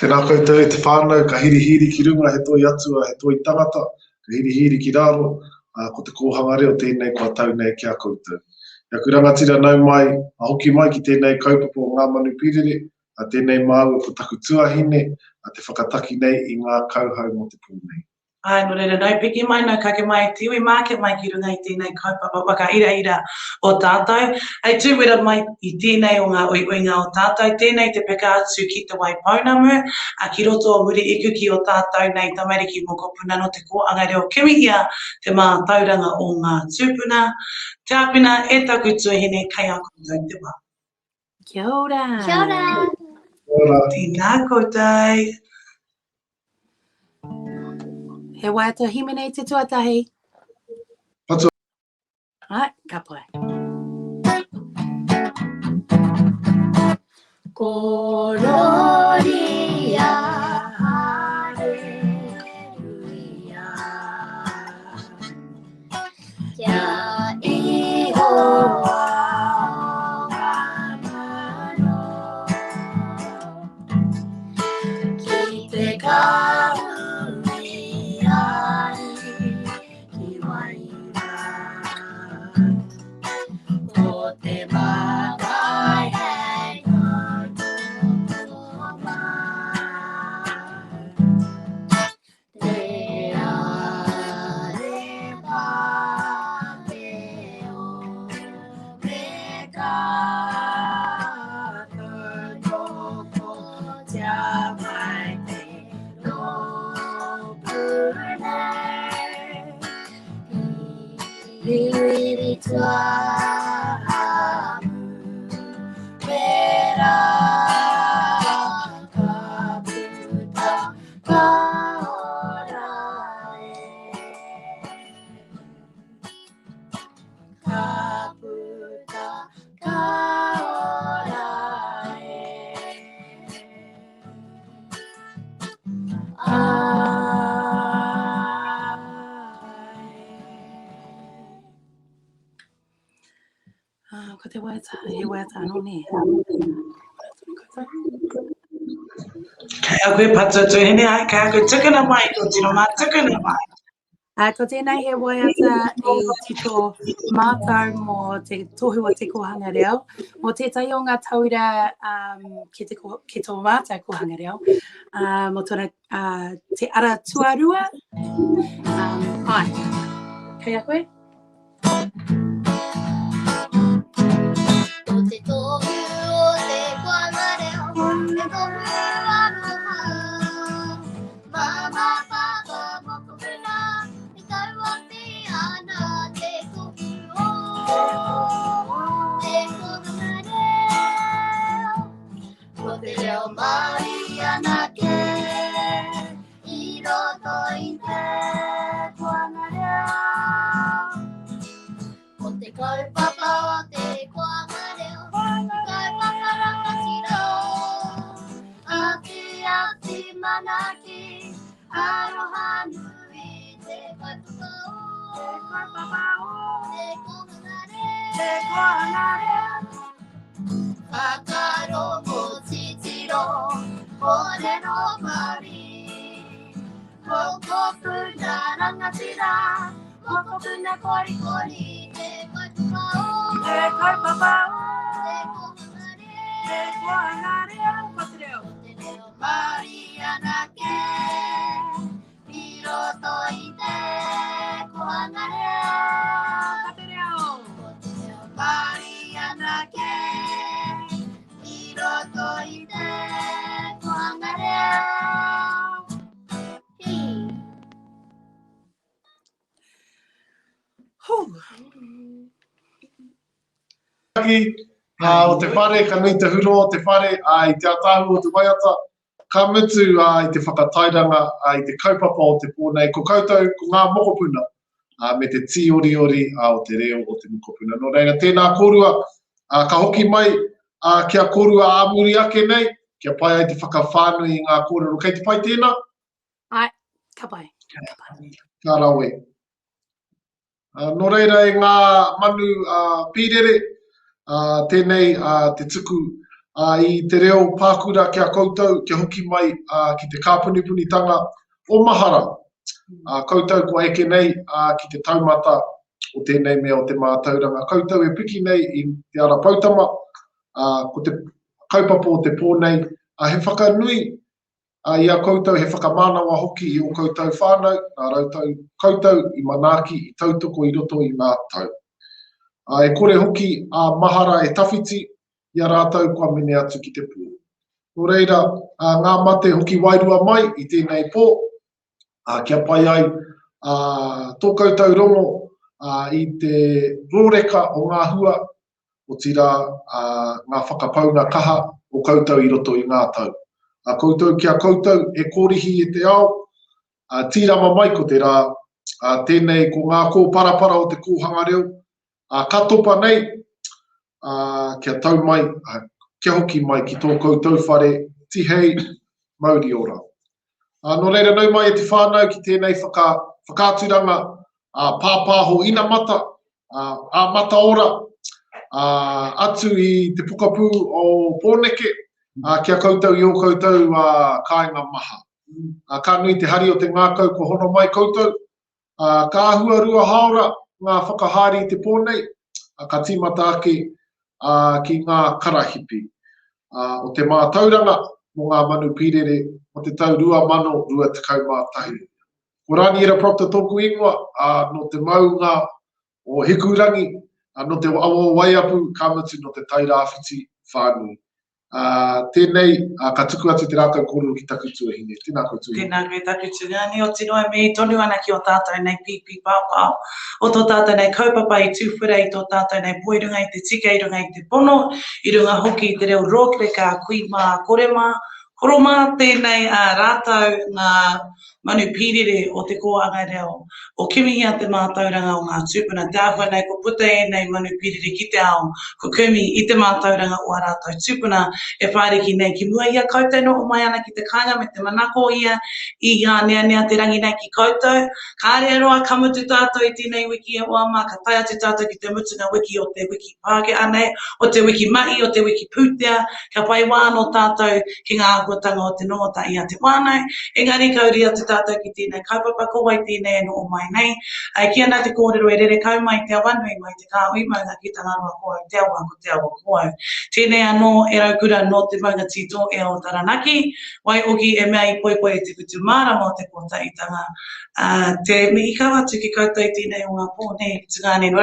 Tēnā koutou e te whānau, ka hiri ki runga, he toi atua, he toi tangata, ka hiri ki raro, ko te kōhanga reo tēnei kua tau nei ki a koutou. Ia ku rangatira nau mai, a hoki mai ki tēnei kaupapa o ngā manu pīrere, a tēnei māua ko taku tuahine, a te whakataki nei I ngā kauhau mo te pūnei. Ai, no reira, nau piki mai, nau kake mai, te iwi māke mai ki runga I tēnei kaupapa waka ira o tātou. Hei tūwera mai I tēnei o ngā uinga o tātou, tēnei te peka atu ki te wai paunamu, ki roto o muri iku ki o tātou nei tamariki mō kopuna no Te Kōhanga Reo Kimiia, te Mātauranga o ngā tūpuna. Te apina e taku tuahine kai a koutou te wā. Kia ora. Kia ora. Tēnā koutou. He wawata hime nei te tuatahi. Patua. Ai, ka pai. Kororia, haleluia. Kia ihoa mano. Ki te Pīrere tuahamu herea kaputa kaorae kaputa kaorae Ko te wawata, he wawata anō ne. Kai a koe Papatūānuku ai, kai a koe tukuna mai, ko tino mā tukuna mai. Ko tēnei he waiata I tito mātau mō te tohu o Te Kōhanga Reo. Mō tētai o ngā tauira ki tō mātau Kōhanga Reo. Mō tōna te ara tuarua. Ai, kai a koe? Te tohu o Te Kōhanga Reo, te tohu a kuha. Mama, papa, moko puna, te tau o te ana, te tohu o Te Kōhanga Reo. Ko te reo mai anake, I roto I te Kōhanga Reo. Ko te kaupapa o Te Kōhanga Reo, kaupapa rangatira. Ati manaki, aroha nui te kaupapa o Te Kōhanga Reo. Whakaro mo titiro, kore no pari. Moko puna rangatira, moko puna kori kori. Te kaupapa o Te Kōhanga Reo. Ko te reo mari anake, I roto I te Kōhanga Reo. Ko te reo mari anake, I roto I te Kōhanga Reo. O te whare, ka nui te huro o te whare, I te atahu o te waiata, ka mutu I te whakatairanga, I te kaupapa o te pōnei, ko koutou, ko ngā mokopuna, me te tīori o te reo o te mokopuna. No reira, tēnā kōrua, ka hoki mai, kia kōrua āmuri ake nei, kia pai ai te whakawhānui I ngā kōrero. Kei te pai tēnā? Ai, ka pai. Ka rawe. No reira, e ngā manu pīrere, tēnei te tuku I te reo pākura kia koutou, kia hoki mai ki te kāpunipunitanga o mahara. Koutou ko eke nei ki te taumata o tēnei mea o te Mātauranga. Koutou e piki nei i te ara pautama, ko te kaupapa o te pōnei, he whakanui i a koutou, he whakamānawa hoki i o koutou whānau, nā rātou koutou i manaki i tautoko i roto i ngā tau. E kore hoki a mahara e tawhiti, i a rātou kua mene atu ki te pū. Nō reira, ngā mate hoki wairua mai i tēnei pō, kia pai ai tō koutou rongo i te rōreka o ngā hua, o tira ngā whakapaunga kaha o koutou i roto i ngā tau. Koutou kia koutou e kōrihi e te ao, tīrama mai ko te rā, tēnei ko ngā kō parapara o Te Kōhanga Reo, katopa nei, kia tau mai, kia hoki mai ki tō koutou whare, tihei, mauri ora. Nō reira nau mai e te whānau ki tēnei whakāturanga pāpāho ina mata, a mata ora, atu i te pukapu o Pōneke, kia koutou i o koutou kāinga maha. Ka nui te hari o te ngākau ko hono mai koutou, ka ahua rua haora ngā whakahari i te pōnei, ka tīmata ake ki ngā karahipi. O te Mātauranga, mo ngā Manu Pīrere, o te tau 2021. Ko rani era propta tōku ingoa, no te maunga o hikurangi, no te awa waiapu, ka mutu no te tairāwhiti whānui. Tēnei, ka tuku atu te rākau kōrero ki taku tuahine. Tēnā koutou. Tēnā koe taku tuahine. O tino e me tonu ana ki o tātou nei pipi pāpāo. O tō tātou nei kaupapa i tūwhura i tō tātou nei poirunga i te tika i runga i te pono, i runga hoki i te reo rōkreka, kuima, korema, koroma, tēnei rātou ngā Manu Pīrere o Te Kōhanga Reo, o kimihia te Mātauranga o ngā tūpuna, te ahua nei ko puta e nei Manu Pīrere ki te ao, ko kumi i te Mātauranga o a rātou tūpuna, e whāreki nei ki mua ia koutou no o mai ana ki te kāinga me te manako ia, i nea te rangi nei ki koutou, ka rea roa ka mutu tātou i tēnei wiki e oama, ka tai atu tātou ki te mutunga wiki o te wiki pāke anei, o te wiki mahi, o te wiki pūtea, ka pai wāno tātou ki ngā ahuatanga o te noata i a te wānau, engari kauri atu tātou ki tēnei kaupapa ko wai tēnei no o mai nei. Ki ana te kōrero e rere kau mai te awanui mai te kāhui maunga ki tā ngāroa koau, te awa ko te awa koau. Tēnei anō e raukura no te maunga tito e o Taranaki, wai oki e mea i poipoi e te kutu māra mo te kota i tanga. Te mihi kawa atu ki koutou i tēnei o ngā pōnei tungane.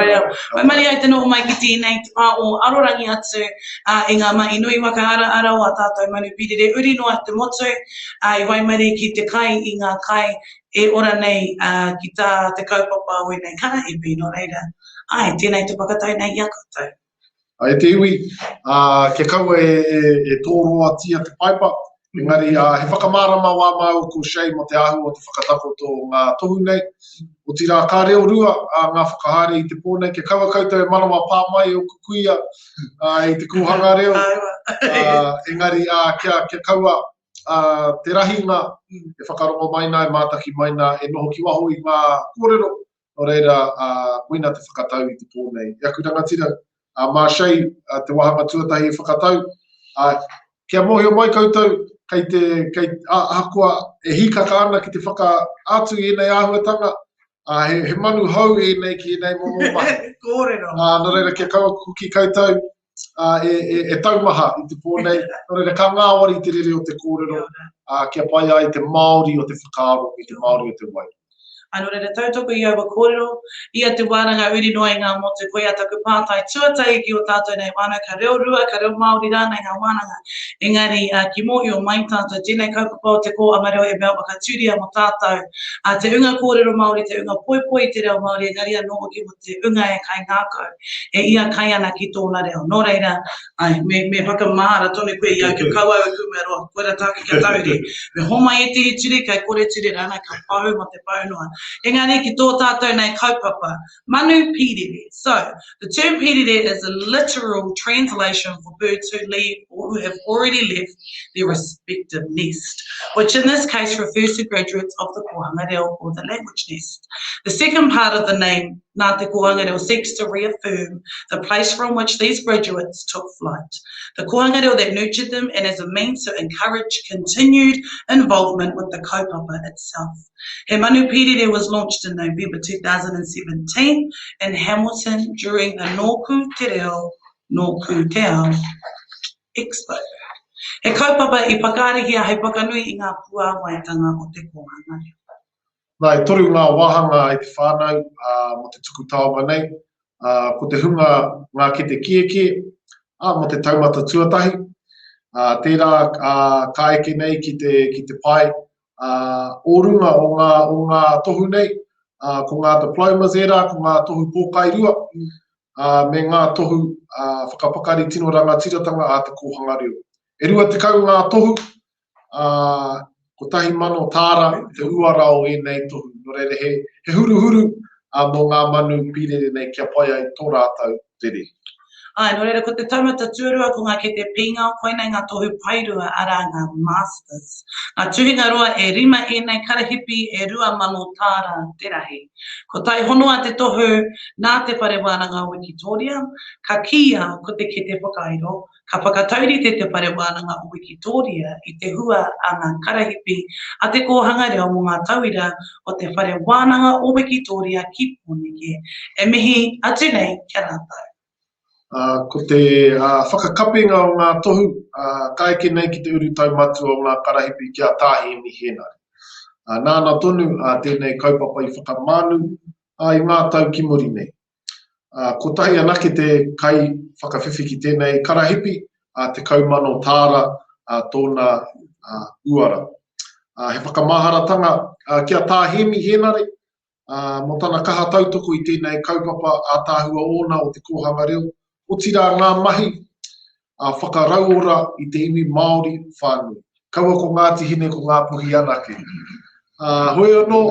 Wai mari ai te no o mai ki tēnei te pā o arorangi atu i ngā mai nui waka ara o a tātou Manu Pīrere uri noa te motu, i wai mari ki te kai i ngā kai e ora nei ki tā te kaupapa o nei Karahipi no reira. Ai, tēnei te pakatau nei i a koutou. Ai te iwi, ke kaua e toro atia te paipa, engari he whakamārama wā mau ko shei mo te ahu o te whakatako tō ngā tohu nei. O tira ka reo rua ngā whakahare i te pōnei, ke kaua koutou e manawa pā mai o kukuia i Te Kōhanga Reo. Engari kia kaua te rahinga e whakarongo maina, e mātaki maina, e noho ki waho i ngā kōrero. O reira, koina te whakatau i te pōnei. I aku rangatira, mā shei te wahanga tuatahi e whakatau. Kia mohi o mai koutou, kei ahakua e hikaka ana ki te whakaatu i nei āhuatanga. He manu hau i nei ki nei momo mai. Kōrero. Nō reira, kia kaua kuki koutou, e taumaha i te pōnei. Nō reira, ka ngāwari te rere o te kōrero, kia pai ai te Māori o te whakaaro, i te Māori o te wai. Ano reira tautoko i awa kōrero, ia te wāranga uri noa i ngā motu koe a taku pātai tuatai ki o tātou nei wānau, ka reo rua, ka reo Māori rānei ngā wānanga. Engari, ki mōhi o mai tātou, tēnei kaupapa o Te Kōhanga Reo e mea waka tūria mo tātou. Te unga kōrero Māori, te unga poipoi te reo Māori, engari anō ki mo te unga e kai ngākau, e ia kai ana ki tōna reo. Nō reira, me whakamahara tonu koe i au, ki kauau e kumeroa, koera tāki kia tauri. Me homa e te turi, kai kore turi rānei, ka pau mo te paunua. Engari ki tō tātou nei kaupapa, Manu Pīrere. So, the term Pīrere is a literal translation for birds who leave or who have already left their respective nest, which in this case refers to graduates of the Kōhanga Reo or the language nest. The second part of the name, Nā Te Kōhanga Reo, seeks to reaffirm the place from which these graduates took flight, the Kōhanga Reo that nurtured them, and as a means to encourage continued involvement with the kaupapa itself. He Manu Pīrere was launched in November 2017 in Hamilton during the Nōku Te Reo, Nōku Te Ao Expo. He kaupapa I pakarihia hei pakanui I ngā pūāwaitanga o te Kōhanga Reo. Nai, toru ngā wahanga I te whānau mo te tuku taonga nei, ko te hunga ngā ki te kieke, mo te taumata tuatahi. Tērā ka eke nei ki te pai, o runga o ngā tohu nei, ko ngā diplomas era, ko ngā tohu pōkairua, me ngā tohu whakapakari tino rangatiratanga a te Kōhanga Reo. E rua te kau ngā tohu, ko tahi mano tāra, te uarao e nei tohu. No reire he huru mo ngā manu Pīrere nei kia pai ai tō rātou tere. Ai, no reira, ko te taumata tuarua ko ngā ke te pinga o koina ngā tohu pairua ara ngā masters. Ngā tuhinga roa e rima e nei karahipi e rua mano tāra te rahi. Ko tai honua te tohu nā te parewānanga o Wikitoria, ka kia ko te ke te whakairo, ka whakatauri te parewānanga o Wikitoria I te hua a ngā karahipi a te Kōhanga Reo mo ngā tauira o te parewānanga o Wikitoria ki Pōneke. E mihi atu nei kia rātou. Ko te whakakapinga o ngā tohu, ka eke nei ki te uru taumatu o ngā karahipi kia tāhi Hemi Henare. Nāna tonu tēnei kaupapa I whakamanu I ngā tau ki muri nei. Ko tahi anake te kai whakawhiwhi ki tēnei karahipi, te kaumano tāra tōna uara. He whakamaharatanga kia tā Hemi Henare, mo tāna kaha tautoko I tēnei kaupapa a tāhua ona o te Kōhanga Reo, o tira ngā mahi whakarauora I te iwi Māori whānui. Kaua ko Ngāti Hine ko ngā puhi anake. Hoi anō,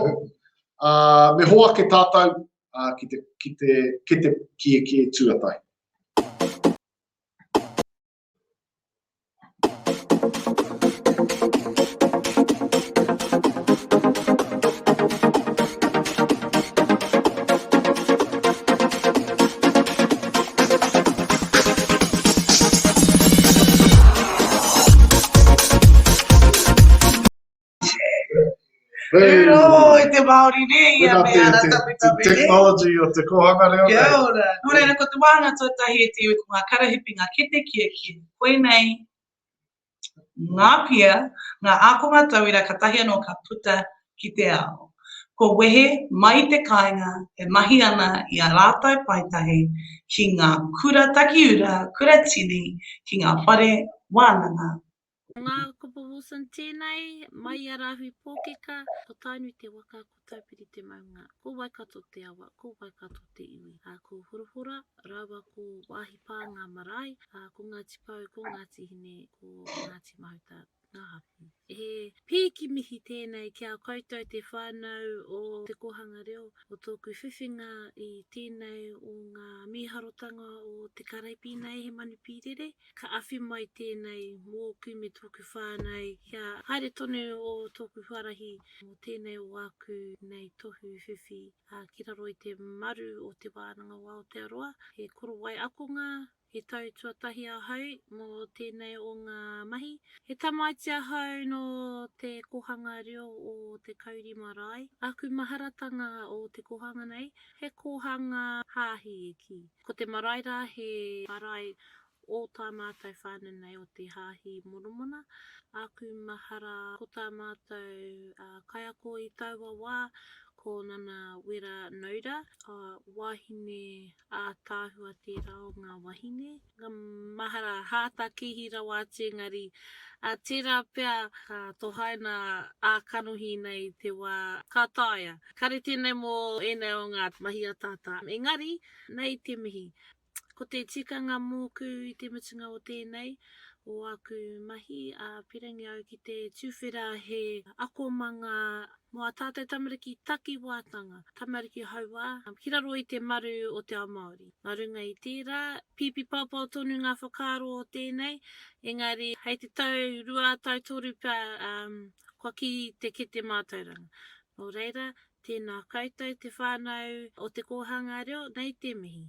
me hoa ke tātou ki te kie tuatai. Rero, te Māori nei, ia me ara Te technology o te Kōhanga Reo. Kia ora. No reira, ko te wāna tuatahi e te iwi ko ngā karahipi, ngā kete kieki, koe nei, ngā pia, ngā ākonga tauira ka tahi anō ka puta ki te ao. Ko wehe mai te kāinga e mahi ana I a rātou paitahi ki ngā kura takiura, kura tini, ki ngā whare wānanga. Ngā kupawosan tēnei, mai a rahui pōkeka, ko tānui te waka, ko taupiri te maunga, ko waikato te awa, ko waikato te iwi. Ko hurahura, rawa ko wāhi pā ngā marae, ko Ngāti Pau, ko Ngāti Hine, ko Ngāti Mahuta, ngā hapi. He pīki mihi tēnei kia koutou te whānau o te Kōhanga Reo, o tōku whiwhinga I tēnei o ngā miharotanga o te Karahipi nei he Manu Pīrere. Ka awhi mai tēnei mōku me tōku whānau, kia haere tonu o tōku wharahi o tēnei o aku nei tohu whiwhi. Ki raro I te maru o te wānanga o Aotearoa, he korowai akonga, he tau tuatahi ahau mō tēnei o ngā mahi. He tamaiti ahau no te Kōhanga Reo o te kauri marae. Aku maharatanga o te kohanga nei, he kohanga hāhi e ki. Ko te maraira he marae o tā mātou whānau nei o te hāhi monomona. Aku mahara ko tā mātou kaiako I taua wā, ko nana wera naura, wahine a tāhua te rao ngā wahine. Ngā mahara hāta kihi rawa atu engari, tērā pia ka tohaina a kanohi nei te wā kātaia. Kare tēnei mō ēnei o ngā mahi a tātā. Engari, nei te mihi. Ko te tikanga mōku I te mutunga o tēnei, o aku mahi pirangi au ki te tuwhera he akomanga moa tātou tamariki taki wātanga, tamariki haua, kiraro i te maru o te ao Māori. Mā runga i tērā, pipi pāpau tonu ngā whakaaro o tēnei, engari hei te tau rua tau toru pā kua ki te kete Mātauranga. Nō reira, tēnā koutou te whānau o Te Kōhanga Reo, nei te mihi.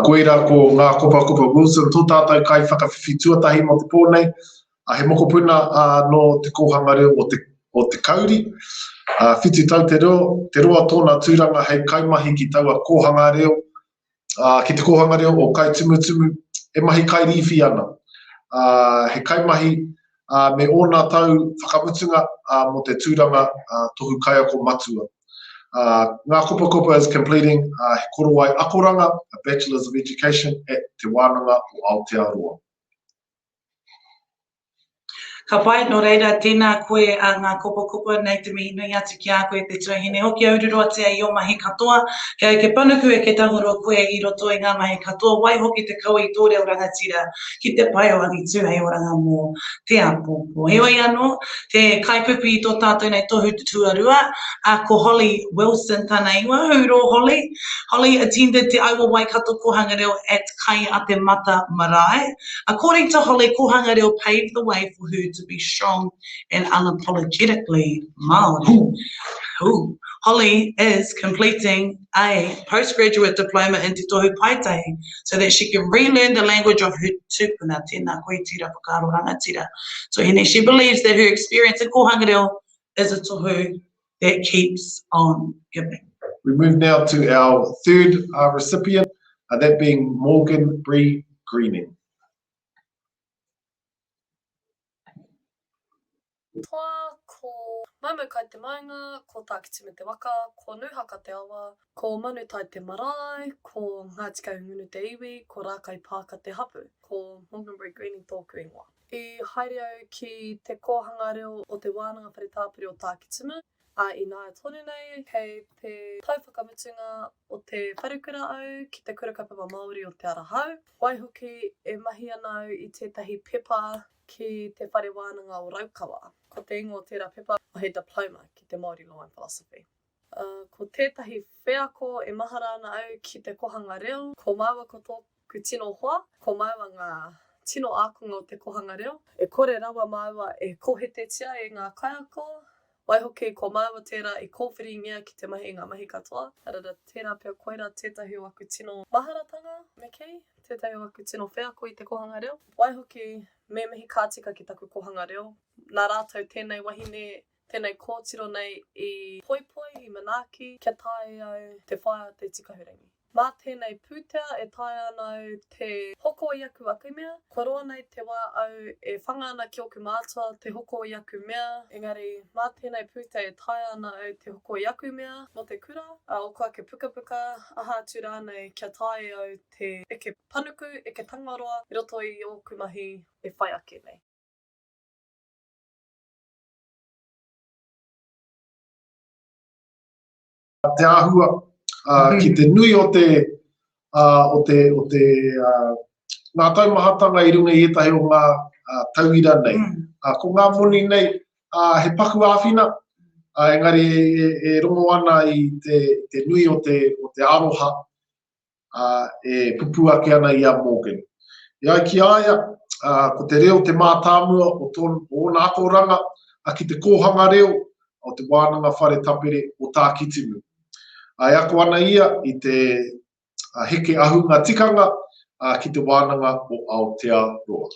Koe rā ko ngā kopa Wilson, tō tātou kai whakawhiwhi tuatahi mo te pōnei. He moko puna no Te Kōhanga Reo o te kauri. Whitu tau te roa tōna tūranga hei kaimahi ki taua Kōhanga Reo. Ki te Kōhanga Reo o kai tumutumu, e mahi kai riwhi ana. He kaimahi me ōna tau whakamutunga mo te tūranga tohu kai ako matua. Ngā kopa is completing he korowai akoranga, a Bachelor's of Education at Te Wānanga o Aotearoa. Ka pai no reira, tēnā koe a ngā kopa nei te mihi nui atu ki a koe te tuahine. Hoki aururua te ai o mahi katoa, kia ke panuku e ke tanguro koe i roto i ngā mahi katoa, wai hoki te kaua i tō reo rangatira ki te pai o angi tūhei oranga mō te apopo. Heoi anō, te kaipupi i tō tātou nei tohu tuarua, ko Holly Wilson tāna ingoa, huro Holly. Holly attended te Aiwa Waikato Kōhanga Reo at Kai Ate Mata Marae. According to Holly, Kōhanga Reo paved the way for her to be strong and unapologetically Māori. Holly is completing a postgraduate diploma in Te Tohu Paitahi so that she can relearn the language of her tupuna, tēnā koe tira whakaaro rangatira. So she believes that her experience in Kōhanga Reo is a tohu that keeps on giving. We move now to our third recipient, that being Morgan Bree Greening. Toa ko Manu kai te maunga, ko tākiti me te waka, ko nuhaka te awa, ko Manu tai te marae, ko Ngāti Kahungunu te iwi, ko Rākai pāka te hapu, ko Morgan Bree Greening tōku ingoa. I haere au ki te Kōhanga Reo o te wānanga wharetāpiri o Tākitimu, I nāia tonu nei, kei te tauwhakamutunga o te wharekura au ki te kurakapapa Māori o te arahau. Waihoki e mahi ana au i tētahi pepa ki te whare wānanga o Raukawa. Ko te ingo o tērā pepa o he diploma ki te Māori Law and Philosophy. Ko tētahi wheako e mahara ana au ki te Kōhanga Reo, ko māua ko tōku tino hoa, ko māua ngā tino ākonga o te Kōhanga Reo. E kore rawa māua e kohetetia e ngā kaiako, waihoki ko māua tērā e kōwhiringia ki te mahi ngā mahi katoa. Arara tērā pia koira tētahi o aku tino maharatanga me kei, tētahi o aku tino wheako i te Kōhanga Reo. Waihoki me mihi kātika ki taku Kōhanga Reo. Nā rātou tēnei wahine, tēnei kōtiro nei i poipoi, i manaaki, kia tae au te whaia te tikahurangi. Mā tēnei pūtea e tae ana te hoko i aku aku mea. Ko roa nei te wā au e whanga ana ki oku mātua te hoko i aku mea. Engari, mā tēnei pūtea e tae ana au te hoko i aku mea no te kura. O koa ke puka aha atu rānei kia tae au te eke panuku, eke tangaroa, i roto i oku mahi e whai ake nei. Te āhua ki te nui o te ngā taumahatanga i runga i etahi o ngā tauira nei. Ko ngā moni nei he paku āwhina, engari e rongo ana i te nui o te aroha e pupu ake ana i a Morgan. Ia ki aia, ko te reo te mātāmua o nā akoranga ki te Kōhanga Reo o te wānanga whare tapere o Tākitimu. Ai ako ana ia i te heke ahunga tikanga ki te wānanga o Aotearoa.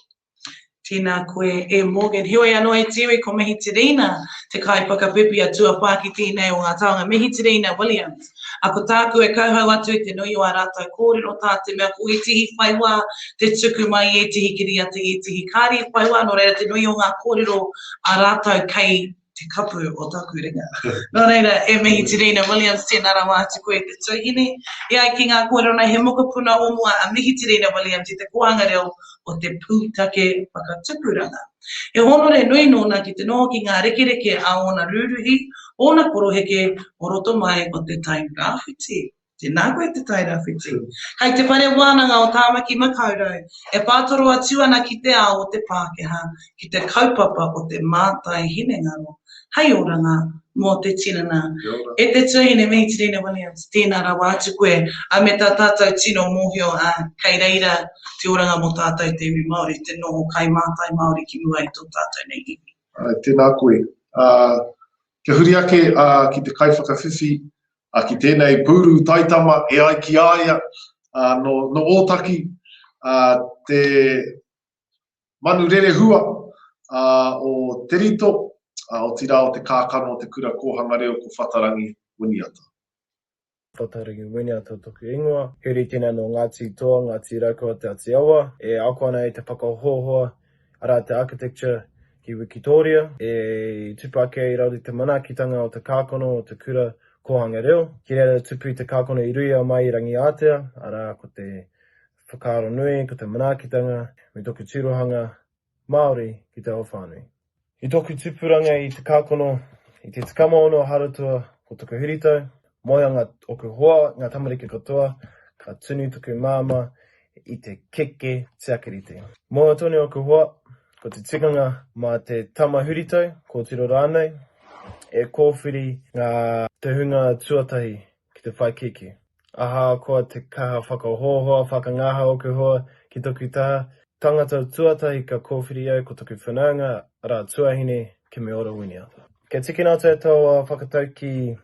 Tēnā koe e Morgan. Hioi anō e tiwi ko mihi tirina te kai whakapipi atua pāki tēnei o ngā taonga. Mihi tirina Williams. Ako tāku e kauhau atu te nui o a rātou kōrero tā te mea ko e tihi whaiwā te tuku mai e tihi kiri atu e tihi kāri whaiwā. Nō reira te nui o ngā kōrero a rātou kei te kapu o taku ringa. Nō reira, e mihi Tirina Williams, tēnā rā mātu koe te tuahine. E ai ki ngā kōrero nei, he mokopuna o mua a mihi Tirina Williams i te Kōhanga Reo o te pūtake whakatupuranga. E honore nui nōna ki te noho ki ngā rekereke a ona rūruhi, ona koroheke o roto mai o te taim rāwhiti. Tēnā koe te tairawhiti. Kei te whare wānanga o tāmaki makaurau, e pātoro atu ana ki te ao o te Pākehā, ki te kaupapa o te mātai hinengaro. Hei oranga mō te tinana. E te tuhine me Tirina Williams, tēnā rawa atu koe, a me tā tātou tino mōhio a kei reira te oranga mō tātou te iwi Māori, te noho kai mātai Māori ki mua i tō tātou nei iwi. Tēnā koe. Ke huri ake ki te kaiwhakawhiwhi, ki tēnei pūru taitama e ai ki aia no ōtaki te manu rere hua o te rito o tira o te kākano o te kura kōhanga reo ko whatarangi winiata. Whatarangi winiata toku ingoa. Huri tēnā no Ngāti toa, Ngāti Raukua te Atiawa. E ako ana e te whakahohoa ara te architecture ki Wikitoria. E tupu ake i rauri te manakitanga o te kākano o te kura Kōhanga Reo. Ki reira tupu i te kākano i ruia mai i rangi ātea, ara ko te whakaaro nui, ko te manakitanga, me toku tirohanga Māori ki te awhānui. I toku tupuranga i te kākano, i te tikama ono haratua ko toku huritau, moia ngā oku hoa, ngā tamariki katoa, ka tunu toku māma i te keke te akirite. Moia tonu oku hoa, ko te tikanga mā te tama huritau, ko tiro rānei, e kōwhiri ngā te hunga tuatahi ki te whai kiki. Aha koa te kaha whakahohoa, whakangāha oku hoa ki toku taha. Tangata tuatahi ka kōwhiri au ko toku whenaunga, ara tuahine ke me ora winiata. Ke tikina tātou whakatau ki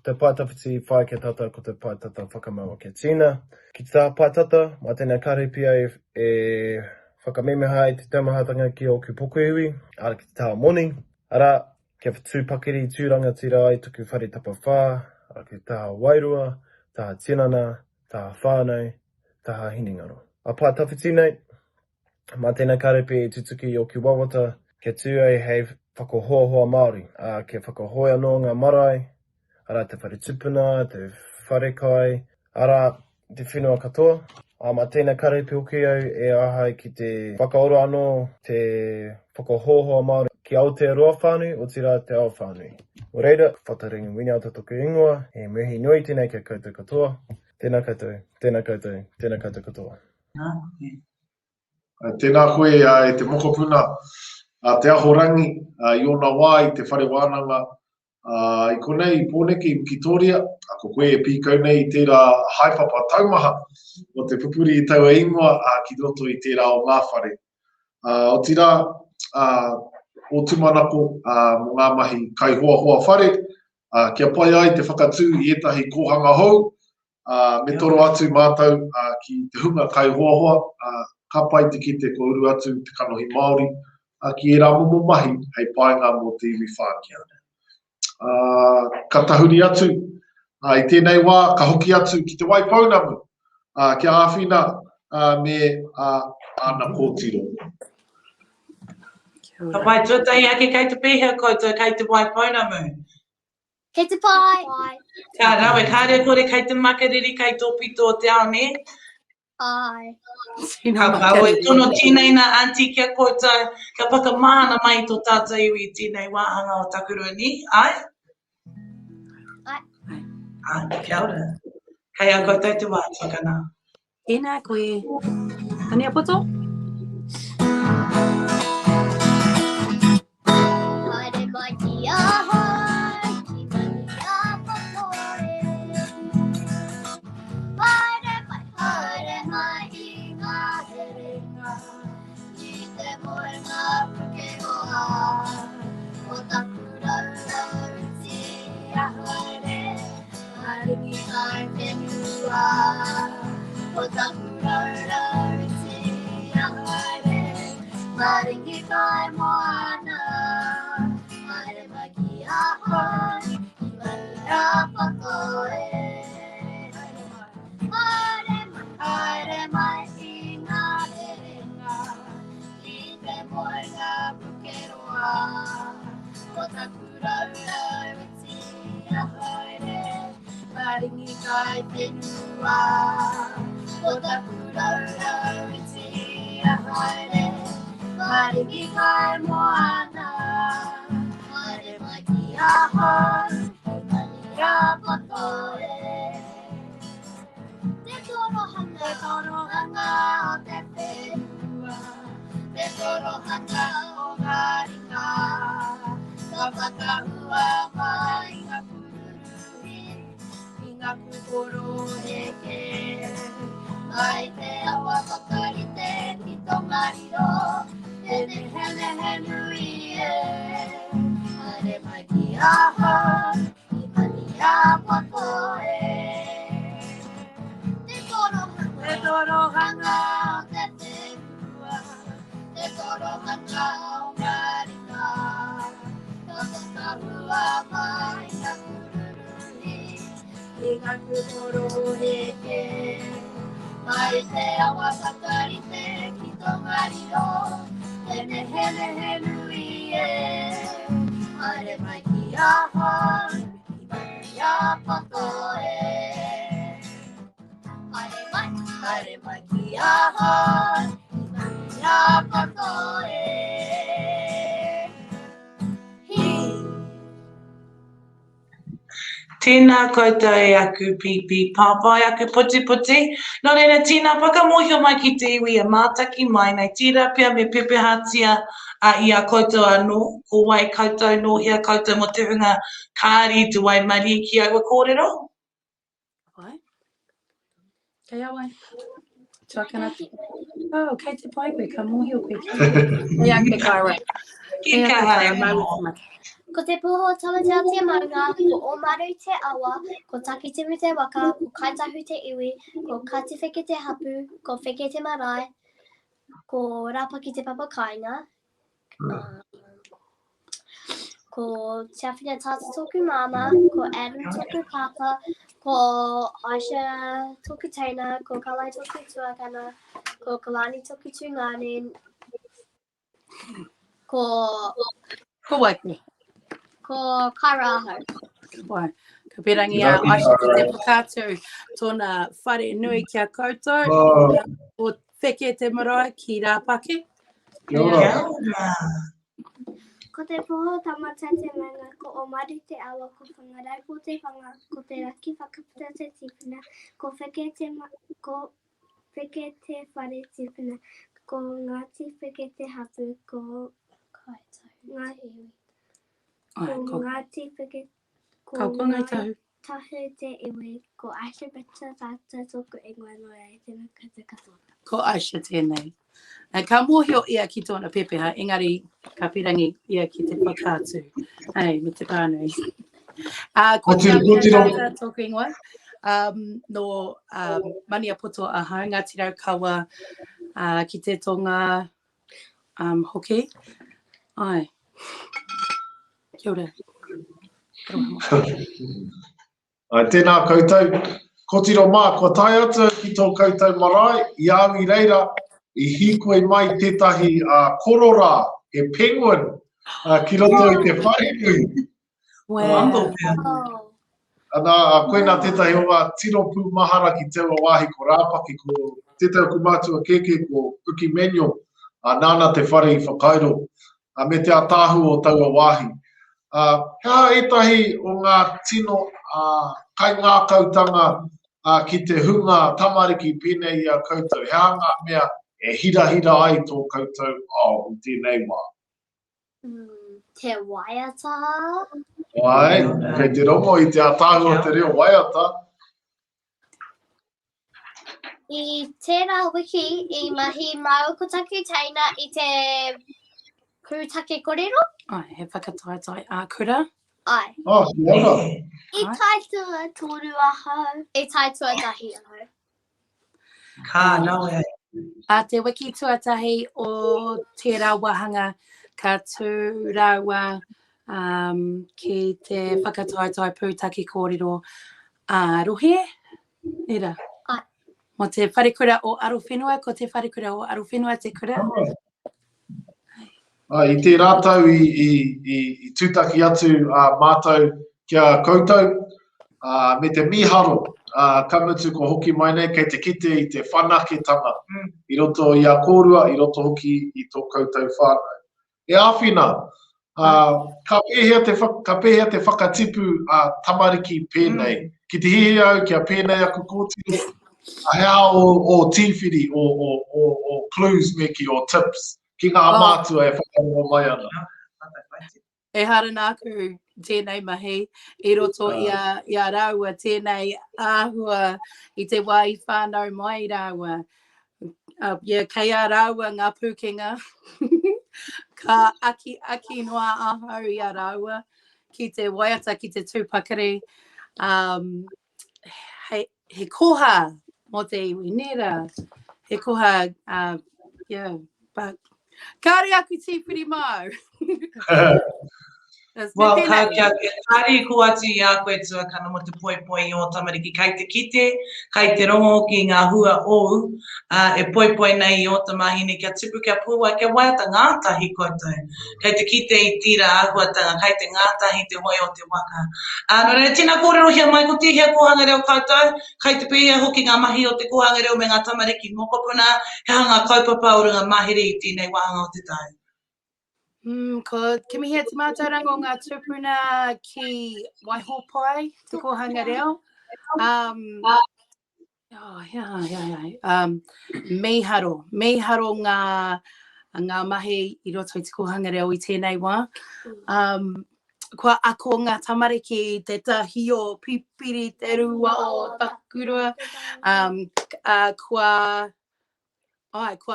te paitawhiti whai ke tata ko te paitata whakamaua ke tina. Ki te tā paitata, mā tēnā karahipi au e whakamemeha i te taumahatanga ki o kupokuiwi, ara ki te tā moni. Ara, kia tūpakiri tū rangatira ai tuku whare tapawhā, ara ki taha wairua, taha tinana, taha whānau, taha hinengaro. A pātawhiti nei, mā tēnā karahipi e tutuki o ki wawata, kia tū ai hei whakahoahoa Māori, kia whakahoe anō ngā marae, ara te whare tupuna, te whare kai, ara te whenua katoa. Mā tēnā karahipi hoki au e ahai ki te whakaoro anō te whakahoahoa Māori ki Aotearoa whānui o tira te ao whānui. O reira, whatarangi winiata toku ingoa, e mihi nui tēnei kia koutou katoa. Tēnā koutou, tēnā koutou, tēnā koutou katoa. Tēnā koe e te mokopuna, te ahorangi, i ona wā i te whare wānanga, i konei i pōneke i Wikitoria, ko koe e pīkau nei i tērā haipapa taumaha, o te pupuri i taua ingoa ki roto i tērā o ngā whare. O tira, o tumanako mō ngā mahi kai hoa hoa whare, kia pai ai te whakatū i etahi kōhanga hou, me toro atu mātou ki te hunga kai hoa hoa, ka pai te kite ko uru atu te kanohi Māori, ki e rā momo mahi hei paenga mō te iwi whākiana. Ka tahuri atu, i tēnei wā, ka hoki atu ki te waipaunamu, kia āwhina me ana kōtiro. Ka pai tuatai ake kei te pihea koutou kei te waipaunamu. Kei te pai. Ka rawe, kāre kore kei te makariri kei tō pito o te ao, ne? Ai. Ka kawe tono tēnei nā auntie kia koutou, ka whakamahana mai tō tātou iwi tēnei wāhanga o Takurua ni, ai? Ai. Ai, kia ora. Kei a koutou te wā, whakana. Tēnā koe. Tania poto? Haere mai ki ahai, ki mani a pakore. Haere mai i ngā herea. I te moenga puke hoa. O taku raurau ti a haere. Maringi kai whenua. O taku raurau ti a haere. Maringi kai moana. Haere mai ki ahai, ki mani a pakore. Haere mai i ngā herea. I te moenga puke roa. O taku raurau ti a haere. Maringi kai whenua. O taku raurau ti a haere. Maringi kai moana. Haere mai ki ahai, ki mani a pakore. Te torohanga o te whenua, te torohanga o ngā ringa. Ka whakahua mai ngā kururuhi, i ngā kukoro heke. Mai te awa whakarite ki tō mariro, te neherā Hare mai ki aha, i mani a papoe. Te torohanga o te whenua, te torohanga o ngā ringa. Ka whakahua mai ngā kururuhi, i ngā kukoro heke. Mai te awa whakarite ki tō mariro, te neherā Hare mai ki aha, i mani a papoe. Hare mai ki aha, i mani a papoe. Tēnā koutou e aku pipi pāpai aku puti puti. Nō reira tēnā whakamohio mai ki te iwi a mātaki mai nei tira pia me pepehatia i a koutou anō. Ko wai koutou no hea koutou mo te hunga kāri tu wai mari ki aua kōrero. Wai. Kei awai. Tuakana. Oh, kei te pai koe, ka mohi o koe ki. Kei a ke kāra. Ki kāra. Ko te puho tamatea maunga, ko o maru te awa, ko takitimu te waka, ko kaitahu te iwi, ko katiwheke te hapu, ko wheke te marae, ko rāpaki te papakainga, ko Tiawhina tata tōku mama, ko Adam tōku papa, ko Aisha tōku teina, ko Kalai tōku tuakana, ko Kalani tōku tūngane, ko waiki. Ko Karahipi. Wai. Ka pirangi a Aisha te pakātu tōna whare nui ki a koutou. O wheke te marae ki rāpaki. Ko te poho tamata te manga, ko o maru te awa, ko whangarai po te whanga, ko te raki whakaputa te tipuna, ko wheke te whare tipuna, ko ngāti wheke te hapu, ko ngā iwi. Ko ngāti wheke, ko ngā tahu te iwi, ko Aisha beta tata tōku ingoa noa e tēnā kata katoa. Ko Aisha tēnei. Ka mōhio ia ki tōna pepeha, engari ka pirangi ia ki te pakātu. Hei, me te pānui. Ko te tata tōku ingoa, no mani a poto a hau, Ngāti Raukawa ki te tonga hoki. Ai. Kia ora. Tēnā koutou. Ko tiro mā, ko tai atu ki tō koutou marae, i awi reira, i hikoe mai tētahi korora, e penguin, ki roto i te wharenui. Wow. Ana, koe nā tētahi o tiro pūmahara ki te wāhi ko rāpaki, ko tētahi ku mātua keke, ko uki menyo, nāna te whare i whakairo, me te atāhu o taua wāhi. Hea etahi o ngā tino kai ngā kautanga ki te hunga tamariki pēnei i a koutou. Hea ngā mea e hira ai tō koutou o tēnei wā. Te waiata. Wai, kei te rongo i te atāhu o te reo waiata. I tērā wiki i mahi mau ko taku teina i te kurutake korero. Ai, he whakataetai kura. Ai. Oh, siara. I taitua toru ahau. I taitua tahi ahau. Ka nawe. Te wiki tuatahi o tērā wahanga ka tū rawa ki te whakataetai pūtaki kōrero rohe. Ira. Ai. Mo te wharekura o aro whenua, ko te wharekura o aro whenua te kura. I te rātou i tūtaki atu mātou kia koutou, me te miharo, kamutu ko hoki mai nei kei te kite i te whanaketanga. I roto i a kōrua, i roto hoki i tō koutou whānau. E āwhina, ka pēhea te whakatipu tamariki pēnei. Ki te hihi au, kia pēnei aku kōtiro. hea o tīwhiri o clues me ki o tips ki ngā mātua e whakarongo mai ana. E hara nāku tēnei mahi, I roto ia rāua tēnei āhua I te wai whānau mai rāua. Kei a rāua ngā pūkenga, ka aki noa ahau I a rāua, ki te waiata, ki te tūpakari, he koha mo te iwi, nera, he koha, but kāre aku tīwhiri mau. Well, kāre ko atu I a koe tuakana mo te poipoi o tamariki. Kai te kite, kai te rongo ki ngā hua ou, e poipoi nei I o tamahine kia tupu kia pūwai kia waiata ngātahi koutou. Kai te kite I tira āhuatanga, kai te ngātahi te hoi o te waka. No reira, tina kōrero hia mai ko tihia kōhanga reo koutou, kai te pēhia hoki ngā mahi o te kōhanga reo me ngā tamariki mokopuna, he hanga kaupapa o runga mahere I tēnei wahanga o te tau. Ko ke mihi te Mātauranga o ngā tūpuna ki Waihopai, te Kōhanga Reo. Meiharo ngā mahi I roto I te Kōhanga Reo I tēnei wā. Kua ako ngā tamariki, te tahio, pipiri, te rua o takurua. Kua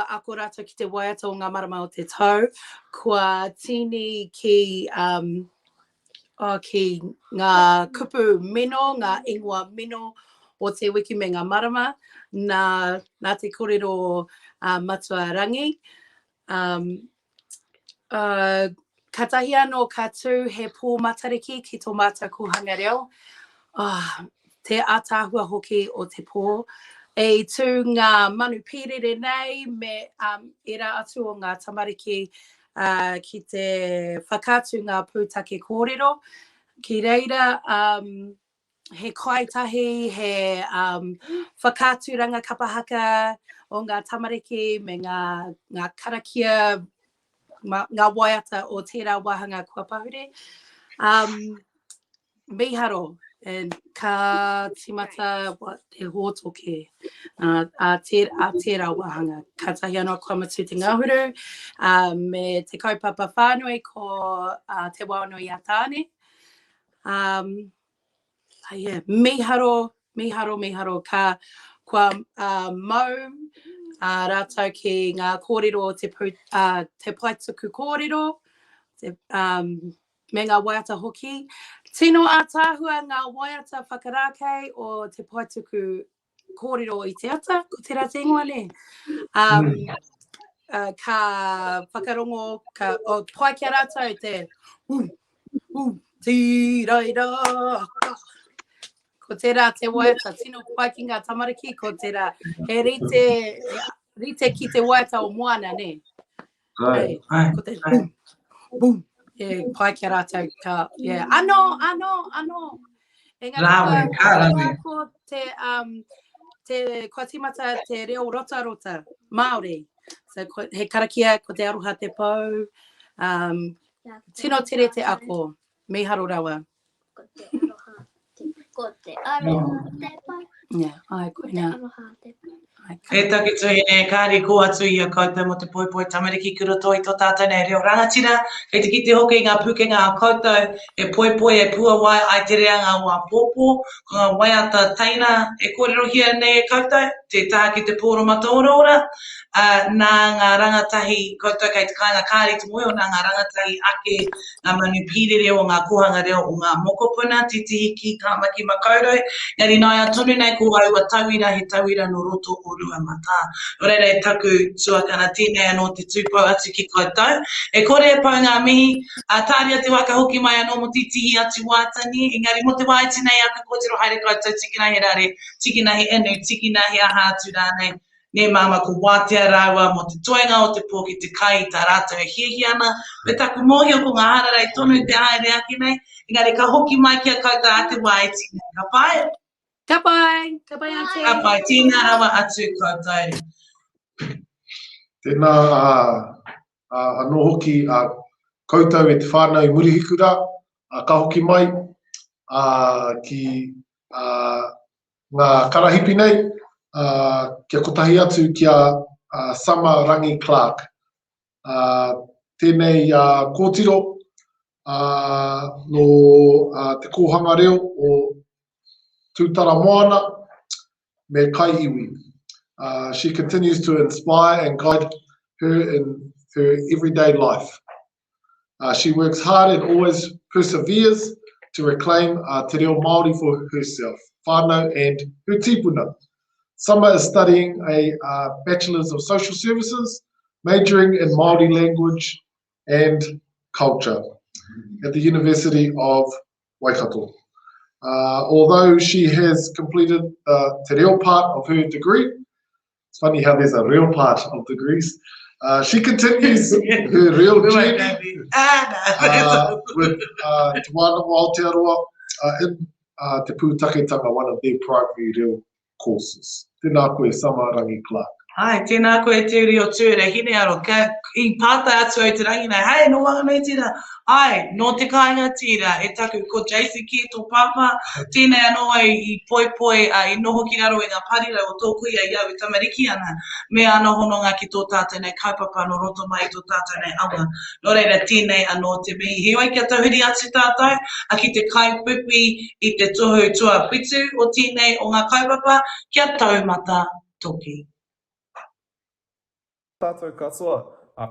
ako rātou ki te waiata o ngā marama o te tau. Kua tini ki ngā kupu mino, ngā ingoa mino o te wiki me ngā marama. Nā te kōrero matua rangi. Katahi anō kātū he pō matariki ki tō mātou kōhanga reo. Te ātāhua hoki o te pō. E tū ngā manu pīrere nei me era atu o ngā tamariki ki te whakātu ngā pūtake kōrero. Ki reira, he kaitahi, he whakāturanga kapahaka o ngā tamariki me ngā karakia, ngā waiata o tērā wahanga kua pahure. Miharo. And ka timata te hōtoke a tērā wahanga. Ka tahi anō kua matu te ngahuru me te kaupapa whānui ko Te Moana-nui-a-Kiwa. Miharo ka kua mau rātou ki ngā kōrero te paituku kōrero me ngā waiata hoki. Tino ātāhua ngā waiata whakarākei o te paituku kōrero I te ata, ko tērā te ingoa le. Ka whakarongo, o pai kia rātou te tiraira. Ko tērā te waiata, tino pai ki ngā tamariki, ko tērā he rite ki te waiata o moana, ne? Ko te boom. Pai kia rātou ka, anō. Engari, ko te kua timata te reo rota, Māori. So, he karakia, ko te aroha te pau. Tino tere te ako, miharo rawa. Ko te aroha te pau. Ai, koe nā. E taki tuhine, kāre ko atu I a koutou mo te poipoi tamariki kuroto I tō tātou nei reo rangatira. Kei te kite hoki ngā pukenga a koutou, e poipoi e puawai ai te reanga o a pōpō, ko ngā waiata taina e kōrero hia nei e koutou, te taha ki te pōro Mātauranga, nā ngā rangatahi koutou kei te kāinga kāre te moe o nā ngā rangatahi ake ngā manu pīrere o ngā kōhanga reo o ngā mokopuna, titihi ki kāmaki makaurau. Ngari nai a tonu nei ko aua tauira he tauira no roto o rua mata. O reira e taku tuakana tēnei anō te tūpau atu ki koutou. E kore e pau ngā mihi, tāria te waka hoki mai anō mo titihi atu wātani, engari mo te waiti nei aka kōtero haere koutou, tikina he rare, tikina he enu, tikina he aha atu rānei. Ne māma ko wātea rāua mo te toenga o te pō ki te kai tā rātou e hiahiana. Me taku mōhio ko ngā hararei tonu te haere aki nei, engari ka hoki mai kia koutou atu waiti. Ka pai? Ka pai ate. Ka pai, tēnā rawa atu koutou. Tēnā anō hoki koutou e te whānau I murihikura, ka hoki mai ki ngā karahipi nei, kia kotahi atu kia Summer Rangi Clark. Tēnei kōtiro no Te Kōhanga Reo o Tūtara Moana me kai iwi. She continues to inspire and guide her in her everyday life. She works hard and always perseveres to reclaim te reo Māori for herself, whānau and her tīpuna. Summer is studying a Bachelor's of Social Services, majoring in Māori language and culture at the University of Waikato. Although she has completed te reo part of her degree, it's funny how there's a real part of degrees, she continues her real journey with Te Moana o Aotearoa in Te Pūtaketanga, one of their primary reo courses. Tēnā koe, Summer Rangi Clark. Ai, tēnā koe te uri o tūre, hine aro, I pāta atu au te rangi nei, hei, no wanga nei tira, ai, no te kāinga tira, e taku, ko JC ki tō pāpā, tēnei anō ai I poi, I noho ki raro e ngā parira o tōku ia iau I tamariki ana, me ana hononga ki tō tātou nei kaupapa no roto mai tō tātou nei aunga, no reira tēnei anō te mihi. Heoi kia tauhiri atu tātou, a ki te kaipupi I te tohu tua pitu o tēnei o ngā kaupapa, kia taumata toki. Tātou katoa,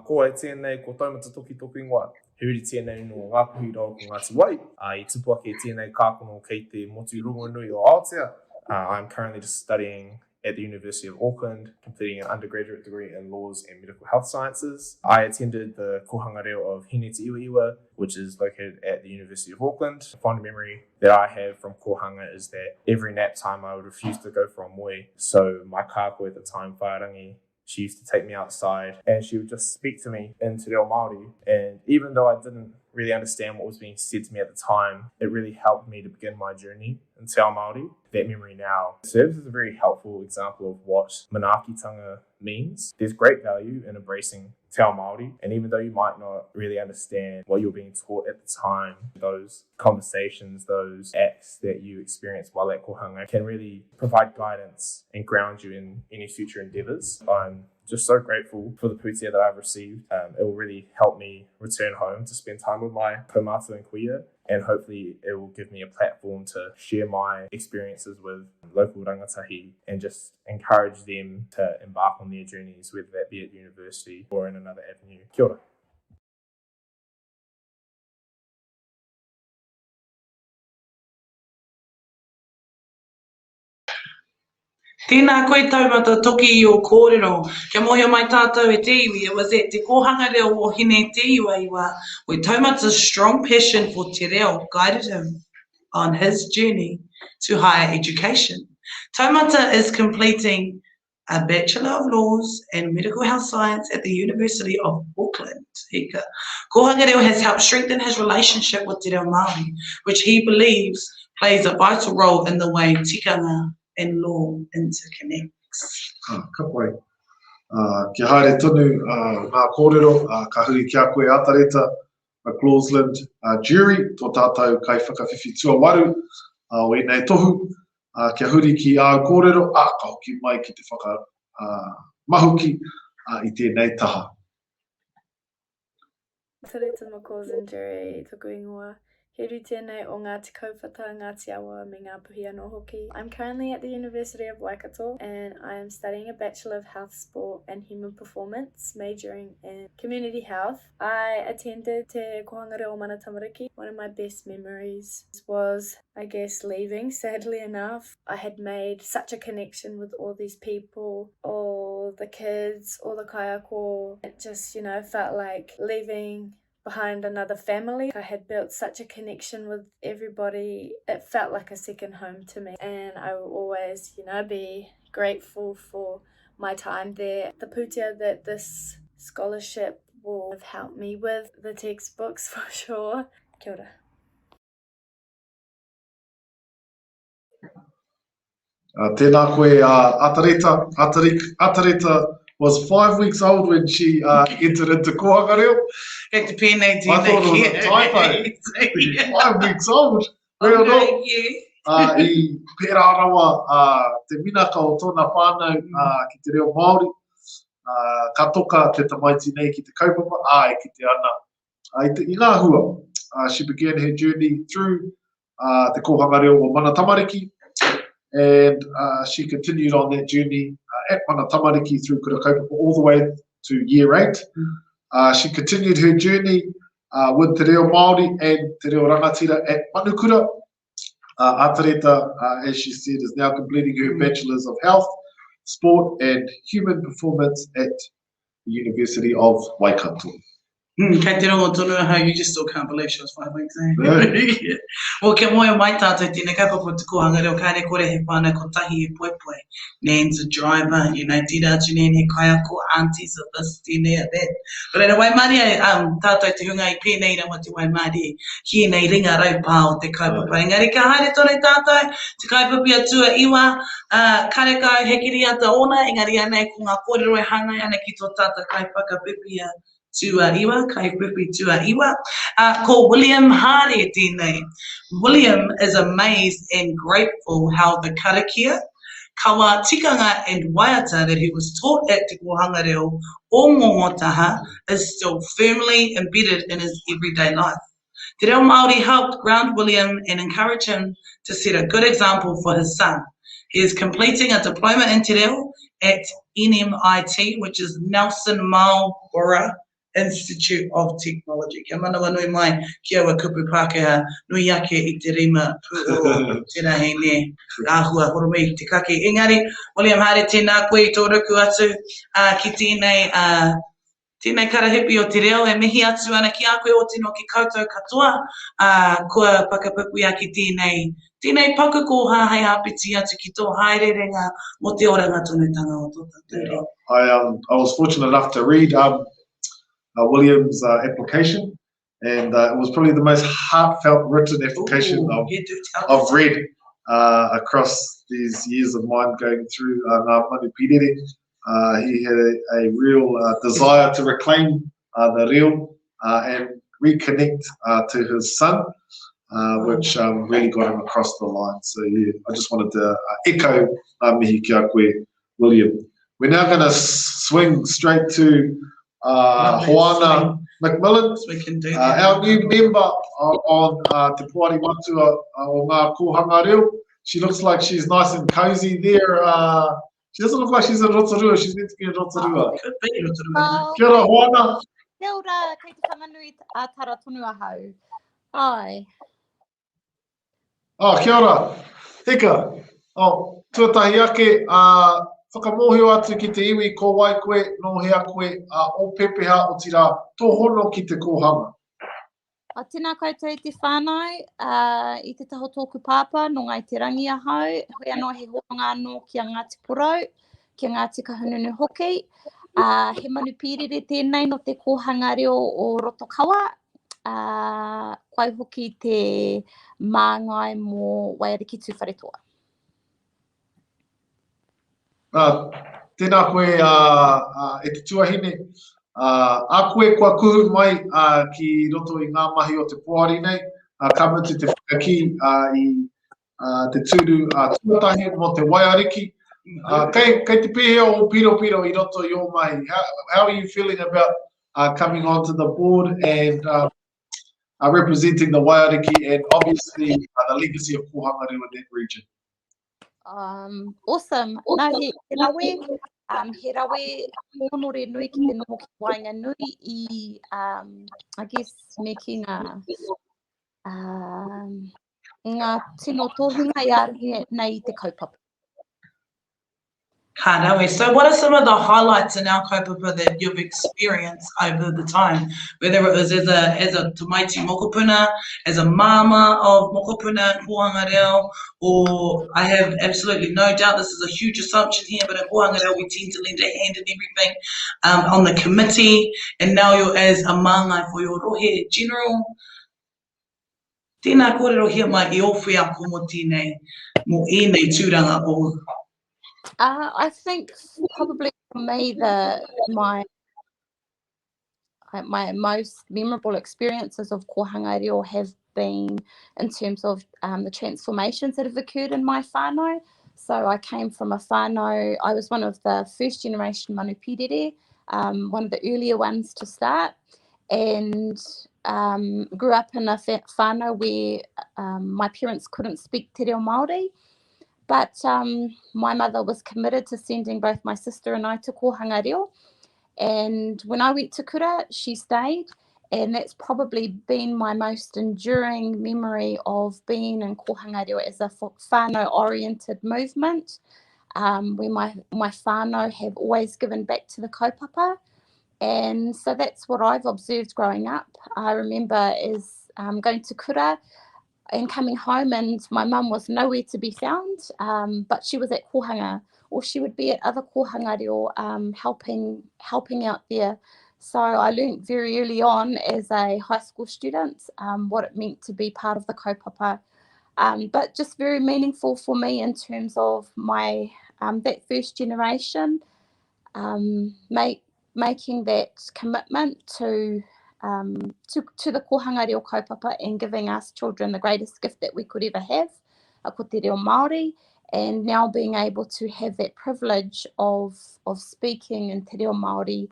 ko ai tēnei ko taumata toki toku ingoa. He uri tēnei no ngā puhi rau ko Ngāti Wai. I tupu ake tēnei kākono kei te Mātauranga o Aotea. I'm currently just studying at the University of Auckland, completing an undergraduate degree in laws and medical health sciences. I attended the Kōhanga Reo of Hemi Henare, which is located at the University of Auckland. A fond memory that I have from Kōhanga is that every nap time I would refuse to go for a moe. So my kāko at the time, Whārangi, she used to take me outside and she would just speak to me in te reo Māori. And even though I didn't really understand what was being said to me at the time, it really helped me to begin my journey in te ao Māori. That memory now serves as a very helpful example of what manaakitanga means. There's great value in embracing te ao Māori, and even though you might not really understand what you're being taught at the time, those conversations, those acts that you experience while at Kōhanga can really provide guidance and ground you in any future endeavours. I'm just so grateful for the pūtea that I've received. It will really help me return home to spend time with my kaumātua and kuia, and hopefully it will give me a platform to share my experiences with local rangatahi and just encourage them to embark on their journeys, whether that be at university or in another avenue. Kia ora. Tēnā koe taumata toki I o kōrero. Kia mohia mai tātou e te iwi. It was at Te Kōhanga Reo o Hine te iwa, where taumata's strong passion for te reo guided him on his journey to higher education. Taumata is completing a Bachelor of Laws and Medical Health Science at the University of Auckland. Kōhanga Reo has helped strengthen his relationship with te reo Māori, which he believes plays a vital role in the way tikanga and law interconnects. Ka pai. Kia haere tonu ngā kōrero, ka hui kia koe atareta, a Clausland jury, tō tātou kai whakawhiwhi tuawaru, o nei tohu, kia huri ki āu kōrero, ākau ki mai ki te whakamahuki I tēnei taha. Tareta ma Clausland jury, tōku ingoa. He ru tēnei o ngā te kaupata, ngā te awa me ngā puhi anō hoki. I'm currently at the University of Waikato and I am studying a Bachelor of Health, Sport and Human Performance, majoring in Community Health. I attended Te Kōhanga Reo mana tamariki. One of my best memories was, I guess, leaving, sadly enough. I had made such a connection with all these people, all the kids, all the kaiako. It just, felt like leaving behind another family. I had built such a connection with everybody. It felt like a second home to me, and I will always, be grateful for my time there. The pūtea that this scholarship will have helped me with, the textbooks for sure. Kia ora. Tēnā koe Atareta was 5 weeks old when she entered into Kōhanga Reo. I thought it was a typo. 5 weeks old. Okay, I pērā rawa te minaka o tōna whānau ki te reo Māori. Ka toka te tamaiti nei ki te kaupapa, ai ki te ana. I ngā hua, she began her journey through Te Kōhanga Reo o Mana Tamariki, and she continued on that journey at Mana Tamariki through Kura Kaupapa all the way to year 8. She continued her journey with Te Reo Māori and Te Reo Rangatira at Manukura. Atareta, as she said, is now completing her Bachelor's of Health, Sport and Human Performance at the University of Waikato. Kei te rongo tonu how you just still can't believe she was 5 weeks, eh? Yeah. Well, ke moe mai tātou tēnei kaupapa Te Kōhanga Reo, kāre kore he whānau ko tahi e poepoe. Nan's a driver, you know, tira atu nene, kaiako, aunties of this, tēnei of that. But anyway, Māori, tātou te hunga I pēnei rawa te wai Māori, hi nei ringa rau pā o te kaupapa. Engari ka haere tōne tātou, te kaupapa atua iwa, karekau hekiri ata ona, engari anei ko ngā kōrero e hangai ana ki tō tātou kaipaka pipia. Tua iwa, kai pipi tua iwa. Ko William Hare tēnei. William is amazed and grateful how the karakia, kawa tikanga and waiata that he was taught at Te Kōhanga Reo o Momotaha is still firmly embedded in his everyday life. Te Reo Māori helped ground William and encourage him to set a good example for his son. He is completing a diploma in Te Reo at NMIT, which is Nelson Marlborough Institute of Technology. Kia manawa nui mai ki aua kupu Pākehā nui ake I te rima pū tēnā hei ne āhua horomei te kake. Engari, William Hare tēnā koe I tō ruku atu ki tēnei karahipi o te reo e mihi atu ana ki a koe o tino ki koutou katoa kua whakapupu ia ki tēnei paku ko hāhei hapiti atu ki tō haererenga mo te oranga tonutanga o tō tātou. I was fortunate enough to read William's application, and it was probably the most heartfelt written application I've read across these years of mine going through Manu Pīrere. He had a real desire to reclaim the reo and reconnect to his son, which really got him across the line. So yeah, I just wanted to echo mihi kia koe, William. We're now going to swing straight to Hoana McMillan, our new member on Te Puari Matua o ngā Kōhanga Reo. She looks like she's nice and cozy there. She doesn't look like she's in Rotorua. She's meant to be in Rotorua. Could be Rotorua. Kia ora, Hoana. Kia ora, kei te whanganui a tara tonu ahau. Ai. Oh, kia ora. Hika. Oh, tuatahi ake. Whakamohio atu ki te iwi ko wai koe, no hea koe o pepeha o tira tohono ki te kōhanga. Tēnā koutou I te whānau, I te taho tōku pāpā, no ngai te rangi ahau, hoi anō he hoanga anō ki a Ngāti Porou, ki a Ngāti Kahungunu hoki. He manu Pīrere tēnei no te Kōhanga Reo o Rotokawa, koe hoki te māngai mō Waiariki Tūwharetoa. Tēnā koe e te tuahine. A koe kua kuhu mai ki roto I ngā mahi o te Puari nei. Ka mutu te whakaki I te tūru tuatahi mo te Waiariki. Kei te pēhea o piro I roto I o mai. How are you feeling about coming onto the board and representing the Waiariki and obviously the legacy of Kōhanga Reo in that region? Awesome. Nā he rawe honore nui ki te noho ki wainga nui I guess making ngā tino tohinga I aruhi nei te kaupapa. So what are some of the highlights in our kaupapa that you've experienced over the time, whether it was as a tamaiti mokopuna, as a mama of mokopuna, Kōhanga Reo, or I have absolutely no doubt this is a huge assumption here, but in Kōhanga Reo we tend to lend a hand in everything on the committee, and now you're as a māngai for your rohe general. Tēnā kōrero hia mai I o whea komo tēnei mo ēnei tūranga o. I think probably for me my most memorable experiences of Kōhanga Reo have been in terms of the transformations that have occurred in my whānau. So I came from a whānau, I was one of the first generation Manu Pīrere, one of the earlier ones to start, and grew up in a whānau where my parents couldn't speak Te Reo Māori, but my mother was committed to sending both my sister and I to Kōhanga Reo. And when I went to kura, she stayed, and that's probably been my most enduring memory of being in Kōhanga Reo as a whānau-oriented movement, where my whānau have always given back to the kaupapa. And so that's what I've observed growing up. I remember going to kura and coming home, and my mum was nowhere to be found, but she was at Kōhanga, or she would be at other Kōhanga Reo, helping out there. So I learned very early on as a high school student what it meant to be part of the kaupapa, but just very meaningful for me in terms of my that first generation, making that commitment to the Kōhanga Reo kaupapa and giving us children the greatest gift that we could ever have, ko te reo Māori, and now being able to have that privilege of speaking in te reo Māori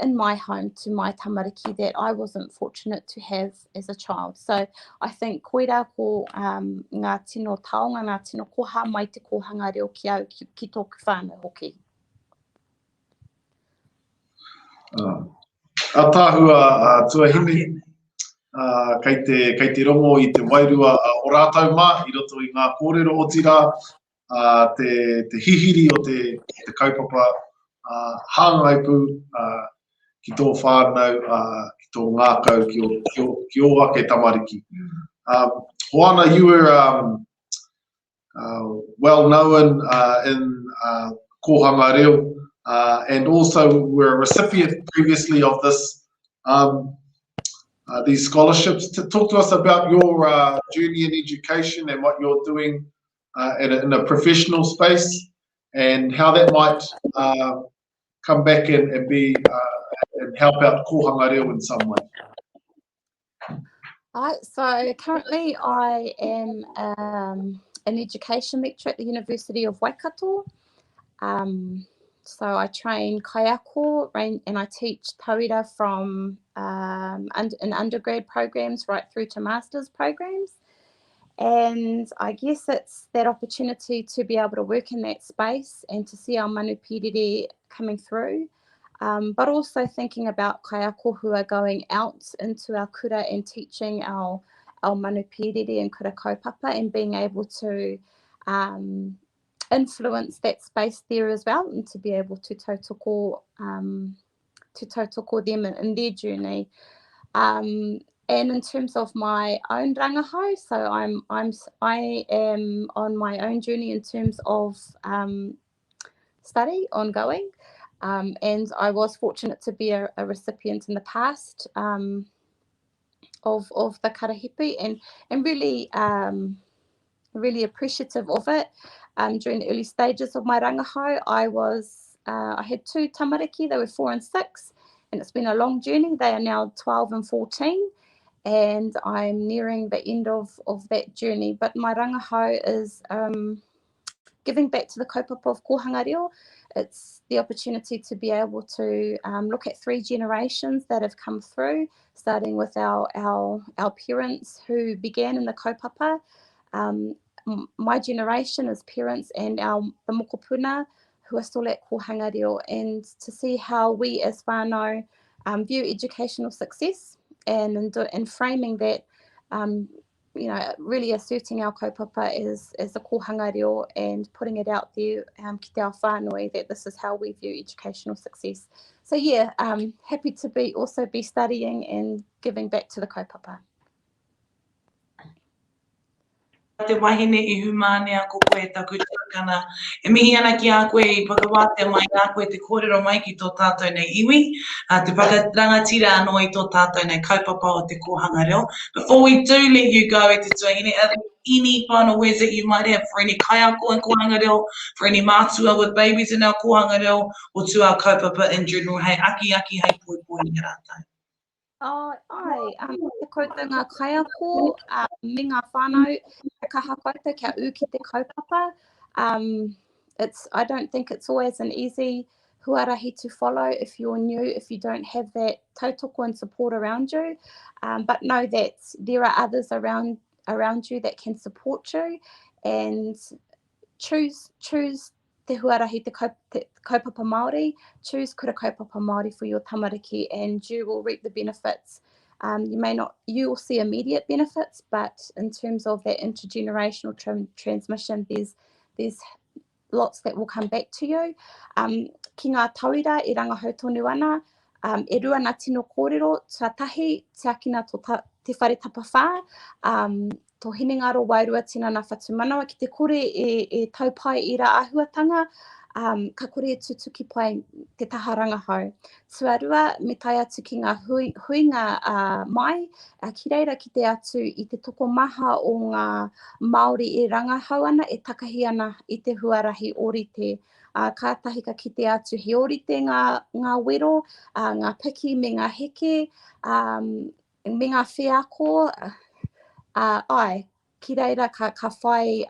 in my home to my tamariki that I wasn't fortunate to have as a child. So I think koira ko ngā tino taonga, ngā tino koha mai te Kōhanga Reo ki au ki tōku whānau hoki. A tāhua tuahine, kei te rongo i te wairua o rātou mā, i roto i ngā kōrero o tira, te hihiri o te kaupapa, hāngai pū, ki tō whānau, ki tō ngākau, ki o ake tamariki. Hoana, you were well known in Kōhanga Reo, and also were a recipient previously of this these scholarships. Talk to us about your journey in education and what you're doing in a professional space, and how that might come back and be and help out Kōhanga Reo in some way. So currently I am an education lecturer at the University of Waikato. So I train kaiako and I teach tauira from in undergrad programs right through to master's programs. And I guess it's that opportunity to be able to work in that space and to see our Manu Pīrere coming through, but also thinking about kaiako who are going out into our kura and teaching our Manu Pīrere and kura kaupapa, and being able to influence that space there as well, and to be able to tautoko them in their journey. And in terms of my own rangahau, so I am on my own journey in terms of study ongoing, and I was fortunate to be a recipient in the past of the Karahipi, and really appreciative of it. During the early stages of my rangahau, I had two tamariki. They were 4 and 6, and it's been a long journey. They are now 12 and 14, and I'm nearing the end of that journey. But my rangahau is giving back to the kaupapa of Kōhanga Reo. It's the opportunity to be able to look at 3 generations that have come through, starting with our parents who began in the kaupapa. My generation as parents, and the mokopuna who are still at Kōhanga Reo, and to see how we as whānau view educational success, and framing that, really asserting our kaupapa as the Kōhanga Reo, and putting it out there ki te ao whānui that this is how we view educational success. So yeah, happy to be studying and giving back to the kaupapa. Te wahine I humānea ko koe taku tākana. E mihi ana ki a koe I pakawātea mai a koe te kōrero mai ki tō tātou nei iwi. Te rangatira anō I tō tātou nei kaupapa o te Kōhanga Reo. Before we do let you go, e te tuahine, are there any final words that you might have for any kaiako in Kōhanga Reo, for any mātua with babies in our Kōhanga Reo, or to our kaupapa in general? Hei, aki hei poi poi ni rātou. Te koutou ngā kaiako, me ngā whānau, te kaha koutou kia u ki te kaupapa. I don't think it's always an easy huarahi to follow if you're new, if you don't have that tautoko and support around you. But know that there are others around you that can support you, and choose te huarahi, te kaupapa Māori, choose kura kaupapa Māori for your tamariki, and you will reap the benefits. You will see immediate benefits, but in terms of that intergenerational transmission, there's lots that will come back to you. Ki ngā tauira e rangahau tonu ana, e rua ngā tino kōrero, tuatahi, te akina te whare tapawhā, tō hinengaro wairua tina ngā whatu manawa, ki te kore e taupai i rā āhuatanga, ka kore e tutuki pai te taha rangahau. Tuarua, me tai atu ki ngā huinga mai, ki reira ki te atu i te toko maha o ngā Māori e rangahau ana, e takahi ana i te huarahi orite. Kātahi ka ki te atu he orite ngā wero, ngā piki me ngā heke, me ngā whiako, ki reira ka whai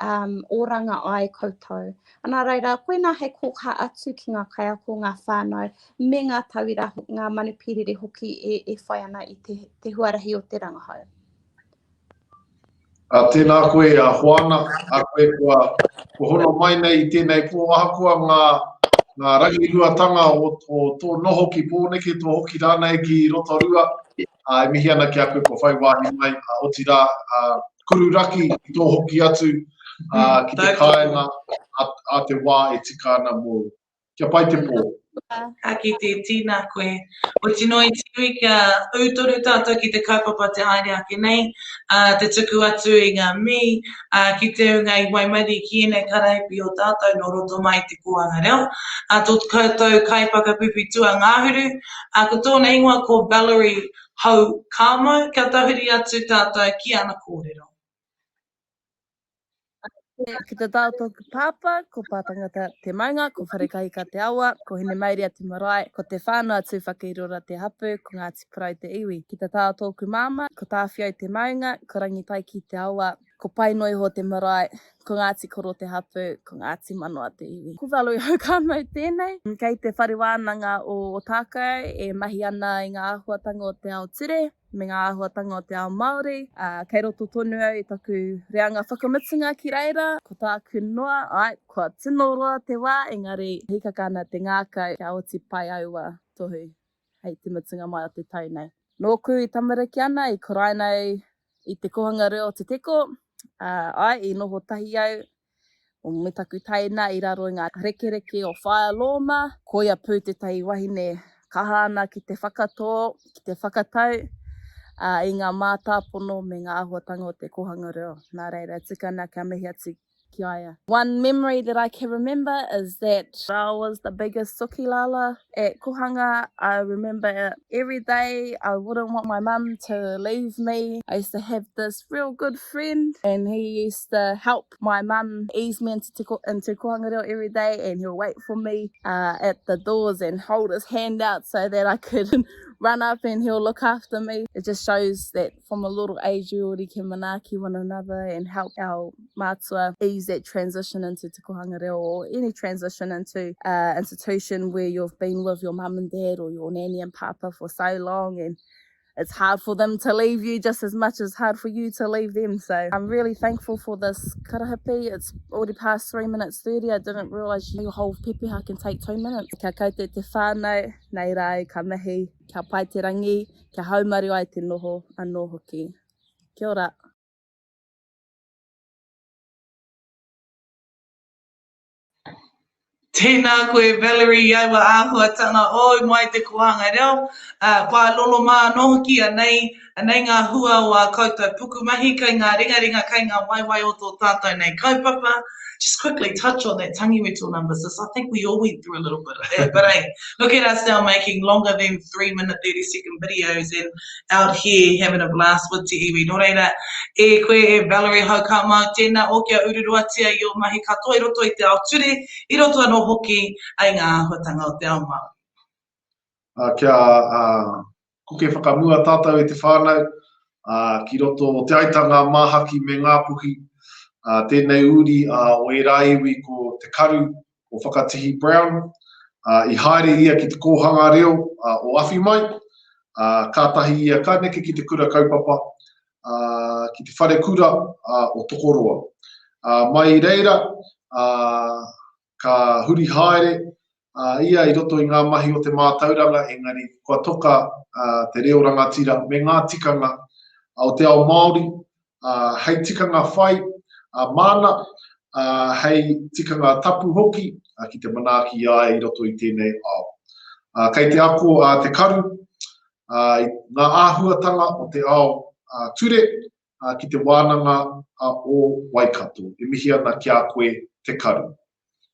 oranga ai koutou. Ana reira, koe nā hei kōka atu ki ngā kaiako, ngā whānau, me ngā tauira, ngā manu pīrere hoki e whai ana i te huarahi o te rangahau. Tēnā koe Hoana, a koe kua hono mai nei i tēnei pōahakua ngā rangi ruatanga o tō noho ki pōneke, tō hoki rānei ki Rotorua. E mihi ana ki a koe ko whai wāhi mai, o tira kururaki i tō hoki atu ki te kāinga a te wā e tika ana mō. Kia pai te pō. Ki te tīnā koe. O tino i tiwi kia autoru tātou ki te kaupapa te haere ake nei, te tuku atu i ngā mi, ki te unga i waimari ki enei Karahipi o tātou no roto mai Te Kōhanga Reo. Tō koutou kaipaka pupitua ngāhuru, ko tōna ingoa ko Valerie hau kāmau, kia tauhiri atu tātou ki ana kōrero. Ki te tātou ki pāpā, ko pātangata te maunga, ko wharekahi ka te awa, ko hene mairea te marae, ko te whānau atu whakairora te hapu, ko Ngāti Porou te iwi. Ki te tātou ki māma, ko tāwhiau te maunga, ko rangitai ki te awa, ko painoiho te marae, ko Ngāti Koro te hapu, ko Ngāti Manua te iwi. Ko Valerie hau kāmau tēnei. Kei te whare wānanga o tākau, e mahi ana i ngā āhuatanga o te ao ture, me ngā āhuatanga o te ao Māori. Kei roto tonu au i taku reanga whakamitunga ki reira, ko tāku noa, kua tino roa te wā, engari hikaka ana te ngākau kia oti pai aua tohu, hei te mitunga mai o te tau nei. Nōku i tamariki ana i korainau i Te Kōhanga Reo te teko, i noho tahi au, o me taku taina i raro i ngā rekereke o whaia loma, ko ia pū te tai wahine kaha ana ki te whakatō, ki te whakatau, i ngā mātāpono me ngā āhuatanga o Te Kōhanga Reo. Nā reira, tika ana kia mihi atu ki aia. One memory that I can remember is that I was the biggest sukilala at Kōhanga. I remember every day I wouldn't want my mum to leave me. I used to have this real good friend and he used to help my mum ease me into Kōhanga Reo every day, and he'll wait for me at the doors and hold his hand out so that I could run up and he'll look after me. It just shows that from a little age you already can manaaki one another and help our mātua ease that transition into Te Kōhanga Reo, or any transition into institution where you've been with your mum and dad or your nanny and papa for so long, and it's hard for them to leave you just as much as hard for you to leave them. So I'm really thankful for this karahipi. It's already past 3 minutes 30. I didn't realise your whole pepeha can take 2 minutes. Kia koutou te whānau, nei rau, ka mihi, kia pai te rangi, kia haumari ai te noho anō hoki. Kia ora. Tēnā koe Valerie iaua āhuatanga o mai Te Kōhanga Reo. Pālolo mā anō hoki anei ngā hua o a koutou pukumahi, kei ngā ringa, kei ngā waiwai o tō tātou nei kaupapa. Just quickly touch on that tangiweto numbers. I think we all went through a little bit of that. But hey, look at us now making longer than 3-minute, 30-second videos and out here having a blast with te iwi. Nō reira, e koe e Valerie hau ka mau tēnā o kia ururuatia i o mahi katoa i roto i te ao ture, i roto anō hoki ai ngā āhuatanga o te ao Māori. Kia ko ke whakamua tātou e te whānau, ki roto o te aitanga māhaki me ngā puhi, tēnei uri o e rāiwi ko te karu o whakatihi Brown, i haere ia ki te Kōhanga Reo o awhi mai, kātahi ia ka neke ki te kura kaupapa, ki te whare kura o tokoroa. Mai reira, ka huri haere, ia i roto i ngā mahi o te Mātauranga, engari kua toka te reo rangatira me ngā tikanga o te ao Māori, hei tikanga whai, mana, hei tikanga tapu hoki, ki te manaaki ai i roto i tēnei ao. Kei te ako te karu, ngā āhuatanga o te ao ture, ki te wānanga o Waikato. E mihi ana ki a koe te karu.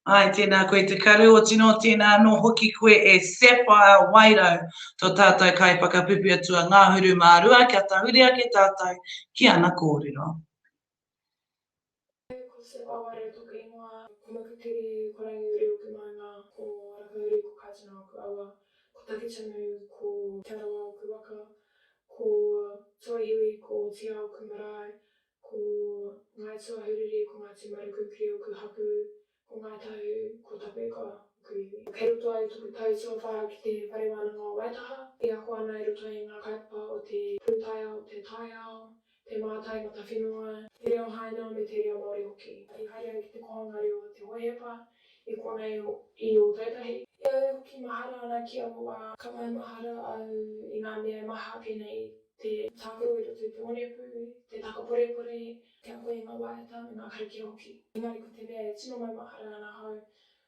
Ai, tēnā koe te karu o tino tēnā no hoki koe e sepa wairau tō tātou kai whakapipi atua ngā huru mārua, kia tahurea ke tātou ki ana kōrero. Ko sepa wairau toka ingoa, ko makakiri ko rangi reo ki maunga, ko rakauri ko kātina o ku awa, ko takitanu ko te arawa o ku waka, ko tuahiwi ko te ao ku marae, ko ngai tuahuriri ko ngā te marukukiri o ku haku, ko ngā tau ko tapu e koa ku iwi. Kei roto ai tuku tau tua whā ki te wharewānanga o Waitaha, i ako ana i roto i ngā kaipapa o te pūtaia o te taiao, te mātai ngata whenua, te reo haina me te reo Māori hoki. I haere ai ki te Kōhanga Reo te hohepa, i kua nei i o Taitahi. Ia e hoki mahara ana ki awa kawai mahara au i ngā mea maha pēnei te tākaro i roto i te mōnehunehu, te takaporepore, te ako i ngā wawata me ngā karakia hoki. Engari ko te mea e tino mai mahara ana hau,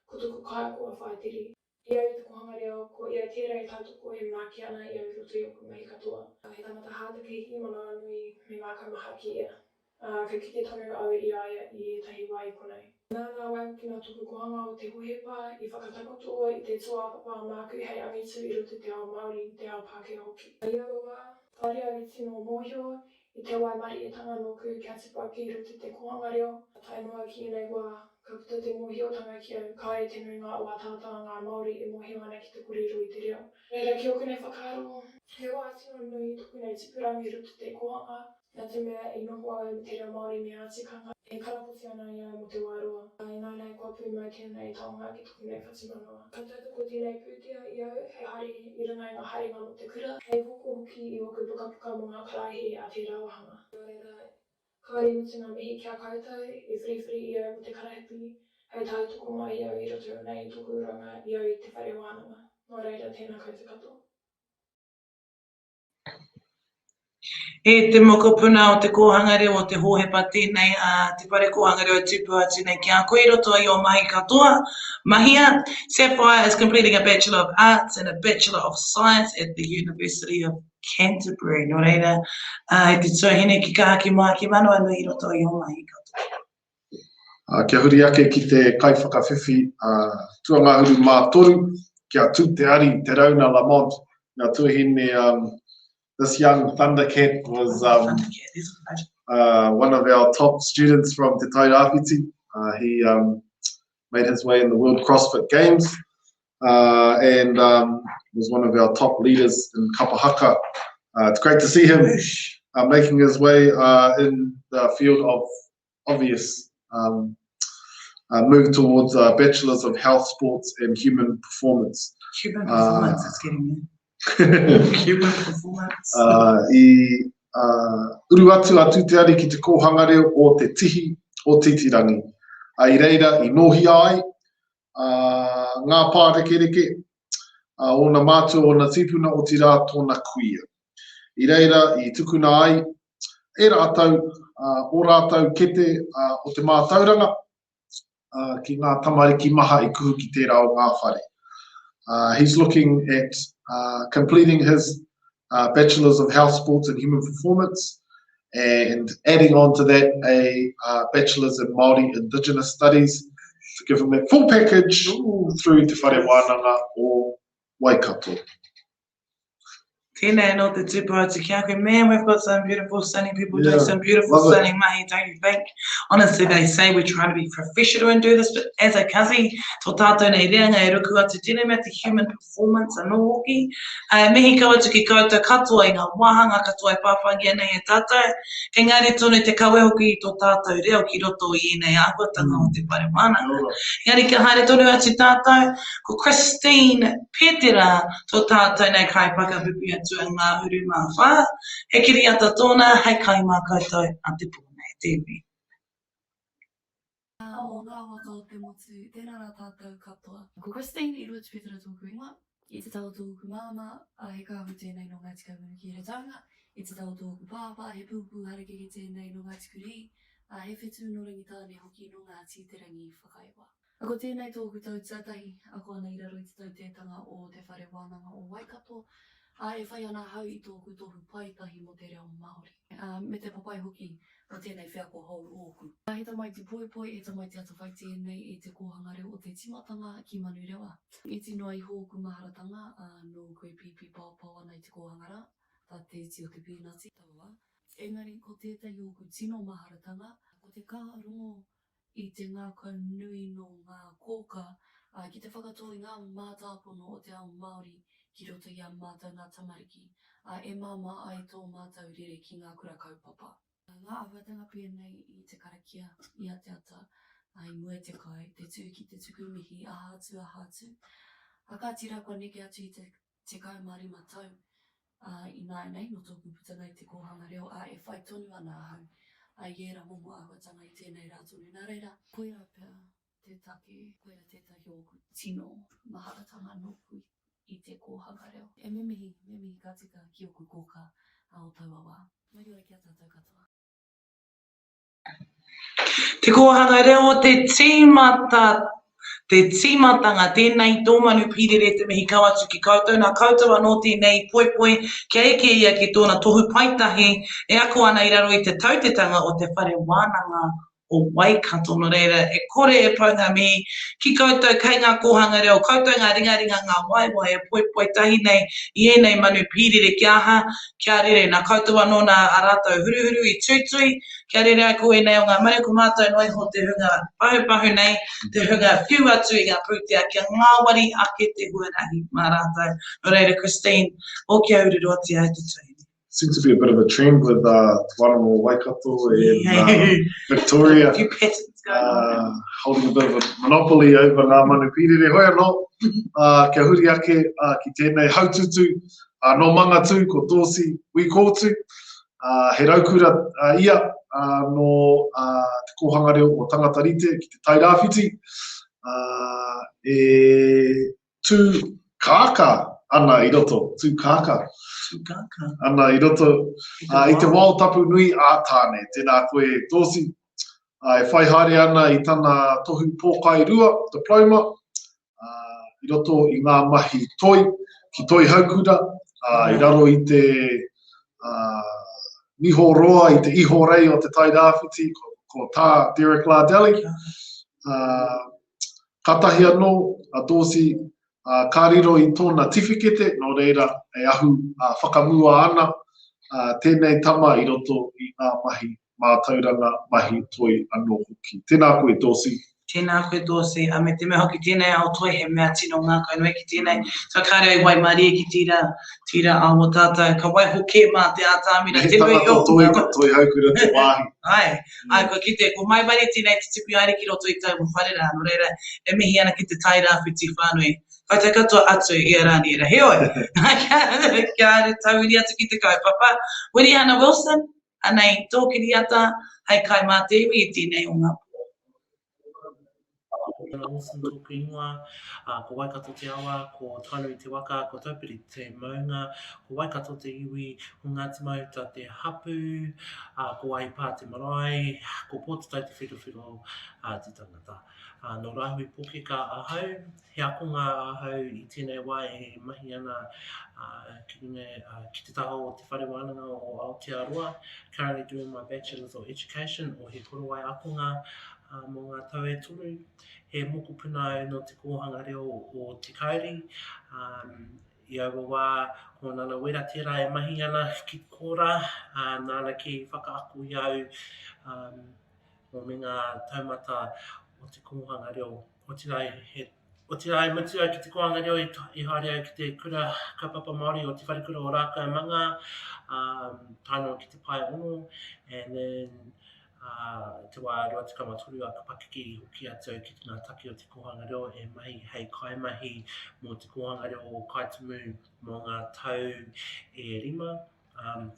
ko tuku kai ko a whaetiri. Ia i te Kōhanga Reo, ko ia tērā i tautoko he mnaki ana ia i roto i oku mahi katoa. He tamata hātakehi, mana anui me ngā kaumaha ki ia. Ka kite tonu au i aia i etahi wai konei. Nā wai ki ngā tuku kohanga o te hohepa i whakatakotoa i te toa papa māku hei angitu i roto te ao Māori i te ao Pākehā hoki. Ia roa, whare au i tino mōhio i te wai mari e tanga noku kia te paki i roto te Kōhanga Reo. Tai noa ki nei wā, ka puta te mōhio tanga ki au, ka e te nuinga o ātātā ngā Māori e mōhio ana ki te kuriro i te reo. Reira ki oku nei whakaro, he wā tino nui tuku nei tipurangi i roto te kohanga. Nā te mea i noho au me te reo Māori me ātikanga, e karapoti ana ia mo te wairoa. I nā nei kua pū mai tēnei taonga ki tuku nei whatimanoa. Ka tautoko tēnei pūtea i au, hei hari i runga i ngā haringa mo te kura, hei hoko hoki i oku pukapuka mo ngā karahi a te rauahanga. Nā reira, kauri mo te ngā mihi kia koutou, i whiriwhiri i au mo te karahipi, hei tautoko mai i au i roto nei tuku uranga i au i te whare wānanga. Nā reira, tēnā koutou katoa. E te mokopuna o te Kōhanga Reo o te hohepa tēnei te whare Kōhanga Reo tupu atu nei ki a koe roto i o mahi katoa. Mahia, Sapphire is completing a Bachelor of Arts and a Bachelor of Science at the University of Canterbury. Nō reira, e te tuahine ki kaha ki mā ki Manu anu i roto i o mahi katoa. Kia huri ake ki te kai whakawhiwhi tuanga huru mā toru, kia tū te ari te rauna Lamont, ngā tuahine this young Thundercat was one of our top students from Te Karahipi. He made his way in the World CrossFit Games and was one of our top leaders in Kapahaka. It's great to see him making his way in the field of obvious move towards Bachelors of Health, Sports and Human Performance. Human Performance, it's getting me. Human performance. Uru atu te ari ki te Kōhanga Reo o te tihi o titirangi. I reira i nohi ai, ngā pārekereke, o na mātua o na tipuna o tira tōna kuia. I reira i tukuna ai, e rātou, o rātou kete o te Mātauranga, ki ngā tamariki maha I kuhu ki tērā o ngā whare. He's looking at completing his Bachelors of Health, Sports and Human Performance and adding on to that a Bachelors in Māori Indigenous Studies to give him that full package through Te Whare Wānanga o Waikato. Tēnei no te tupua te kia koe. Man, we've got some beautiful, sunny people doing some beautiful, love it. sunny mahi, don't you think? Honestly, they say we're trying to be professional and do this, but as a kasi, tō tātou nei reanga e ruku atu tēnei mea te human performance anō hoki. Mihi kaua tuki koutou katoa i ngā wāhanga katoa e pāwhangia nei e tātou. Engari tonu te kawe hoki i tō tātou reo ki roto i nei āhuatanga o te pare wānanga. Engari ka haere tonu atu tātou, ko Christine Pētera tō tātou nei kai whakapipi atu a ngā huru mā whā. He kiri ata tōna, hei kai mā koutou a te pōnei te iwi. O ngā waka o te motu, tēnā rā tātou katoa. Ko Christine i rua te Pētera tōku ingoa, i te tau tōku māma, he kākahutia nei no ngā tika munu ki re taonga, i te tau tōku pāpā, he pūpū harakeke tēnei no ngā tikuri, he whetū no rangitāne hoki no ngā tīterangi whakaiwa. Ako tēnei tōku tau tātahi, ako ana i raro i te tautetanga o te whare wānanga o Waikato, e whai ana hau i tōku tohu paitahi mo te reo Māori. Me te papai hoki o tēnei whiako hou ōku. He tamai te poipoi, he tamai te atawhai tēnei i te Kōhanga Reo o te timatanga ki Manu rewa. I tino i hōku maharatanga, no koe pipi pāpau ana i te Kōhanga Rā, tā te iti o te pīnati, tapuwae. Engari, ko tētai hōku tino maharatanga, ko te kārongo i te ngākau nui no ngā kōka, ki te whakatō i ngā mātāpono o te ao Māori ki roto i a mātou ngā tamariki, e māma ai tō mātou rere ki ngā kura kaupapa. Ngā awatanga pia nei i te karakia, i a te ata, i mua te kai, te tū ki te tuku mihi, a hātu. Kātira kua neke atu i te kaumari matau, i nāi nei, no tōku putanga i te Kōhanga Reo, e whai tonu ana ahau. Iera momo āhuatanga i tēnei rātou nunarera. Koira pia te take, koira tētahi o tino maharatanga noku i te Kōhanga Reo. E me mihi ka tika ki oku kōka o tauawa. Mai ora ki a tātou katoa. Te Kōhanga Reo, te tīmatanga, tēnei tō manu pīrere te mihi kauatu ki koutou, nā koutou anō tēnei poipoi, kia eke ia ki tōna tohu paitahi, e ako ana i raro i te tautetanga o te whare wānanga o Waikato no reira, e kore e paunga mihi, ki koutou kei ngā Kōhanga Reo, koutou ngā ringaringa ngā waiwai e poipoi tahi nei, i enei manu pīrere kia aha, kia rere, nā koutou anō nā rātou huruhuru i tūtui, kia rere ai koe nei o ngā manu ko mātou noi ho te hunga pahupahu nei, te hunga whiu atu i ngā pūtea, kia ngā wari ake te huarahi mā rātou. No reira, Christine, o kia ururu ati ai te tui. Seems to be a bit of a trend with Whanamo Waikato and Victoria. A few patterns going on. Holding a bit of a monopoly over ngā manu pīrere. Hoi anō, kia huri ake ki tēnei haututu, no mangatu ko tōsi ui kōtu. He raukura ia no te Kōhanga Reo o tangata rite ki te tairāwhiti. E tū kāka ana i roto, tū kāka. Ana i roto, i te wao tapu nui a tāne, tēnā koe tōsi. E whai haere ana i tana tohu pōkai rua, diploma, i roto i ngā mahi toi, ki toi haukura, i raro i te niho roa, i te iho rei o te tairāwhiti, ko tā Derek Lardeli. Katahi anō, a tōsi, kāriro i tōna tifikete, no reira e ahu whakamua ana, tēnei tama i roto i ngā mahi Mātauranga mahi toi anō hoki. Tēnā koe tōsi. Tēnā koe tōsi, a me te mea hoki tēnei ao toi he mea tino ngā kainui ki tēnei. So kāre ai wai maria ki tira ao tātou, ka wai hoke mā te ātāmira. He tangata toi, ka toi haukura te wāhi. Ai, ko ki te, ko mai wari tēnei te tipu aere ki roto i tau mo wharera, no reira, e mihi ana ki te tairāwhiti whānui. Koutou katoa atu i a rāni e heoi. Kia are tauiri atu ki te kaupapa. Wiri ana Wilson, anei tōkiri ata, hei kai mā te iwi i tēnei o ngā pō. Wilson tōku ingoa, ko Waikato te awa, ko tonu i te waka, ko taupiri te maunga, ko Waikato te iwi, ko Ngāti Mauta te hapu, ko Waipa te marae, ko Pōtatai te whirowhiro te tangata. No rāhui pōkeka ahau, he akonga ahau i tēnei wai e mahi ana ki te taha o te whare wānanga o Aotearoa, currently doing my Bachelor's of Education o he korowai akonga mō ngā tau e toru. He mokopuna no te Kōhanga Reo o te kauri, I aua wā, ko nana wera tērā e mahi ana ki kora, nāna ki whakaaku i au, o me ngā taumata o te kōhanga reo. O te rai mutu au ki te kōhanga reo i haere au ki te kura kaupapa Māori o te wharekura o rākau manga, tāno ki te pai ono, and then te wā rua te kamatoru a ka pakiki hoki atu ki ngā take o te kōhanga reo e mahi hei kaimahi mō te kōhanga reo o kaitumu mō ngā tau e 5.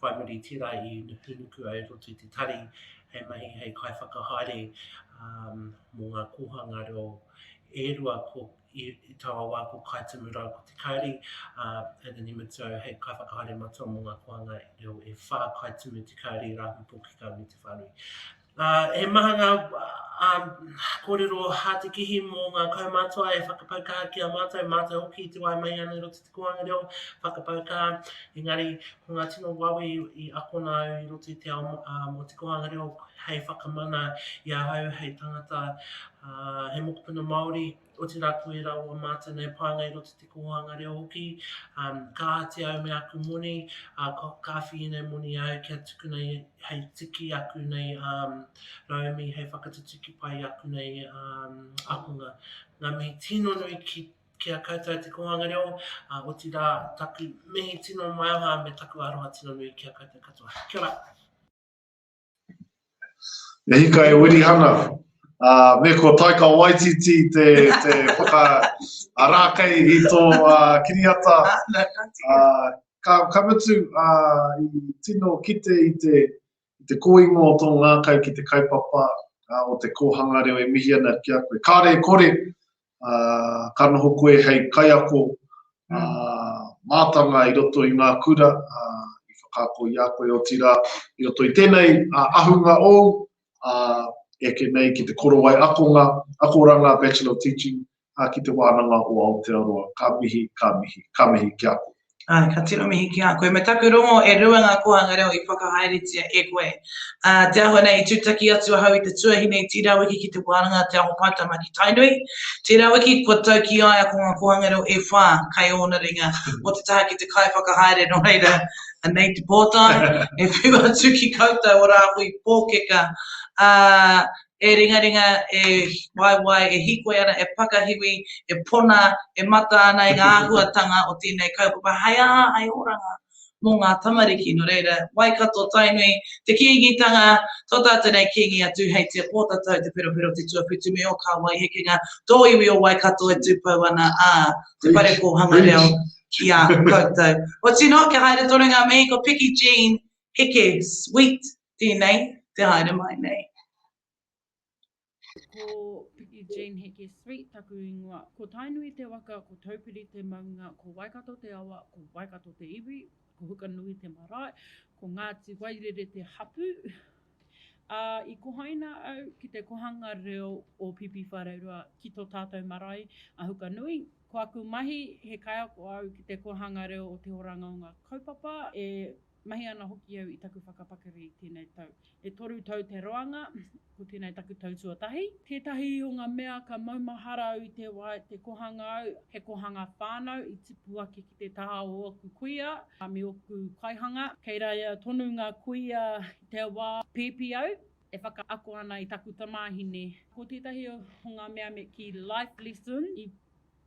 Whai muri tērā I nukuroa ai roto I te tari hei mahi hei kai whakahaere mō ngā kōhanga reo e rua ko I taua wā ko kaitumu rau ko te kauri, and then I mutu au hei kai whakahaere matua mō ngā kōhanga reo e whā kaitumu te kauri rāhu pōkika me te whanui. E maha ngā kōrero hātekihi mō ngā kaumātua e whakapauka ki a mātou hoki te wai mai ana I roto te kōhanga reo, whakapauka, engari, ko ngā tino wawe I akona au I roto te ao mō te kōhanga reo, hei whakamana I a hau, hei tangata, he mokopuna Māori, o te rātou e rau a mātou nei pānga I roto te kōhanga reo hoki, ka te au me aku moni, ka whii nei moni au kia tuku nei hei tiki aku nei raumi, hei whakatutuki pai aku nei akunga. Ngā mihi tino nui ki a koutou te kōhanga reo, o te rā taku mihi tino mai aha me taku aroha tino nui ki a koutou katoa. Kia ora. E hika e wirihana. Me ko taika waititi te whakarākei I tō kiriata. Ka mutu I tino kite I te kōingo o tō ngākau ki te kaupapa o te kōhanga reo e mihi ana ki a koe. Kāre kore, ka noho koe hei kaiako mātanga I roto I ngā kura, I whakaako I a koe o tira I roto I tēnei ahunga o, eke nei ki te korowai akoranga Bachelor of Teaching ki te wānanga o Aotearoa. Ka mihi ki a koe. Ka tino mihi ki a koe. Me taku rongo e rua ngā kōhanga reo I whakahaeretia e koe. Te aho nei I tūtaki atu hau I te tuahine I tira wiki ki te wānanga te aho pātama ki tainui. Tira wiki ko tau ki ai a ko ngā kōhanga reo e whā kai ona ringa o te taha ki te kai whakahaere no reira. Nei te pōtai, e whiu atu ki koutou o rāhui pōkeka. E ringa e waiwai, e hikoe ana, e pakahiwi, e pona, e mata ana I ngā ahuatanga o tēnei kaupapa. Hei aha, hei oranga mō ngā tamariki no reira. Waikato tainui, te kiingitanga, tō tātou nei kiingi atu hei te pōtatau, te peropero, te tuaputu me o ka wai hekinga. Tō iwi o Waikato e tūpau ana te pare kōhanga reo ki a koutou. O tino, ke haere tonu ngā mihi, ko Piki Jean, heke, sweet, tēnei, te haere mai nei. Ko Piki Jean heke sweet taku ingoa. Ko tainui te waka, ko taupiri te maunga, ko Waikato te awa, ko Waikato te iwi, ko hukanui te marae, ko Ngāti Wairere te hapu. I ko haina au ki te kōhanga reo o Pipi Whareurua ki tō tātou marae a hukanui. Ko aku mahi he kaiako au ki te kōhanga reo o te oranga o ngā kaupapa e mahi ana hoki au I taku whakapakari tēnei tau. E toru tau te roanga, ko tēnei taku tau tuatahi. Tētahi o ngā mea ka maumahara au I te wai te kohanga au, he kohanga whānau I tipu ake ki te taha o oku kuia, me oku kaihanga. Kei rai tonu ngā kuia I te wā pēpi au, e whakaako ana I taku tamāhine. Ko tētahi o ngā mea me ki life lesson, I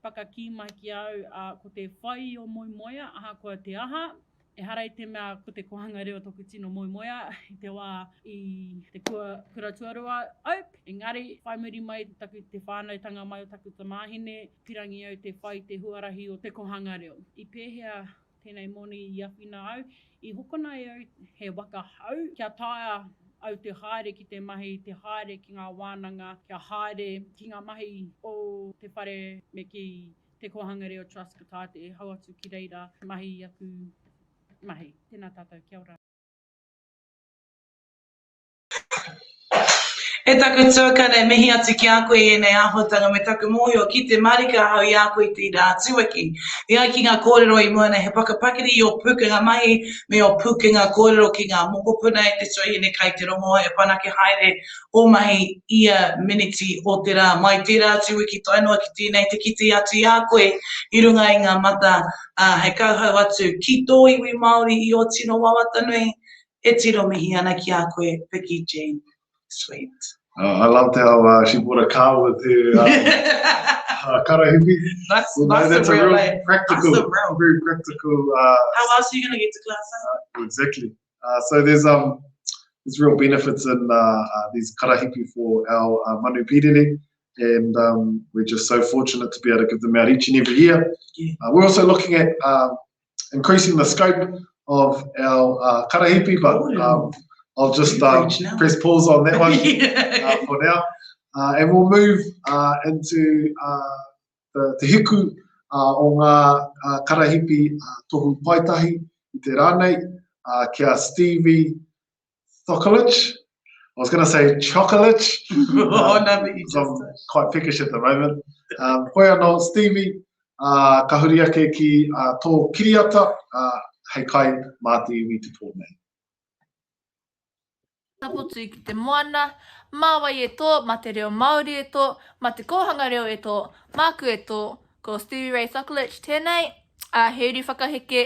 whakaki mai ki au ko te whai o moimoia, aha koa te aha. E harai te mea ko te kōhanga reo toku tino moimoia, I te wā I te kura tuarua au. Engari, whai muri mai taku te whānautanga mai o taku tamāhine, pirangi au te whai te huarahi o te kōhanga reo. I pēhea tēnei moni I awhina au, I hokona au he waka hau, kia taia au te haere ki te mahi, te haere ki ngā wānanga, kia haere ki ngā mahi o te whare me ki te kōhanga reo trust ka tāte e hau atu ki reira, mahi aku mahi. Tēnā tātou, kia ora. E taku tuakana e mihi atu ki a koe e nei ahotanga me taku mōhio ki te marika hau i a koe te rā tuaki. I ai ki ngā kōrero i moana he pakapakiri o pukenga mahi me o pukenga kōrero ki ngā mokopuna e te soihine kai te rongo e whanake haere o mahi ia miniti o te rā. Mai te rā tuaki toinua ki tēnei te kiti atu i a koe i runga i ngā mata he kauhau atu ki tō iwi Māori i o tino wawata nui e tiro mihi ana ki a koe Vicky Jane. Sweet. I loved how she brought a car with her karahipi. That's a real real practical, very practical. How else are you going to get to class? Exactly. So there's real benefits in these karahipi for our Manu Pīrere, and we're just so fortunate to be able to give them out each and every year. Yeah. We're also looking at increasing the scope of our karahipi, but I'll just press pause on that one for now. And we'll move into the hiku o ngā karahipi tohu paitahi i te rānei, kia Stevie Thokolich. I was going to say chocolate. I'm quite peckish at the moment. Koe anō Stevie, ka huri ake ki tō kiriata, hei kai mā te iwi te tōnei. Taputu ki te moana, māwai e tō, mā te reo Māori e tō, mā te kōhanga reo e tō, māku e tō, ko Stevie Ray Thokolich tēnei, he uri whakaheke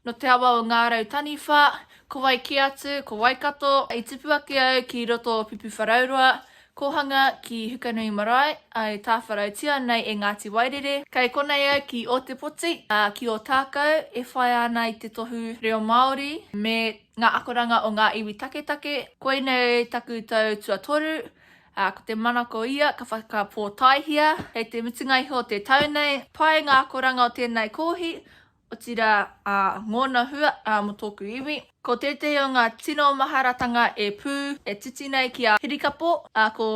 no te awa o ngā rau taniwha, ko wai ki atu, ko waikato, i tipu ake au ki roto o pipu wharaurua, kōhanga ki Hukanui Marae, ai tāwharautia nei e Ngāti Wairere. Kei konei au ki o te poti, ki o tākau, e whai ana i te tohu reo Māori, me ngā akoranga o ngā iwi take. Koinei taku tau tuatoru, ko te manako ia, ka whakapōtaihia, hei te mitunga iho te taunei, pai ngā akoranga o tēnei kōhi, o tira ngōna hua mo tōku iwi. Ko tētei o ngā tino maharatanga e pū, e titi nei ki a hirikapo, ko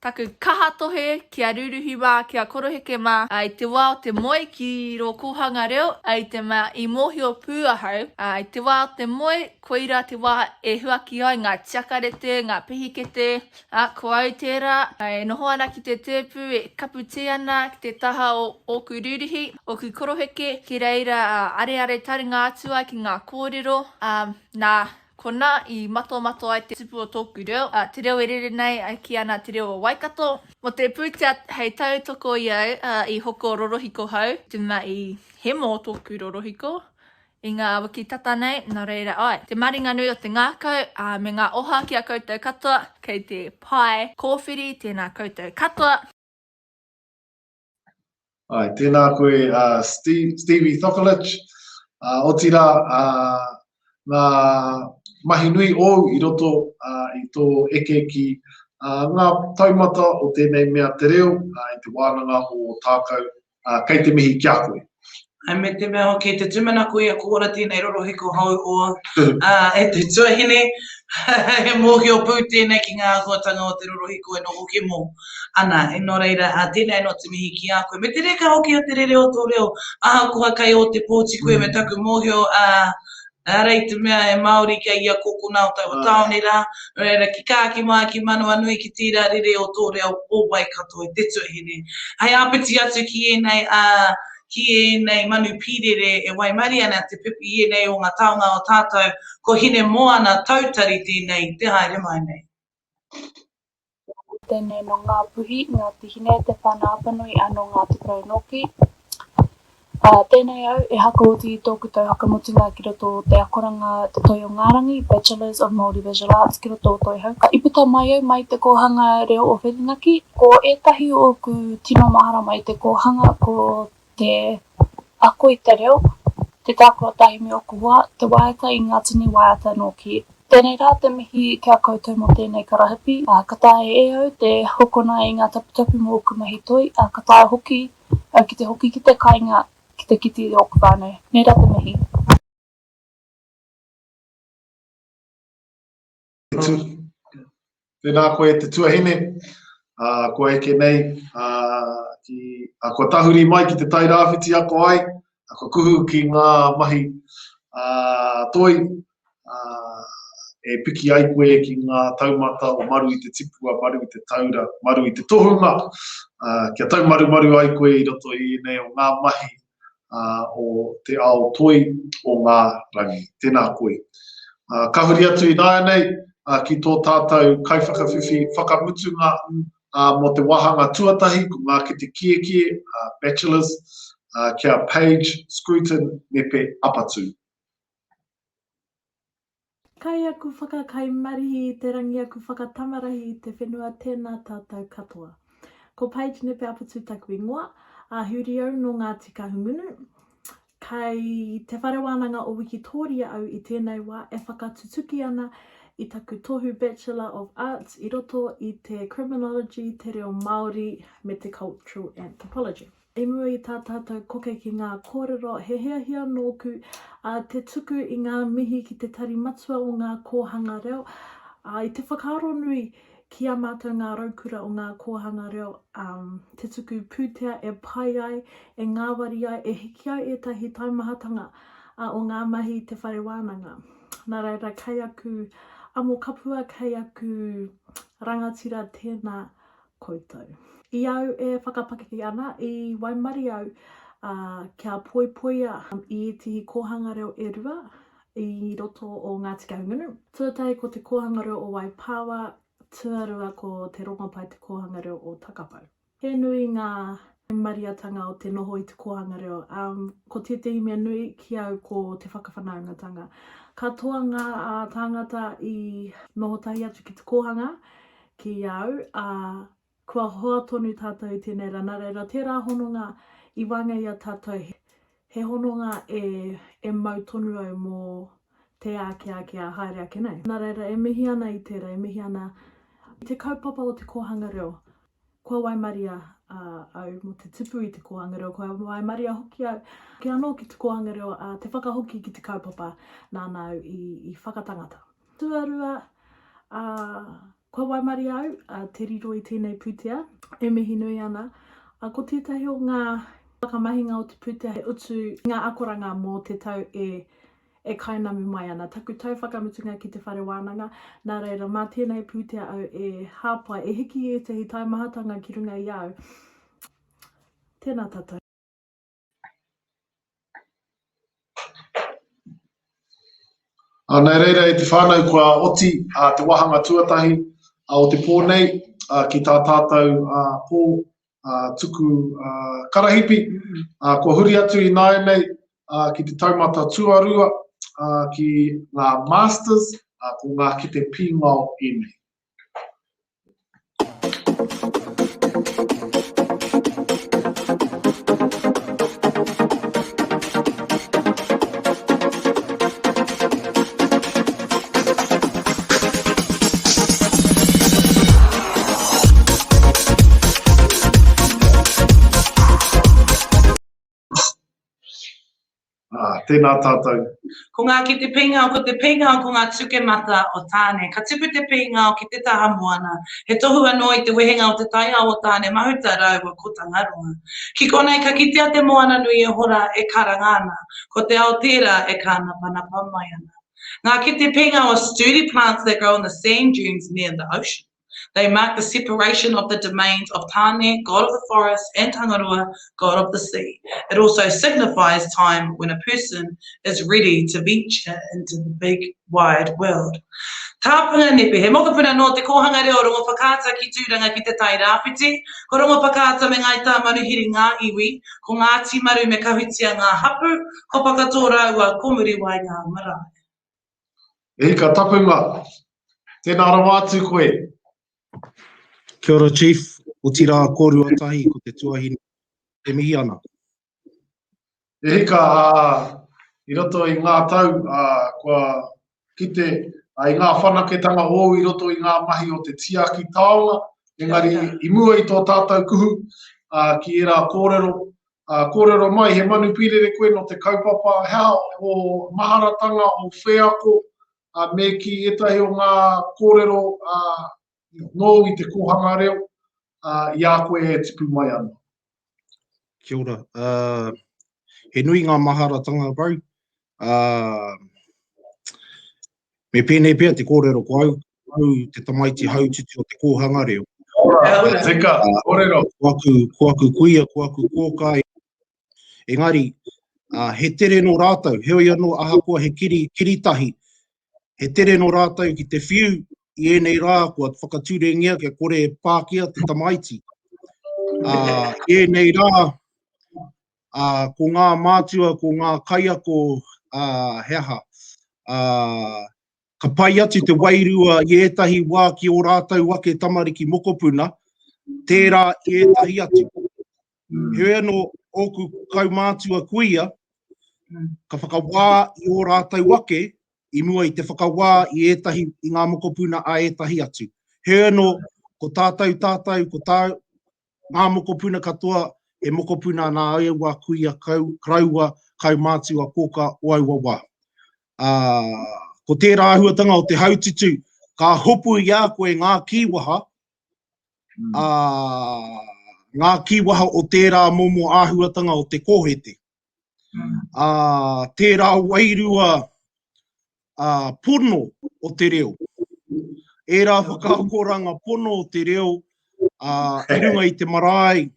taku kaha tohe, kia ruruhi wā, kia koroheke mā, i te wā o te moe ki ro kōhanga reo, i te mā i mōhio pūahau, i te wā o te moe, koira te wā e huaki ai ngā tiakarete, ngā pihikete, ko au tērā, e noho ana ki te tēpu, e kapu te ana ki te taha o oku ruruhi, oku koroheke, ki reira are taringa atu ai ki ngā kōrero, nā kona i mato ai te tupu o tōku reo. Te reo e rere nei ai ki ana te reo o Waikato. Mo te pūtea hei tautoko i au i hoko rorohiko hau, te mā i hemo o tōku rorohiko. I ngā wiki tata nei, nā reira ai. Te maringa nui o te ngākau, me ngā oha ki a koutou katoa, kei te pai kōwhiri, tēnā koutou katoa. Ai, tēnā koe Stevie Thokolich. O tira, ngā mahi nui o i roto i tō eke ki ngā taumata o tēnei mea te reo i te wānanga o tākau kei te mihi kia koe. Ai me te mea hoki, te tumanako i a kōra tēnei rorohiko hau o e te tuahine, he mōhio pū tēnei ki ngā ahuatanga o te rorohiko e no hoki mō ana, e no reira tēnei no te mihi ki a koe. Me te reka hoki o te rere o tō reo, aha koha kai o te pōti koe me taku mōhio rei te mea e Māori kia ia kōkuna o tau taonga, reira ki kāki mai ki Manu ki tira rere o tō reo o Waikato e te tuahine. Ai āpiti atu ki e nei Manu Pīrere e waimari ana te pipi e nei o ngā taonga o tātou, ko hine moana tautari tēnei, te haere mai nei. Tēnei no ngā puhi, ngā tihine, te whanāpanui anō ngā te praunoki. Tēnei au e hakaoti i tōku tau hakamutunga ki roto te akoranga te toi o Ngārangi, Bachelors of Māori Visual Arts ki roto o Toihau. Ka iputa mai au mai te kōhanga reo o Whirinaki, ko ētahi o ku tino mahara mai te kōhanga ko te ako i te reo, te tākua tahi me oku wā, te waiata i ngā tini waiata no ki. Tēnei rā te mihi kia koutou mo tēnei karahipi, ka tae e au te hokona i ngā taputapu mo oku mahi toi, ka tae hoki, ki te hoki ki te kainga, ki te kiti o oku whānau. Nera te mihi. Tēnā koe te tuahine, ko eke nei, ko tahuri mai ki te tai rāwhiti ako ai, ko kuhu ki ngā mahi toi, e piki ai koe ki ngā taumata o maru i te tipua, maru i te taura, maru i te tohunga. Kia tau maru ai koe i roto i nei o ngā mahi o te ao toi o ngā rangi. Tēnā koe. Ka huri atu i nāia nei ki tō tātou kaiwhakawhiwhi whakamutunga mo te wahanga tuatahi, ko ngā ki te kie, bachelors, kia page, scrutin, me pe apatu. Kai aku whakakai marihi te rangi aku whakatamarahi i te whenua tēnā tātou katoa. Ko page ne pe apatu taku ingoa, a huri au no ngā tika humunu. Kai te wharewananga o Wikitoria au i tēnei wā e whakatutuki ana i taku tohu Bachelor of Arts i roto i te Criminology, te reo Māori me te Cultural Anthropology. E mua i tā tātou koke ki ngā kōrero he heahea nōku te tuku i ngā mihi ki te tari matua o ngā kōhanga reo. I te whakaaro nui ki a mātou ngā raukura o ngā kōhanga reo, te tuku pūtea e pai ai, e ngāwari ai, e hiki ai e tahi taumahatanga o ngā mahi te wharewananga. Nā reira, kei aku amo kapua, kei aku rangatira tēnā koutou. I au e whakapakeki ana i waimari au kia poipoia i etihi kōhanga reo e rua i roto o ngā tika hungunu. Tuatai ko te kōhanga reo o Waipāwa, tuarua ko te rongopai te kōhanga reo o Takapau. He nui ngā mariatanga o te noho i te kōhanga reo. Ko tētahi mea nui ki au ko te whakawhanaungatanga. Ka toa ngā tāngata i noho tahi atu ki te kōhanga ki au, kua hoa tonu tātou i tēnei rā. Nā reira, tērā hononga i wanga i a tātou. He hononga e mau tonu au mō te ake a haere ake nei. Nā reira, e mihi ana i tērā, e mihi ana i te kaupapa o te kōhanga reo. Kua waimaria au mo te tipu i te kōhanga reo. Kua waimaria hoki au ki anō ki te kōhanga reo, te whakahoki ki te kaupapa nānau i whakatangata. Tuarua, kua waimari au, te riro i tēnei pūtea, e mihi nui ana. Ko tētahi o ngā whakamahinga o te pūtea he utu ngā akoranga mō te tau e kainamu mai ana. Taku tau whakamutunga ki te wharewananga. Nā reira, mā tēnei pūtea au e hāpai, e hiki e te taumahatanga ki runga i au. Tēnā tātou. Nā reira, e te whānau kua oti te wahanga tuatahi o te pōnei ki tā tātou pō tuku Karahipi. Kua huri atu i nāi nei ki te taumata tuarua ki ngā masters, ko ngā ki te pīngao i nei. Tēnā tātou. Ko ngā ki te pīngao, ko te pīngao ko ngā tuke mata o tāne. Ka tipu te pīngao ki te taha moana. He tohu anō i te wehenga o te taia o tāne mahuta rau ko tangaroa. Ki konei ka kitea te Moana-nui-a-Hora e karangana. Ko te Aotearoa e kāna panapa mai ana. Ngā ki te pīngao are sturdy plants that grow in the sand dunes near the ocean. They mark the separation of the domains of Tāne, god of the forest, and Tangaroa, god of the sea. It also signifies time when a person is ready to venture into the big, wide world. Tāpunga nepe, he mokapuna no te kōhanga reo rongo whakāta ki tūranga ki te tai rāwhiti, ko rongo whakāta me ngai tā manuhiri ngā iwi, ko ngā timaru me kahutia ngā hapu, ko pakatōra ua komuri wai ngā marae. E ka tapunga, tēnā rawa atu koe. Kia ora, Chief. O tira kōrua tahi ko te tuahine. Te mihi ana. E hika, i roto i ngā tau, kua kite, i ngā whanaketanga o i roto i ngā mahi o te tiaki taonga, engari i mua i tō tātou kuhu, ki e rā kōrero. Kōrero mai, he manu pīrere koe no te kaupapa, hea o maharatanga o wheako, me ki etahi o ngā kōrero, nō i te kōhanga reo, i a koe e tipu mai ana. Kia ora. He nui ngā maharatanga, bro. Me pēnei pēr te kōrero ko au te tamaiti hautiti o Te Kōhanga Reo. Tika, kōrero. Ko aku kuia, ko aku kōkai. Engari, he tere no rātou, heo ia no ahakoa he kiritahi. He tere no rātou ki te whiu, i enei rā, kua whakatūrengia kia kore e Pākehā te tamaiti. I enei rā, ko ngā mātua, ko ngā kaiako heaha. Ka pai atu te wairua i ētahi wā ki o rātou wake tamariki mokopuna, tērā i ētahi atu. Hea no oku kaumātua kuia, ka whakawā i o rātou wake, i mua i te whakawā i ētahi i ngā mokopuna a ētahi atu. Hea no ko tātou, ko ngā mokopuna katoa, e mokopuna nā aewa kuia kraua kaumātua koka o aua wā. Ko tērā ahuatanga o te haututu, ka hopu i a koe ngā kiwaha, ngā kiwaha o tērā momo āhuatanga o te kōhete. Tērā wairua pono o te reo. E rā whakaakoranga pono o te reo, i runga i te marae,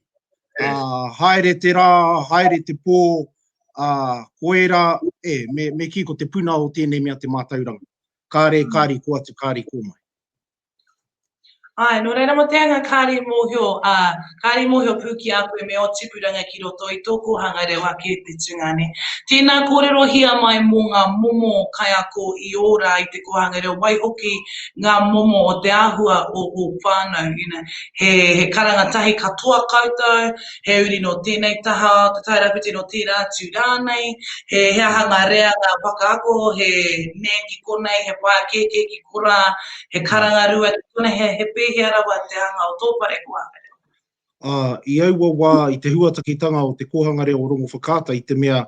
haere te rā, haere te pō, koe rā, me ki ko te puna o tēnei mea te Mātauranga. Kāre, kāri ko atu, kāri ko mai. Ai, no reira mo te anga kāri mōhio pūki a koe me o tipuranga ki roto i Te Kōhanga Reo a ki te tungane. Tēnā kōrero hia mai mō ngā momo kai ako i ora i Te Kōhanga Reo, wai hoki ngā momo o te āhua o whānau. He karangatahi katoa koutou, he uri no tēnei taha, te tairapiti no tērā tū rānei, he heahanga rea ngā waka ako, he nēki konei, he wā kēke ki kora, he karangarua ki konei, he pēhea rawa te anga o tōpare Kōhanga Reo. I aua wā i te huatakitanga o Te Kōhanga Reo o rongo whakata i te mea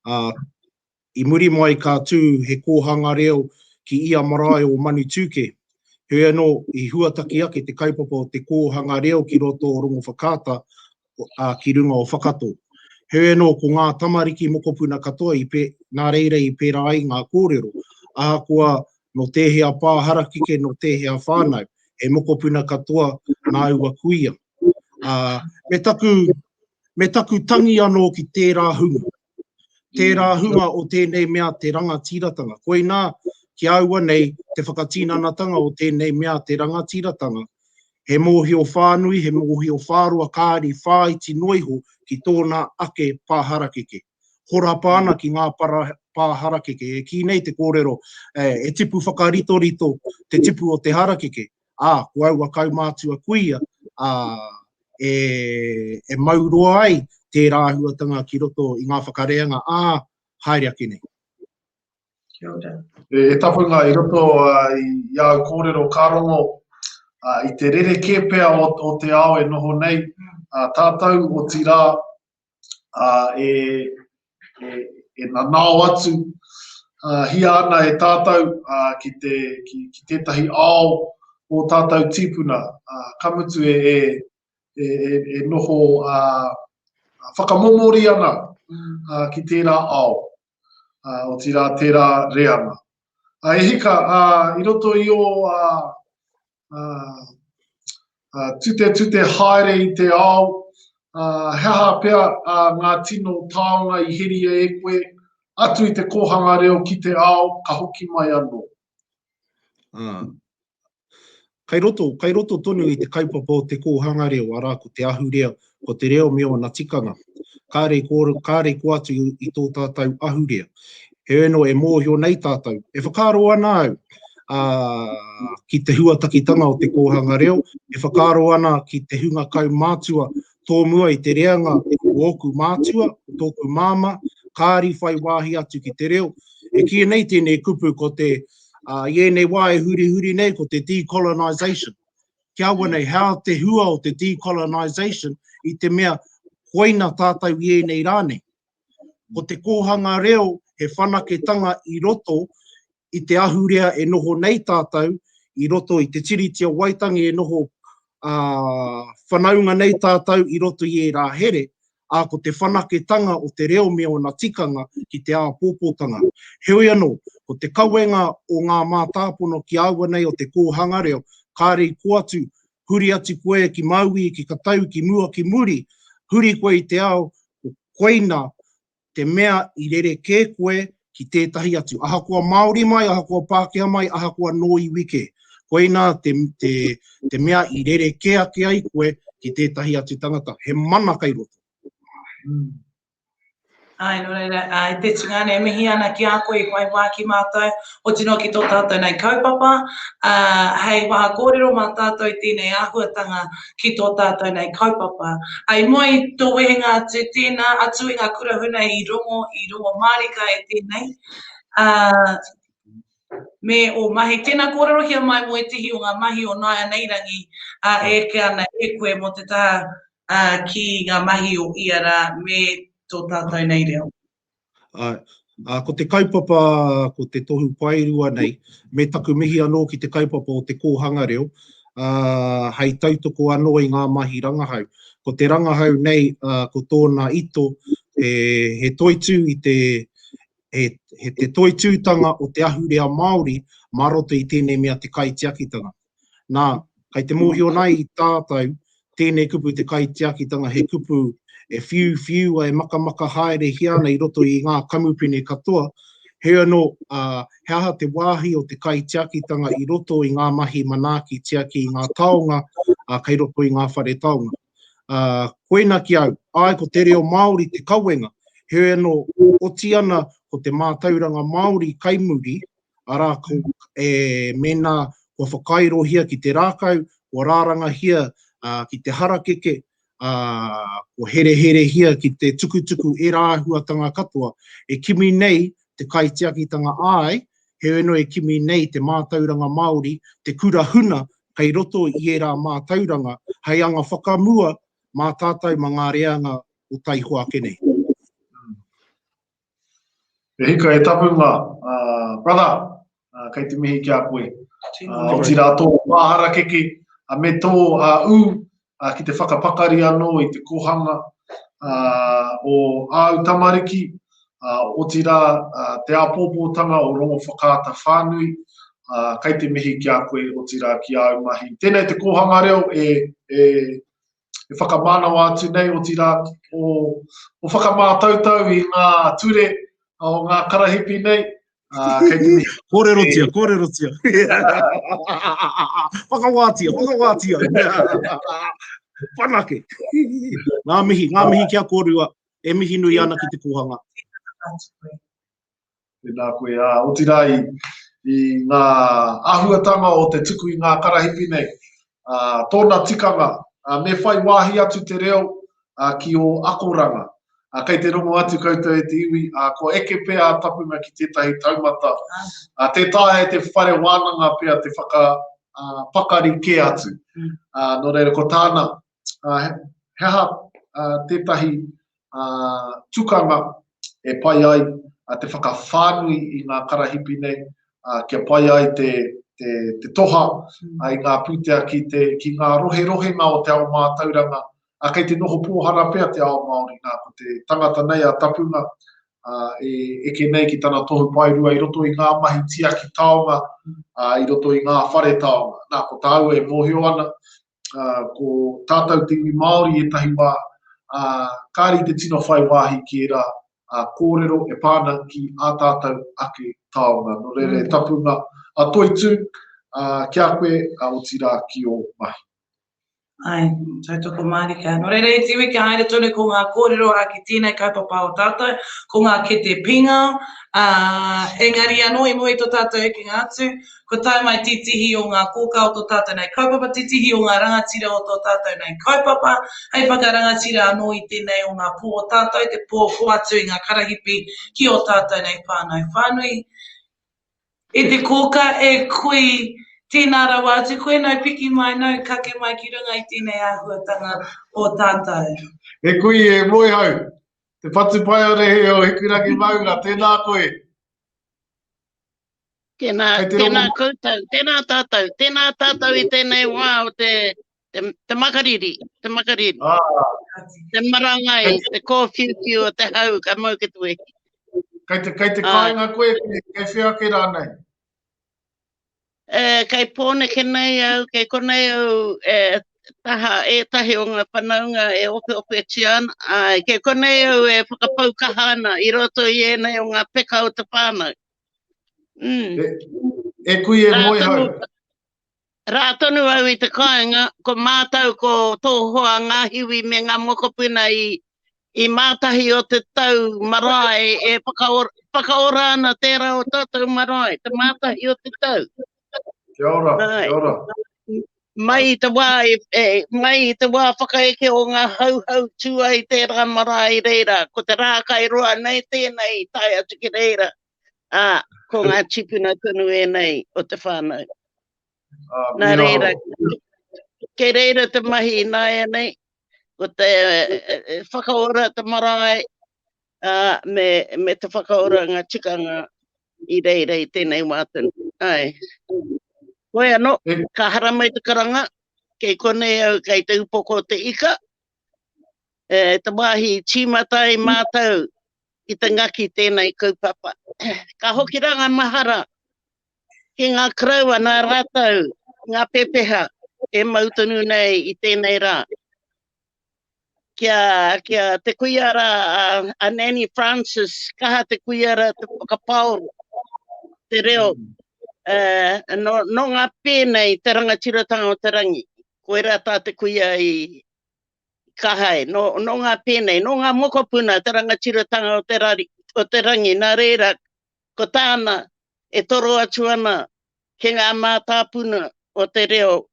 i muri mai ka tū he Kōhanga Reo ki ia marae o Manu tūke. Hea no i huataki ake te kaupapa o Te Kōhanga Reo ki roto o rongo whakata ki runga o whakato. Hea no ko ngā tamariki mokopuna katoa nā reira i pērā ai ngā kōrero. Ahakoa no te hea pāhara kike no te hea whānau. E mokopuna katoa nā ua kuia. Me taku tangi anō ki tērā hunga. Tērā hunga o tēnei mea te rangatiratanga. Koe nā ki aua nei te whakatīnanatanga o tēnei mea te rangatiratanga. He mōhio whānui, he mōhio whārua kāri whāiti noiho ki tōna ake pāhara keke. Hora pāna ki ngā pāhara keke. E ki nei te kōrero, e tipu whakaritorito te tipu o te hara keke. Ko aua kaumātua kuia, e mauroa ai tērā huatanga ki roto i ngā whakareanga, haere ake nei. Kia ora. E tapunga i roto i au kōrero kārongo, i te rere kēpea o te ao e noho nei, tātou o tirā e nanao atu, hia ana e tātou ki tētahi ao o tātou tīpuna. Kamutu e noho whakamomori ana ki tērā ao, o tērā reanga. E hika, i roto i o tute haere i te ao, heha pea ngā tino taonga i herea e koe, atu i Te Kōhanga Reo ki te ao, ka hoki mai anō. Kai roto tonu i te kaupapa o Te Kōhanga Reo, arā ko te ahu rea, ko te reo meo na tikanga. Kāre ko atu i tō tātou ahu rea. He no e mōhio nei tātou. E whakaro ana au ki te huatakitanga o Te Kōhanga Reo, e whakaro ana ki te hunga kaumātua tō mua i te reanga o oku mātua, o tōku māma, kāri whai wāhi atu ki te reo. E kia nei tēnei kupu ko te i nei wā e huri nei ko te decolonisation. Kia awa nei, how te hua o te decolonisation i te mea koina tātou i nei rāne. Ko Te Kōhanga Reo he whanaketanga i roto i te ahurea e noho nei tātou, i roto i te tiritia waitangi e noho whanaunga nei tātou i roto i e rā here, a ko te whanaketanga o te reo mea o nā tikanga ki te ā pōpōtanga. Heoi anō, ko te kauenga o ngā mātāpono ki aua nei o Te Kōhanga Reo, kārei ko atu, huri atu koe ki Maui, ki Katau, ki Mua, ki Muri, huri koe i te ao, ko koina te mea i rere kē koe ki tētahi atu. Ahakoa Māori mai, ahakoa Pākehā mai, ahakoa Noi Wike. Koina te mea i rere kē ake ai koe ki tētahi atu tangata. He mana kai roto. Ai, no reira, te tungane, mihi ana ki a koe i koe wā ki mātou, o tino ki tō tātou nei kaupapa, hei waha kōrero mā tātou i tēnei āhuatanga ki tō tātou nei kaupapa. Ai moi tō wehenga atu tēnā atu i ngā kurahuna i rongo mārika e tēnei. Me o mahi, tēnā kōrero hia mai mo e tihi o ngā mahi o nāia neirangi e ke ana e koe mo te taha ki ngā mahi o iara me tō tātou nei reo. Ko te kaupapa, ko te tohu pairua nei, me taku mihi anō ki te kaupapa o Te Kōhanga Reo, hei tautoko anō i ngā mahi rangahau. Ko te rangahau nei, ko tōna ito, he toitu i te toitūtanga o te ahurea Māori, maroto i tēnei mea te kaitiakitanga. Nā, kai te mōhio nei i tātou, tēnei kupu te kaitiakitanga, he kupu e whiu e makamaka haere hiana i roto i ngā kamupene katoa, he anō, he aha te wāhi o te kaitiakitanga i roto i ngā mahi manaaki tiaki i ngā taonga, kai roto i ngā whare taonga. Koina ki au, ai ko te reo Māori te kauenga, he anō oti ana ko te Mātauranga Māori kaimuri, ara ko mena ko whakairo hia ki te rākau, ko rāranga hia ki te harakeke, ko here hia ki te tukutuku e rāhuatanga katoa, e kimi nei te kaitiakitanga ai, he eno e kimi nei te Mātauranga Māori, te kurahuna kai roto i e rā Mātauranga, hei anga whakamua mā tātou ma ngā reanga o tai hoa kenei. E hika e tapunga, brother, kei te mihi ki a koe. O ti rātou mahara keke, me tō ki te whakapakari anō i te kohanga o āu tamariki, o ti rā te āpōpōtanga o rongo whakaata whānui, kei te mihi ki a koe o ti rā ki āu mahi. Tēnei Te Kōhanga Reo e whakamānawa atu nei o ti rā o whakamātautau i ngā ture o ngā karahipi nei. Kōrerotia. Whakawātia. Whanake. Ngā mihi kia kōrua, e mihi nui ana ki te kohanga. Tēnā koe, o ti rā i ngā ahuatanga o te tuku i ngā karahipi nei. Tōna tikanga, me whai wāhi atu te reo ki o akoranga. Kei te rongo atu koutou e te iwi, ko eke pēa tapunga ki tētahi taumata. Te tae te whare wānanga pēa te whakapakari ke atu. Nō reira, ko tāna, heha tētahi tukanga e pai ai te whakawhānui i ngā karahipi nei, kia pai ai te toha i ngā pūtea ki ngā rohe-rohenga o te ao Mātauranga. Kei te noho pūhara pēa te ao Māori, ko te tangata nei a tapunga, eke nei ki tāna tohu pairua i roto i ngā mahi tiaki taonga, i roto i ngā whare taonga. Nā, ko tāu e mōhio ana, ko tātou te iwi Māori e tahi wā, kāri te tino whai wāhi ki e rā, kōrero e pāna ki a tātou ake taonga. No reire, tapunga a toitu, kia koe o tira ki o mahi. Ai, tautoko marika. No reira, e tiwi ki haere tonu ko ngā kōrero a ki tēnei kaupapa o tātou, ko ngā ke te pinga, engari anō i moi tō tātou eke ngātu, ko tau mai titihi o ngā kōka o tō tātou nei kaupapa, titihi o ngā rangatira o tō tātou nei kaupapa, hei whakarangatira anō i tēnei o ngā pō o tātou, te pō atu i ngā karahipi ki o tātou nei whānau whānui. E te kōka e koe tēnā rawa atu, koe nau piki mai, nau kake mai ki runga i tēnei āhuatanga o tātou. E koe e moi hau, te patu pai o rehe o Hikurangi Maunga, tēnā koe. Tēnā koutou, tēnā tātou i tēnei wā o te te makariri, te makariri. Ah. Te marangai, te kōwhiwhi o te hau, ka mau ke tue. Kei te kāinga koe, kei whia ki rānei. Kei pōne ke nei au, kei konei au taha e tahi o ngā whanaunga e ope ope tiana. Kei konei au e whakapau kahana i roto i e nei o ngā peka o te whānau. E kui e moi hau. Rātonu au i te kāinga, ko mātau ko tōhoa ngā hiwi me ngā mokopuna i mātahi o te tau marae e whakaora ana tērā o tātou marae, te mātahi o te tau. Kia ora, kia ora. Mai te wā whakaeke o ngā hauhau tua i tērā marae reira, ko te rākai roa nei tēnei tai atu ki reira. Ko ngā tipuna tunu e nei o te whānau. Nā reira, kei reira te mahi nāia nei, ko te whakaora te marae, me te whakaora ngā tikanga i reira i tēnei wātunu. Koe anō, ka haramai te karanga, kei konei au kei te upoko te ika, te wāhi tīmata i mātau i te ngaki tēnei kaupapa. Ka hokiranga mahara, ki ngā kraua nā rātou, ngā pepeha e mautunu nei i tēnei rā. Kia te kuiara a Nanny Francis, kaha te kuiara te whakapaoro, te reo. No ngā pēnei te rangatiratanga o te rangi. Koe rā tā te kuia i kahai. No ngā pēnei, no ngā mokopuna te rangatiratanga o te rangi. Nā reira, ko tāna e toro atu ana ke ngā mātāpuna o te reo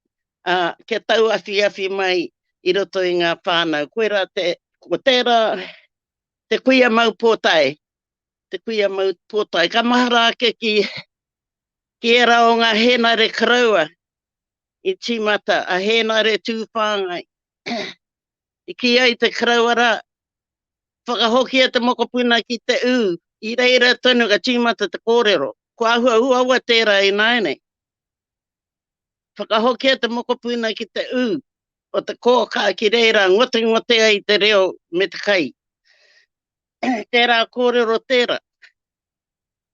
ke tau awhi mai i roto i ngā whānau. Koe rā ko tērā te kuia mau pōtai. Te kuia mau pōtai. Ka mahara ake ki era o ngā henare kraua i tīmata, a henare tūwhāngai. I ki ai te kraua rā, whakahokia te mokopuna ki te u, i reira tonu ka tīmata te kōrero. Ko ahua uaua tērā i naenei. Whakahokia te mokopuna ki te u, o te kōka ki reira, ngote ai te reo me te kai. Tērā kōrero tērā.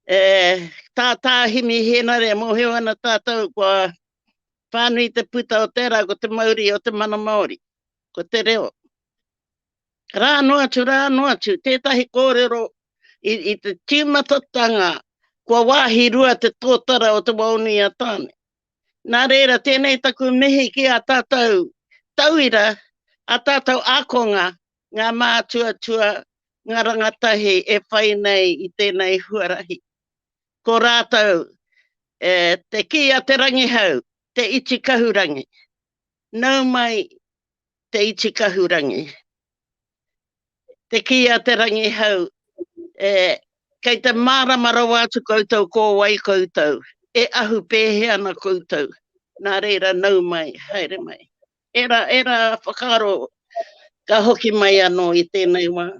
Tā Hemi Henare, mōheo ana tātou, kua whānui te puta o tērā, ko te Mauri o te mana Māori, ko te reo. Rā no atu, tētahi kōrero i te tīmatatanga, kua wāhi rua te tōtara o te wauni a tāne. Nā reira, tēnei taku mihi ki a tātou tauira, a tātou ākonga, ngā mātua, ngā rangatahi e whai nei i tēnei huarahi. Ko rātou, te ki a te rangi hau, te iti kahurangi. Nau mai te iti kahurangi. Te ki a te rangi hau, kei te māramara wātu koutou kō wai koutou, e ahu pēhe ana koutou. Nā reira nau mai, haere mai. Era whakaro ka hoki mai anō i tēnei wā.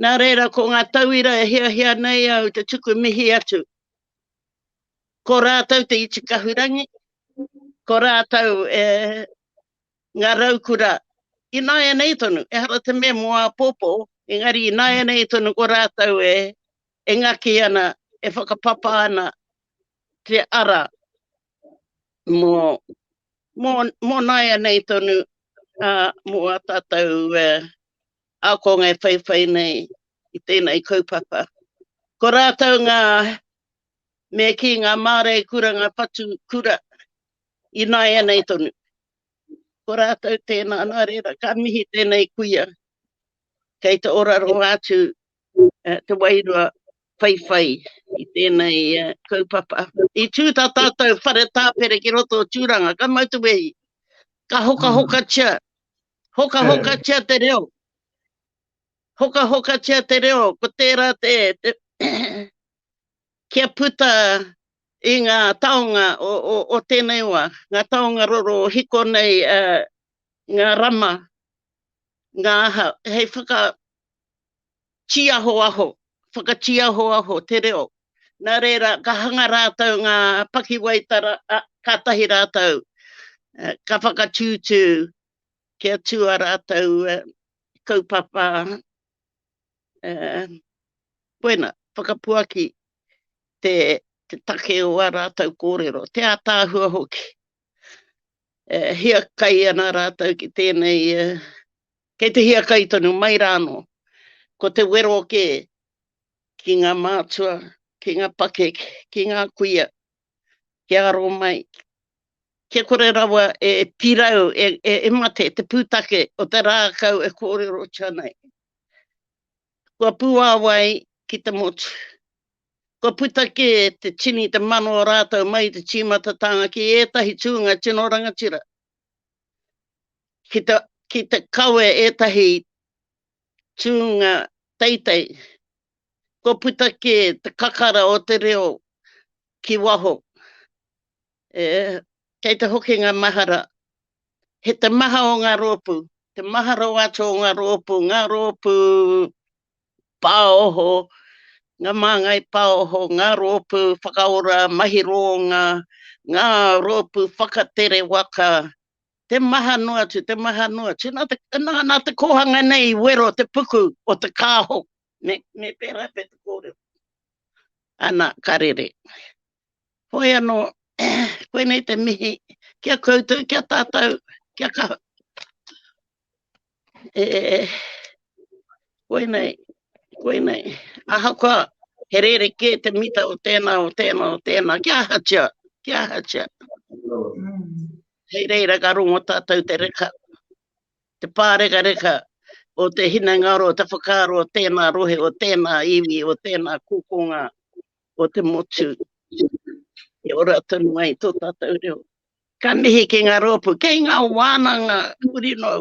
Nā reira, ko ngā tauira e hea nei au te tuku mihi atu. Ko rātou te iti kahurangi, ko rātou ngā raukura. I nāia nei tonu, e hara te mea mua pōpō, engari i nāia nei tonu ko rātou e ngaki ana, e whakapapa ana te ara mō nāia nei tonu mua tātou ākonga e whaiwhai nei i tēnei kaupapa. Ko rātou ngā mea ki ngā mārei kura, ngā patu kura, i nāia nei tonu. Ko rātou tēnā nā reira, ka mihi tēnei kuia, kei te oraro atu te wairua whaiwhai i tēnei kaupapa. I tūta tātou whare tāpere ki roto o tūranga, ka mautu wehi, ka hoka tia, hoka tia te reo. Hoka tia te reo, ko tērā kia puta i ngā taonga o tēnei wā, ngā taonga roro hiko nei ngā rama, ngā aha, hei whakatiaho aho te reo. Nā reira, ka hanga rātou ngā pakiwaitara, kātahi rātou, Ka whakatūtū kia tua rātou kaupapa. Koena, whakapuaki te take o a rātou kōrero, te ātāhua hoki. Hia kai ana rātou ki tēnei, kei te hia kai tonu mai rāno, ko te wero ke ki ngā mātua, ki ngā pake, ki ngā kuia, ki aro mai. Kia kore rawa pirau, mate, te pūtake o te rākau kōrero chanai. Kua pūāwai ki te motu. Kua pūtake te tini te mano o rātou mai te tīmatatanga ki ētahi tūnga tino rangatira. Ki te kawe ētahi tūnga teitei. Kua pūtake te kakara o te reo ki waho. Kei te hoki ngā mahara. He te maha o ngā rōpū. Te mahara wātou o ngā rōpū pāoho, ngā māngai pāoho, ngā rōpū whakaora, mahi ronga, ngā rōpū whakatere waka. Te maha noatu, te maha noatu. Nā te kōhanga nei wero te puku o te kāho. Me pēra pe te kōrero. Ana, karere. Hoi anō, koe nei te mihi, kia koutou, kia tātou, kia kaha. Koe nei. Aha koa, herere ke te mita o tēnā, kia hatia. Hei reira ka rongo tātou te reka, te pāreka o te hina ngaro, te whakaro o tēnā rohe, o tēnā iwi, o tēnā kukonga, o te motu. E ora tonu ai tō tātou reo. Ka mihi ki ngā rōpū, kei ngā wānanga, urinoa.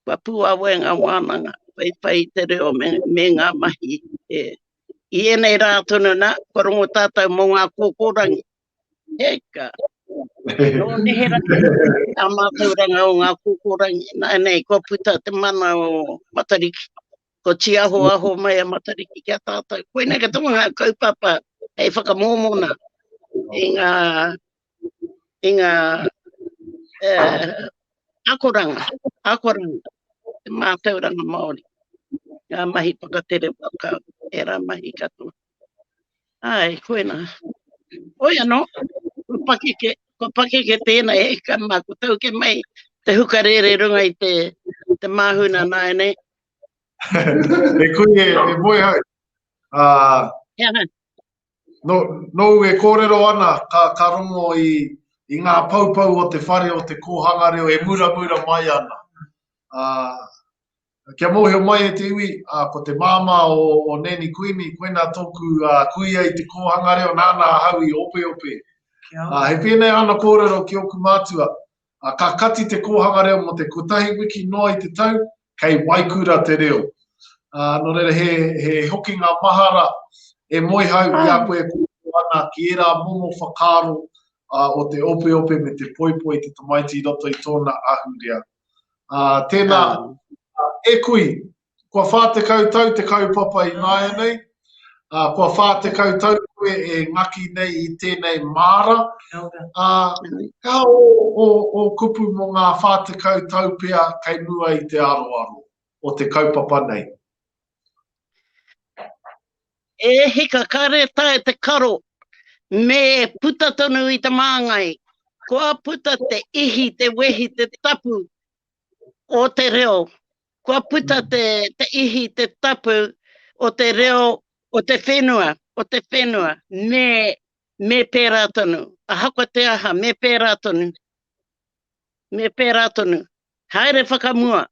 Kua pūawe ngā wānanga, pai te reo me ngā mahi. I enei rā tonu nā, kua rongo tātou mō ngā kōkorangi. Heka. No neherā, a Mātauranga o ngā kōkorangi. Nā nei, kua puta te mana o Matariki. Ko tiaho aho mai a Matariki kia tātou. Koe nei ka tonga ngā kaupapa, hei whakamōmona. I ngā akoranga, te Mātauranga Māori. Ngā mahi pakatere waka, e rā mahi katoa. Ai, koena. Oi anō, ko pake ke tēnei, e ka mā, ko tau ke mai, te hukarere runga i te māhuna nāi nei. E kui e moe hau. No e kōrero ana, ka rongo i ngā paupau o te whare o te kōhanga reo, e mura mai ana. Kia mōhio mai e te iwi, ko te māma o Neni Kuini, koena tōku kuia i te kōhanga reo, nāna hau i ope. He pēnei ana kōrero ki oku mātua. Ka kati te kōhanga reo mo te kotahi wiki noa i te tau, kei waikura te reo. No reira, he hoki ngā mahara, e moe hau i a koe kōrero ana ki era momo whakaro o te ope me te poipoi te tamaiti roto i tōna ahurea. Tēnā, e kui, kua whā te kautau te kaupapa i nāia nei, kua whā te kautau koe e ngaki nei i tēnei māra. Ka o kupu mo ngā whā te kautau pia kei mua i te aroaro o te kaupapa nei. E hika kare tae te karo, me puta tonu i te māngai. Kua puta te ihi, te wehi, te tapu o te reo. Kua puta te ihi, te tapu o te reo, o te whenua, me pērā tonu. A haka te aha, me pērā tonu. Haere whakamua.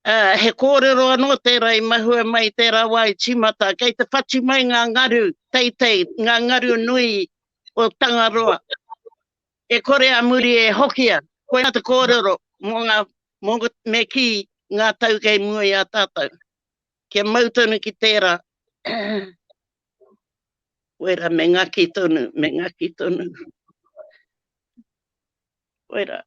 He kōrero anō tērā i mahua mai tērā wai tīmata, kei te whati mai ngā ngaru, teitei, ngā ngaru nui o Tangaroa. E kore a muri e hokia, koe te kōrero, me ki ngā tau kei mua i a tātou. Kia mautonu ki tērā. Oira, me ngaki tonu. Oira.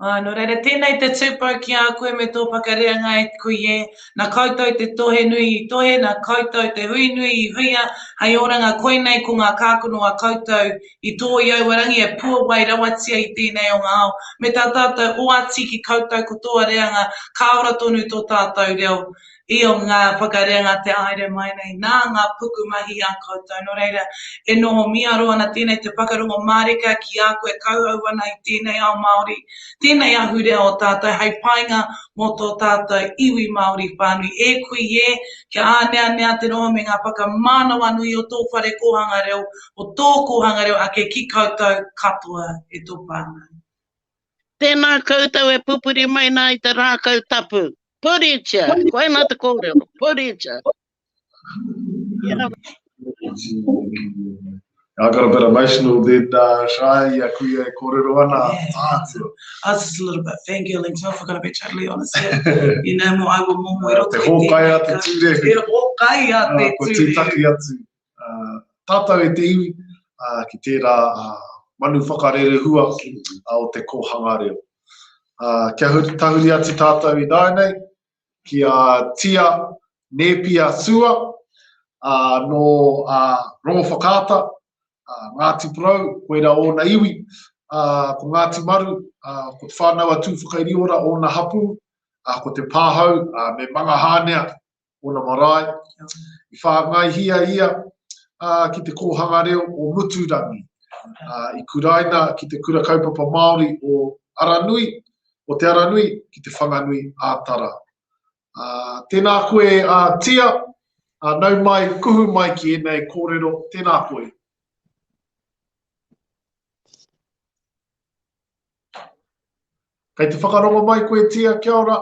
No reira, tēnei te tūpau ki a koe me tō pakarea ngai koe e, nā koutou te tohe nui I tohe, nā koutou te hui nui I huia, hei oranga koe nei ko ngā kākono a koutou I tō iau warangi e pua wai rawatia I tēnei o ngā ao. Me tā tātou o ati ki koutou ko tō reanga, ka ora tonu tō tātou reo. I o ngā whakareanga te aere mai nei, nā ngā puku mahi a koutou. No reira, e noho mia roa na tēnei te whakarongo mārika ki a koe kauhau ana I tēnei ao Māori. Tēnei ahu rea o tātou, hei painga mō tō tātou iwi Māori whānui. E kui e, kia ānea te roa me ngā whakamānawa nui o tō whare kōhanga reo, o tō kōhanga reo ake ki koutou katoa e tō pāngai. Tēnā koutou e pupuri mai nā I te rākau tapu. Puricha, koe nā te kōrero, puricha. I got a bit emotional then, Shai, ia kuia e kōrero ana. I was just a little bit fangirling too, if I'm going to be totally honest here. You know, I will momo I roto te hōkai a te ture. Te hōkai a te Ko ture. te taki atu. Tātou e te iwi, ki tērā manu whakarere hua o Te Kōhanga Reo. Kia tahuri atu tātou I dainei, kia tia nepia sua, no rongo whakaata, Ngāti Porou, koera o na iwi, ko Ngāti Maru, ko te whānau atu whakairiora o na hapu, ko te pāhau, me manga hānea o na marae. I whāngai hia ia ki te Kōhanga Reo o Muturangi. I kuraina ki te kura kaupapa Māori o Aranui, o te Aranui ki te whanganui ātara. Tēnā koe tia, nau mai, kuhu mai ki enei kōrero, tēnā koe. Kei te whakarongo mai koe tia, kia ora.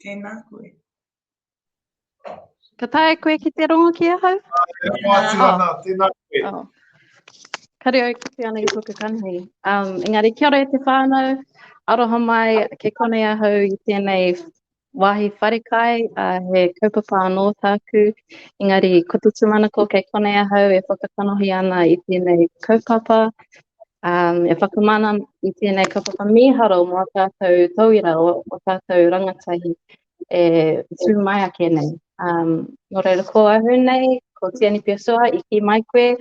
Tēnā koe. Ka tae koe ki te rongo ki a hau? Tēnā koe. Ka reo ki te ana I tōku kanhi. Engari, kia ora e te whānau, aroha mai ke kone a hau I tēnei wahi wharekai, he kaupapa anō tāku. Engari, ko te tumanako ke kone a hau e whakakanohi ana I tēnei kaupapa. E whakamana I tēnei kaupapa mīharo mō tātou tauira o tātou rangatahi e tū mai ake nei. No reira ko ahu nei, ko tiani pia soa I ki mai koe,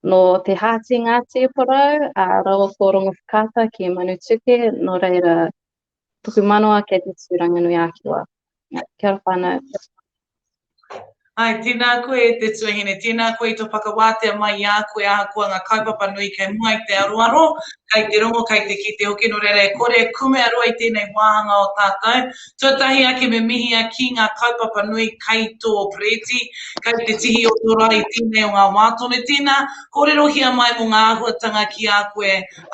no te hāti Ngāti Porou, rawa ko rongo whakata ki Manu tuke, no reira tuku manoa ke te tū Ranganui-a-Kiwa. Kia ora whānau. Ai, tēnā koe e te tuahine, tēnā koe I tō whakawātea mai I a koe ahakua ngā kaupapa nui kei mua I te aroaro, kei te rongo, kei te ki te hoki, no reira e kore e kume arua I tēnei wāhanga o tātou. Tuatahi ake me mihi a ki ngā kaupapa nui kei tō preti, kei te tihi o tō rai tēnei o ngā wātone tēnā, kore rohia mai mo ngā ahuatanga ki a koe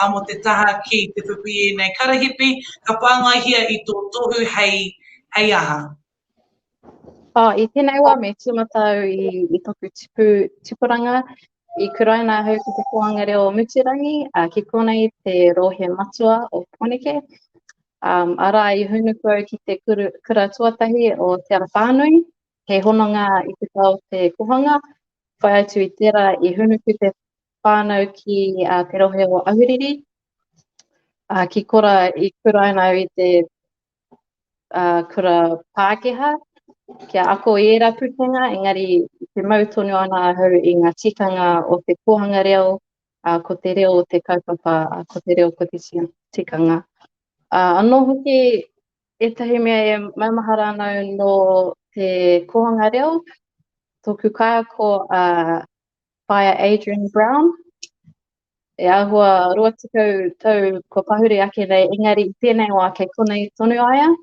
mo te taha ki te whipi e nei Karahipi, ka pāngai hia I tō tohu hei aha. I tēnei wā me tūmatau I tōku tipuranga, I kuraina hau ki te Kōhanga Reo o Muturangi, ki konei te rohe matua o Poneke. Ara I hunuku au ki te kura tuatahi o Te Arawhānui, he hononga I te tau te kohanga, whai atu I tērā I hunuku te whānau ki te rohe o Ahuriri, ki kora I kuraina au I te kura Pākehā, kia ako I era pukenga, engari te mautonu ana hau I ngā tikanga o te Kōhanga Reo, ko te reo o te kaupapa, ko te reo ko te tikanga. Anō hoki, etahi mea e maumahara anau no te Kōhanga Reo, tōku kaia ko Whaia Adrian Brown, e ahua rua tikau tau ko pahuri ake nei, engari I tēnei wā kei konei tonu aia,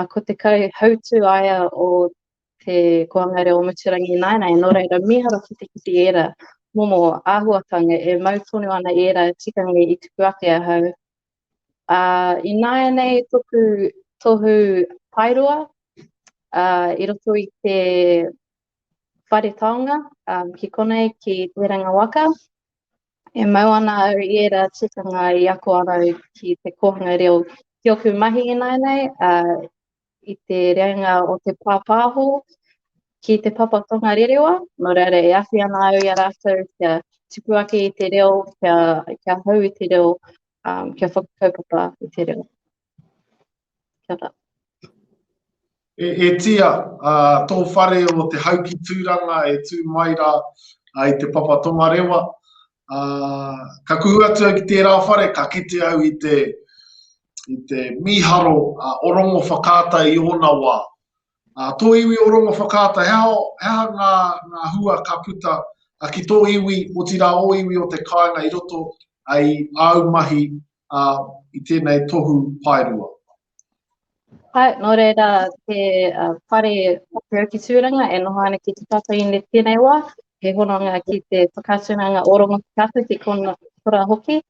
ko te hautu aia o te Kōhanga Reo o Muturangi nainai, no reira mihara ki era, momo āhuatanga e mautonu ana era tikanga I tuku ake a hau. I nāia nei tōku tohu pairua, I roto I te whare taonga, ki konei ki te ranga waka, e mau ana au I era tikanga I ako ana ki te Kōhanga Reo ki oku mahi nei, I te reanga o te pāpāho ki te Papatūānuku rerewa, no reira e awhi ana au I a rātou kia tipu ake I te reo, kia hau I te reo, kia whakakaupapa I te reo. Kia ora. E tia, tō whare o te hauki tūranga e tū mai rā i te Papatūānuku rewa. Ka kuhu atu ki tērā whare, ka kite au i te miharo orongo whakāta i ona wā. Tō iwi orongo whakāta, hea ngā hua ka puta ki tō iwi o tira o iwi o te kāinga i roto ai au mahi i tēnei tohu pairua. Hai, nō reira te whare pēo ki tūranga e noho ana ki te tata i ne tēnei wā. He hononga ki te whakatunanga orongo whakāta ki kora hoki.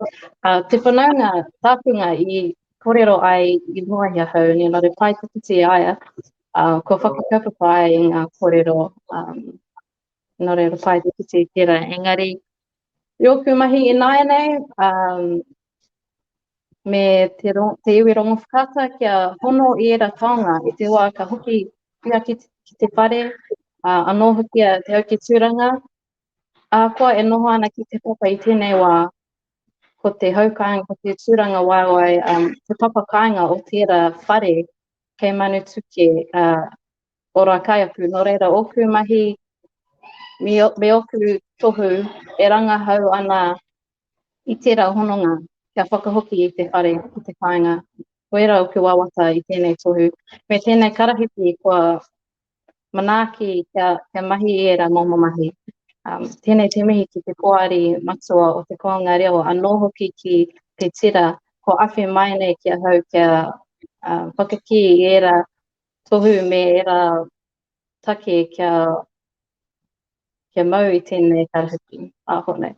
Te whanaunga tāpunga i kōrero ai i mua hia hau, ni nore pai tukuti aia, ko whakakaupapa ai i ngā kōrero, nore pai tukuti i tērā. Engari, rioku mahi i nāia nei, me te iwi rongo whakata kia hono i era taonga i te wā ka hoki pia ki te whare, anō hoki a te au ki tūranga. Koa e noho ana ki te papa i tēnei wā ko te haukāinga, ko te tūranga waiwai, te papa kāinga o tērā whare kei Manu tuke o rā kaiapu. Nō reira, oku mahi me oku tohu e rangahau ana i tērā hononga. Kia whakahoki i te whare, i te kāinga. Koera o ke wawata i tēnei tohu. Me tēnei karahipi kua manaaki kia mahi i era momo mahi. Tēnei te mihi ki te koari matua o Te Kōhanga Reo, anō hoki ki te tira, ko awhi mai nei kia hau kia whakaki i era tohu me era take kia mau i tēnei karahipi. Honei.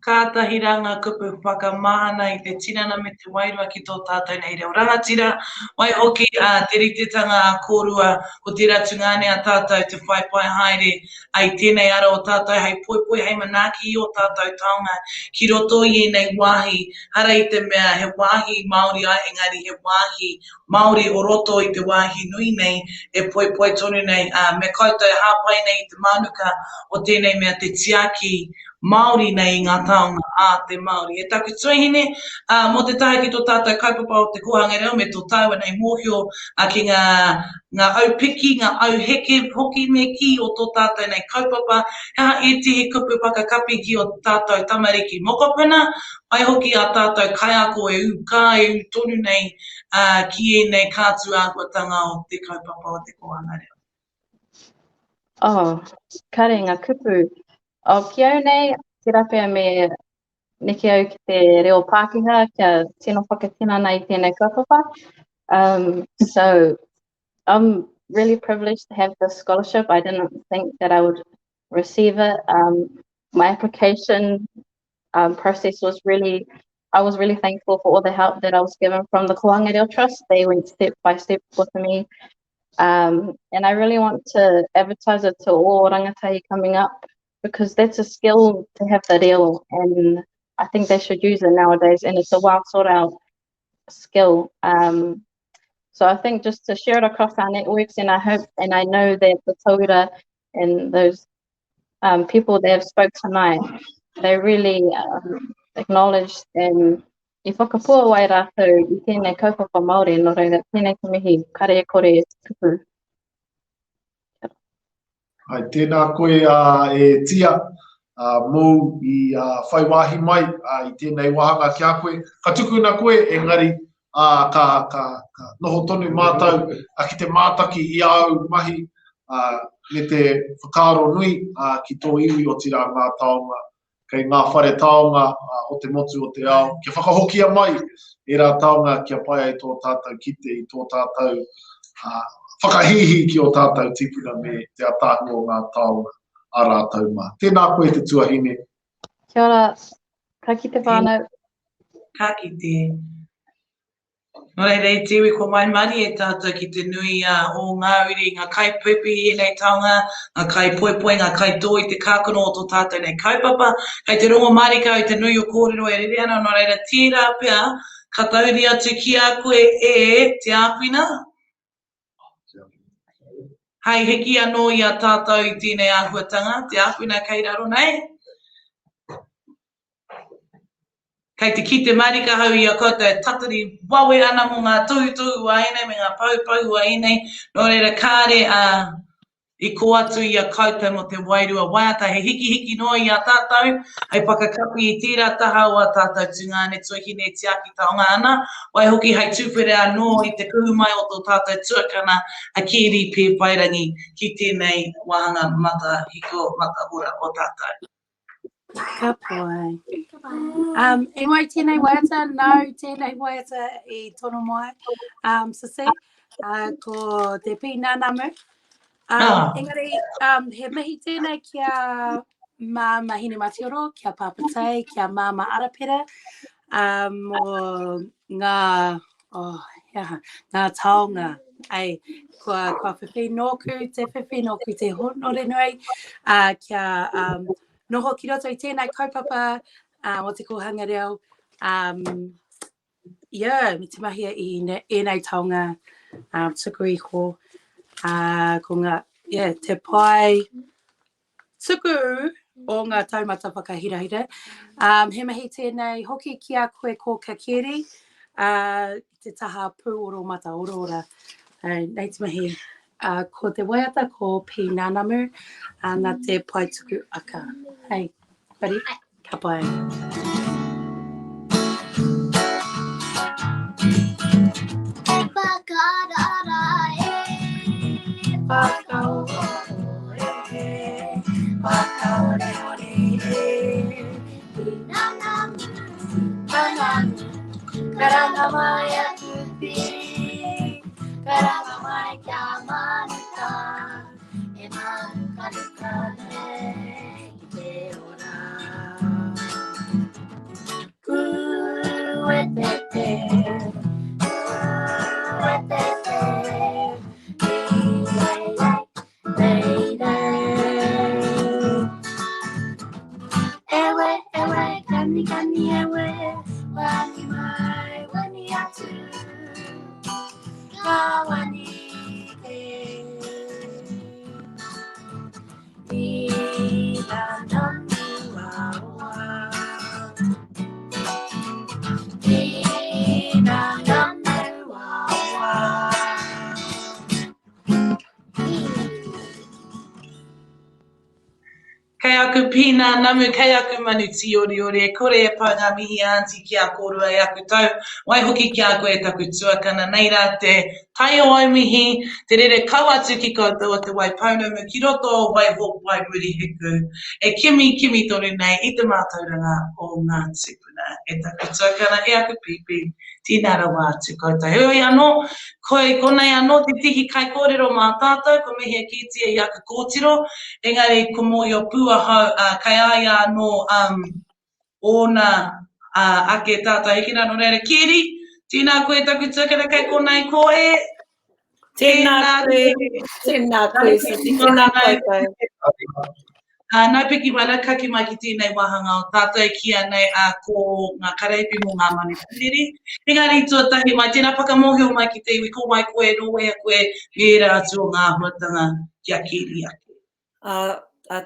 Kātahiranga kupu whakamahana i te tinana me te wairua ki tō tātou nei reo. Rangatira, wai hoki te ritetanga a kōrua o te ratungane a tātou te whaipai haere ai tēnei ara o tātou hei poipoi hei manaaki i o tātou taonga ki roto i nei wāhi. Hara i te mea he wāhi Māori ai, engari he wāhi Māori o roto i te wāhi nui nei e poipoi tonu nei. Me koutou hāpai nei i te manuka o tēnei mea te tiaki Māori nei i ngā taonga a te Māori. E taku tuahine, mō te tahe ki tō tātou kaupapa o Te Kōhanga Reo me tō tāua nei mōhio ki ngā au piki, ngā au heke hoki me ki o tō tātou nei kaupapa. Hea e tihi kupu whakakapi ki o tātou tamariki mokopuna, ai hoki a tātou kai ako e u kā e u tonu nei ki e nei kātu ākuatanga o te kaupapa o Te Kōhanga Reo. Kare ngā kupu. Ki au nei, te rapea me neke au ki te reo Pākehā, kia tino whakatinana i tēnei kaupapa. So I'm really privileged to have this scholarship. I didn't think that I would receive it. My application process was I was really thankful for all the help that I was given from the Kōhanga Reo Trust. They went step by step with me. And I really want to advertise it to all rangatahi coming up, because that's a skill to have the reo, and I think they should use it nowadays, and it's a well thought out skill. So I think just to share it across our networks, and I hope and I know that the tauira and those people that have spoke tonight, they really acknowledged and I whakapua wai rātou i tēnei kaupapa Māori, no reira tēnei te mihi, kare e kore e tupu. Ai, tēnā koe e tia mō i whai wāhi mai i tēnei wahanga ki a koe. Ka tuku nā koe, engari ka noho tonu mātau ki te mātaki i au mahi me te whakaaro nui ki tō iwi o tira ngā taonga. Kei ngā whare taonga o te motu o te ao. Kia whakahokia mai e rā taonga kia pai ai tō tātou kite i tō tātou whakahihi ki o tātou tipuna me te atahu o ngā taonga a rātou mā. Tēnā koe te tuahine. Kia ora, ka kite whānau. Ka kite. No rei te iwi ko mai mari e tātou ki te nui o ngā uri, ngā kai pepi e nei taonga, ngā kai poipoi, ngā kai tō i te kākono o tō tātou nei kaupapa. Kei te rongo marika i te nui o kōrero e rere ana, no reira tērā pia, ka tauri atu ki a koe e te āwhina. Hei heki anō i a tātou i tēnei āhuatanga, te āwhina kei raro nei. Kei te ki te marika hau i a koutou e tatari wawe ana mo ngā tuhu a enei, me ngā paupau a enei, nō reira kāre I ko atu i a koutou mo te wairua waiata, he hiki noa I a tātou, hei whakakapi I tērā taha o a tātou tūngāne tuakine te aki taonga ana, wai hoki hei tūwhere anō I te kuhumai o tō tātou tuakana a kiri pē pairangi ki tēnei wahanga mata hiko mata ora o tātou. Ka pai. E mai tēnei waiata, tēnei waiata I tono mai, Sisi, ko te pīnānamu. Engari, he mihi tēnei kia mahine matioro, kia Papatūānuku, kia māma arapera, mo ngā taonga. Kua whiwhinoku, te whiwhinoku te honore nui, kia noho ki roto I tēnei kaupapa o Te Kōhanga Reo. Me te mahia I enei taonga, tuku iho. Ko ngā, te pai tuku o ngā taumata whakahirahira. He mahi tēnei hoki ki a koe ko kakeri, te taha pū oro mata orora. Nei te mahi, ko te waiata ko pīnānamu, nā te pai tuku aka. Hei, pari, ka pai. Kei aku pina namu, kei aku manu ti ori, e kore e pā ngā mihi aunty ki a kōrua e aku tau, wai hoki ki a koe e taku tuakana, nei rā te tai o ai mihi, te rere kau atu ki koutou o te wai paunamu, ki roto o wai hoku wai muri hiku, e kimi toru nei I te Mātauranga o ngā tupuna, e taku tuakana e aku pipi, tīnara wā atu koutou. Heoi anō, koe konei anō te tihi kai kōrero mā tātou, ko mihi e kitia I aku kōtiro, engari ko mō I o puahau, kai ai anō ōna ake tātou hekina no reira kiri, tīnā koe taku tuakana kai konei koe. Tēnā koe, Sisi, tēnā koutou. Nā piki wala kaki mai ki tēnei wahanga o tātou kia nei ko ngā Karahipi mō ngā manu Pīrere. Engari tuatahi mai, tēnā whakamohio mai ki te iwi, ko mai koe roe a koe herea atu o ngā huatanga kia kiri ake.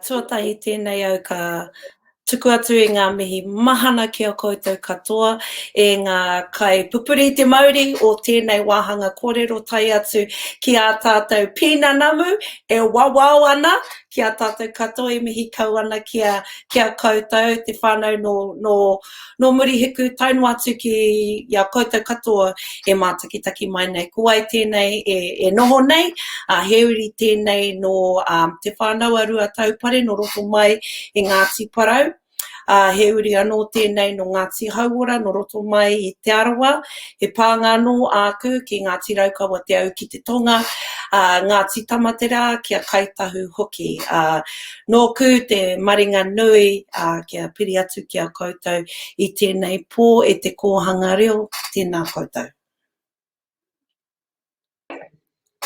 Tuatahi tēnei au ka tuku atu I ngā mihi mahana ki a koutou katoa, e ngā kai pupuri te Māori o tēnei wāhanga kōrero tai atu ki a tātou pina namu, e wawao ana ki a tātou katoa I mihi kau ana ki a koutou, te whānau no muri hiku taunu atu ki a koutou katoa e mātakitaki mai nei. Kuai tēnei e noho nei, heuri tēnei no te whānau arua taupare no roto mai I Ngāti Parau. He uri anō tēnei no Ngāti Hauora, no roto mai I te arawa, he pānga anō āku ki Ngāti Raukawa te au ki te tonga, Ngāti Tamatera kia kaitahu hoki. Nōku te maringa nui kia piri atu ki a koutou I tēnei pō e Te Kōhanga Reo, tēnā koutou.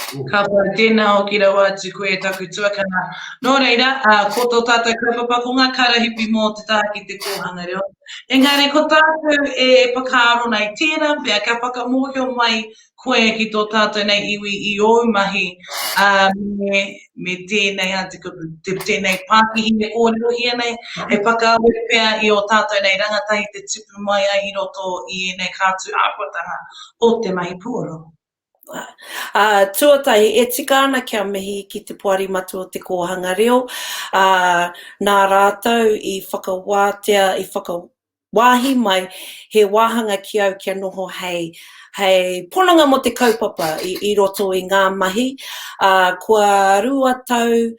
Ka pai tēnā hoki rawa atu koe taku tuakana. Nō reira, ko tō tātou kaupapa ko ngā karahipi mō te tā ki Te Kōhanga Reo. Engari, ko tātou e pakaro nei tēnā, pia ka whakamohio mai koe ki tō tātou nei iwi I o mahi me tēnei tēnei pākihi me kōrero hia nei e whakawe pēr I o tātou nei rangatahi te tupu mai ai I roto I nei kātu ākuatanga o te mahi puoro. Tuatahi, e tika ana kia mihi ki te puari matu o Te Kōhanga Reo. Nā rātou I whakawātea, I whakawāhi mai he wāhanga ki au kia noho hei ponanga mo te kaupapa I roto I ngā mahi. Kua rua tau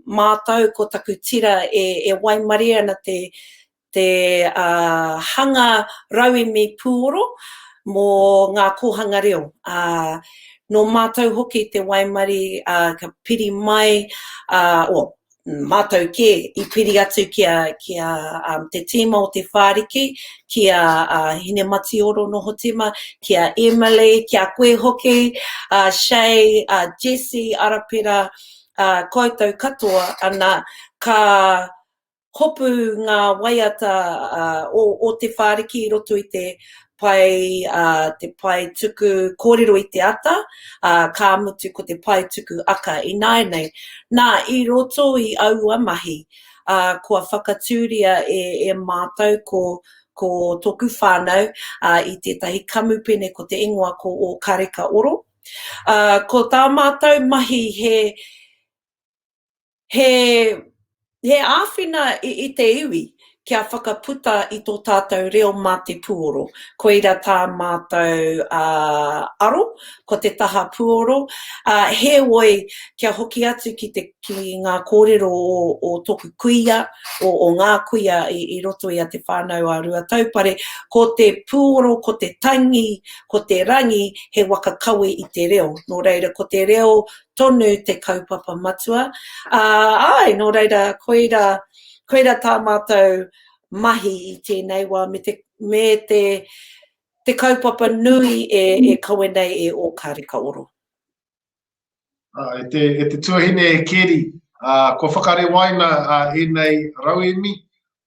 mātou ko taku tira e waimari ana te hanga rauemi puoro mō ngā kōhanga reo. No mātou hoki te waimari ka piri mai, mātou ke I piri atu kia te tīma o te whāriki, kia hine mati oro noho tima, kia Emily, kia koe hoki, Shay, Jessie, Arapira, koutou katoa, ana ka hopu ngā waiata o te whāriki I roto I te pai tuku kōrero I te ata, ka mutu ko te pai tuku aka I nei. Nā, I roto I aua mahi, kua whakatūria e mātou ko tōku whānau I tētahi kamupene ko te ingoa ko o Kareka Oro. Ko tā mātou mahi he āwhina I te iwi kia whakaputa I tō tātou reo mā te puoro. Ko ira tā mātou aro, ko te taha puoro. He oi kia hoki atu ki ngā kōrero o tōku kuia, o ngā kuia I roto I a te whānau a rua taupare. Ko te puoro, ko te tangi, ko te rangi, he waka kawe I te reo. Nō reira, ko te reo tonu te kaupapa matua. Nō reira, koira tā mātou mahi I tēnei wā me te kaupapa nui e kawe nei e o Kareka Oro. E te tuahine e keri, ko whakare waina e nei rauemi,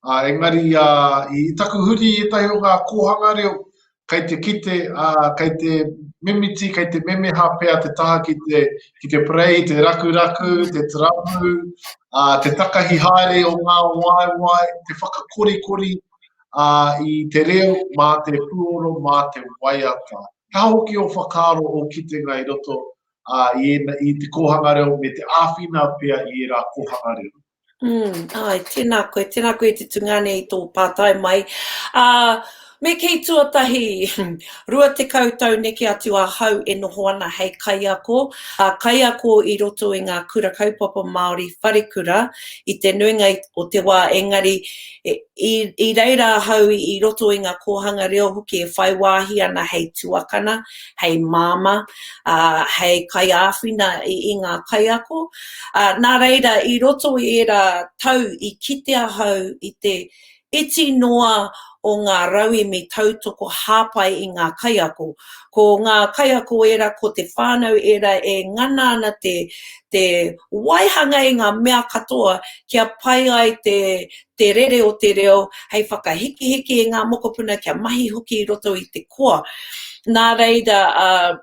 engari I taku huri e tahi o ngā kōhanga reo, kai te kite, kai te mimiti, kai te memeha pēr te taha ki te prei, te rakuraku, te tarapu, te takahi haere o ngā waiwai, te whakakori I te reo mā te puoro mā te waiata. Ka hoki o whakaaro o kitenga I roto I te kōhanga reo me te āwhina pēr I rā kōhanga reo. Tēnā koe te tungane I tō pātai mai. Me kei tuatahi, rua te koutou neke atu a hau e noho ana hei kaiako. Kaiako I roto I ngā kura kaupapa Māori wharekura I te nuinga o te wā engari I reira hau I roto I ngā kōhanga reo hoki e whai wāhi ana hei tuakana, hei māma, hei kai āwhina I ngā kaiako. Nā reira, I roto I era tau I kitea hau I te iti noa o ngā rauemi tautoko hāpai I ngā kaiako. Ko ngā kaiako era, ko te whānau era e ngana ana te waihanga I ngā mea katoa kia pai ai te rere o te reo, hei whakahiki I ngā mokopuna kia mahi hoki I roto I te koa. Nā reira,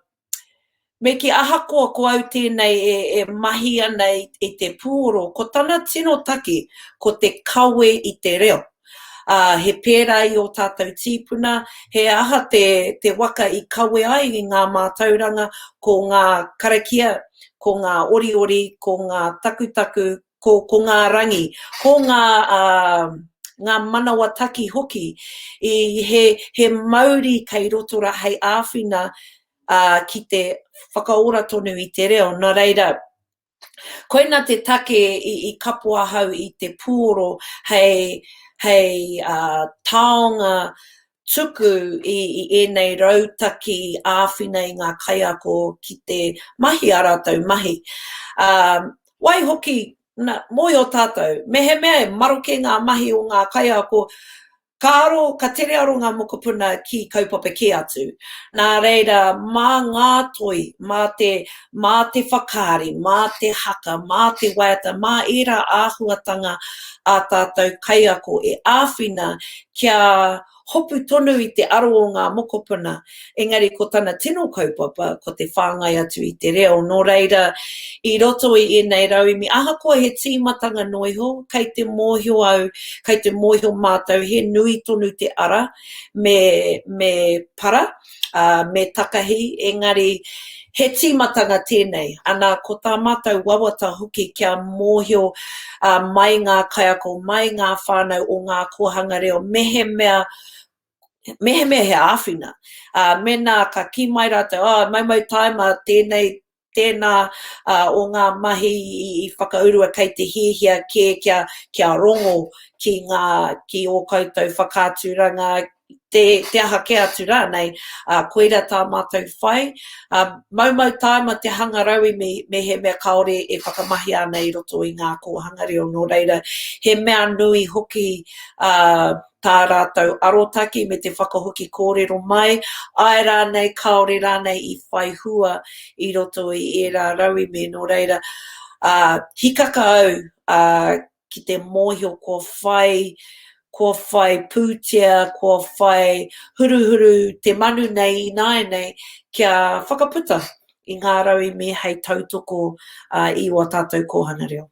me ki ahakoa ko au tēnei e mahi ana I te puoro, ko tana tino taki ko te kawe I te reo. He pēra I o tātou tīpuna, he aha te waka I kawe ai I ngā Mātauranga, ko ngā karakia, ko ngā oriori, ko ngā takutaku, ko ngā rangi, ko ngā manawa taki hoki, he mauri kei rotora hei āwhina ki te whakaora tonu I te reo. Nā reira, koina te take I kapua hau I te puoro hei taonga tuku I enei rautaki āwhina I ngā kaiako ki te mahi a rātou mahi. Wai hoki, moi o tātou, mehe mea e maroke ngā mahi o ngā kaiako, ka tere aro ngā mokopuna ki kaupapa ke atu. Nā reira, mā ngā toi, mā te whakaari, mā te haka, mā te waiata, mā era āhuatanga a tātou kaiako e āwhina kia hopu tonu I te aro o ngā mokopuna. Engari ko tana tino kaupapa, ko te whāngai atu I te reo. Nō reira, I roto I ēnei rauimi, ahakoa he tīmatanga noiho, kei te mōhio au, kei te mōhio mātou, he nui tonu te ara, me para, me takahi, engari, he tīmatanga tēnei. Ana ko tā mātou wawata hoki kia mōhio mai ngā kaiako, mai ngā whānau o ngā kōhanga reo, mehe mea he āwhina. Mena ka ki mai rātou, mai mau taima tēnā o ngā mahi I whakaurua kei te hihia kia rongo ki o koutou whakāturanga, te aha ke atu rānei, koira tā mātou whai. Mau taima te hangaraui me he mea kaore e whakamahi ana I roto I ngā kōhanga reo nō reira. He mea nui hoki tā rātou arotaki me te whakahoki kōrero mai, ai rānei kaore rānei I whai hua I roto I ērā raui me nō reira. Hikaka au ki te mōhio ko whai pūtea, ko whai huruhuru te manu nei I nei, kia whakaputa I ngā raui me hei tautoko I o tātou kōhanga reo.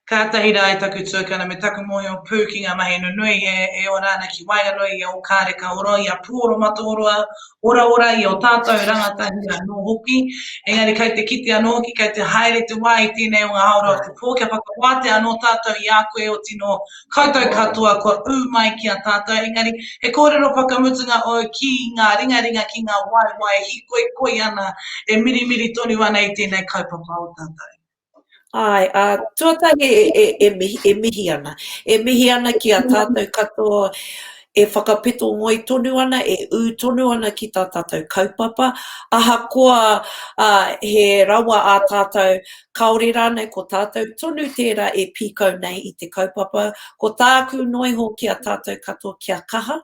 Kātahi rā I taku tuakana me taku mōhio pū ki ngā mahi nunui e o rāna ki waiganui I o kāre ka oro I a pūoro matoroa, ora I o tātou rangatahi a no hoki. Engari kei te kite anō hoki, kei te haere te wai I tēnei o ngā haora o te pō, kia whakawate anō tātou I a koe o tino koutou katoa ko ū mai ki a tātou. Engari he kōrero whakamutunga o ki ngā ringa ki ngā wai hi koi ana e mirimiri tonu ana I tēnei kaupapa o tātou. Ai, tuatahi e mihi ana. E mihi ana ki a tātou katoa e whakapito ngoi tonu ana, e ū tonu ana ki tā tātou kaupapa. Ahakoa he rawa a tātou kaore rānei ko tātou tonu tērā e pīkau nei I te kaupapa. Ko tāku noiho ki a tātou katoa kia kaha,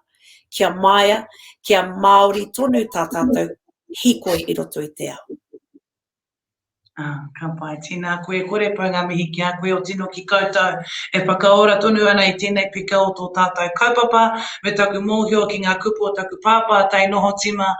kia maia, kia Māori tonu tā tātou hikoi I roto I te ao. Ka pai, tēnā koe kore pau ngā mihi ki a koe o tino ki koutou e whakaora tonu ana I tēnei pika o tō tātou kaupapa me taku mōhio ki ngā kupu o taku pāpā tai noho tima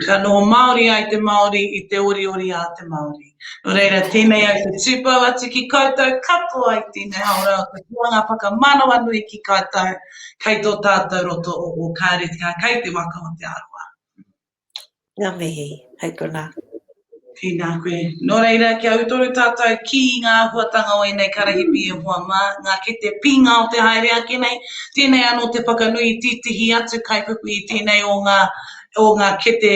ka noho Māori ai te Māori I te ori a te Māori. No reira, tēnei au te tūpau atu ki koutou katoa I tēnei haora o te kuanga whakamanawa nui ki koutou kei tō tātou roto o kāretika kei te waka o te aroa. Ngā mihi, hei kona. Tēnā koe. Nō reira, kia autoru tātou ki ngā huatanga o nei Karahipi e hoa mā, ngā kete pinga o te haerea kenei, tēnei anō te whakanui titihi atu kaipupu I tēnei o ngā kete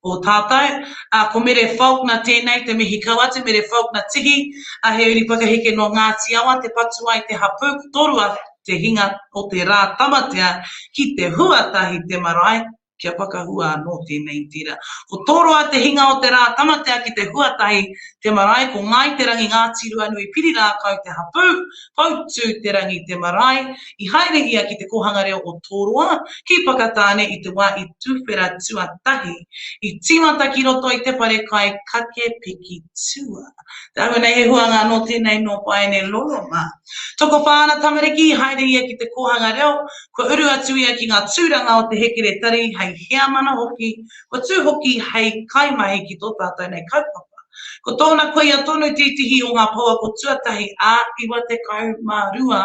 o tātou. Ko mere whaukna tēnei, te mihi kau atu, mere whaukna tihi, he uri pakahike no ngā tiawa, te patua I te hapu, torua te hinga o te rā tamatea ki te huatahi te marae. Kia whakahua anō tēnei tira. Ko toroa te hinga o te rā tamatea ki te huatahi te marae, ko ngai te rangi ngā tirua nui piri rākau te hapu, pautu te rangi te marae, I haere ia ki te kōhanga reo o toroa, ki pakatāne I te wā I tūwhera tuatahi, I timata ki roto I te pare kai kake piki tua. Te awa nei he huanga anō tēnei no paene loroma. Toko whāna tamariki, haere ia ki te kōhanga reo, ko uru atu ia ki ngā tūranga o te hekere tari, hei hea mana hoki, ko tū hoki hei kaimahi ki tō tātou nei kaupapa. Ko tōna koia tonu titihi o ngā paua ko tuatahi iwa te kaumārua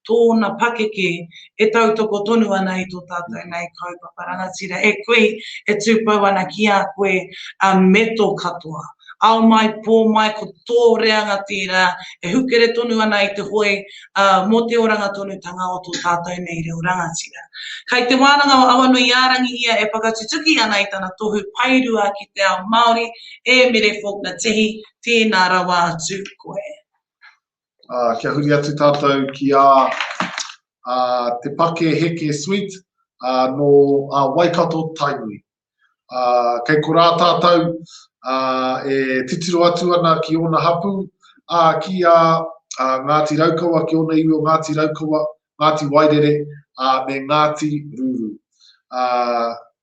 tōna pakeke e tautoko tonu ana I tō tātou nei kaupapa rangatira. E koe e tūpau ana ki a koe meto katoa. Ao mai, pō mai, ko tō rangatira, e hukere tonu ana I te hoi mō te oranga tonutanga o tō tātou nei reo rangatira. Kei te wānanga o Awanui-a-rangi ia e pakatutuki ana I tana tohu pairua ki te ao Māori, e mere whokna tehi, tēnā rawa atu koe. Kia huri atu tātou ki te pake heke suite no Waikato Tainui. Kei ko rā tātou e titiro atu ana ki ona hapu, ki Ngāti Raukawa, ki ona iwi o Ngāti Raukawa, Ngāti Wairere, me Ngāti Ruru.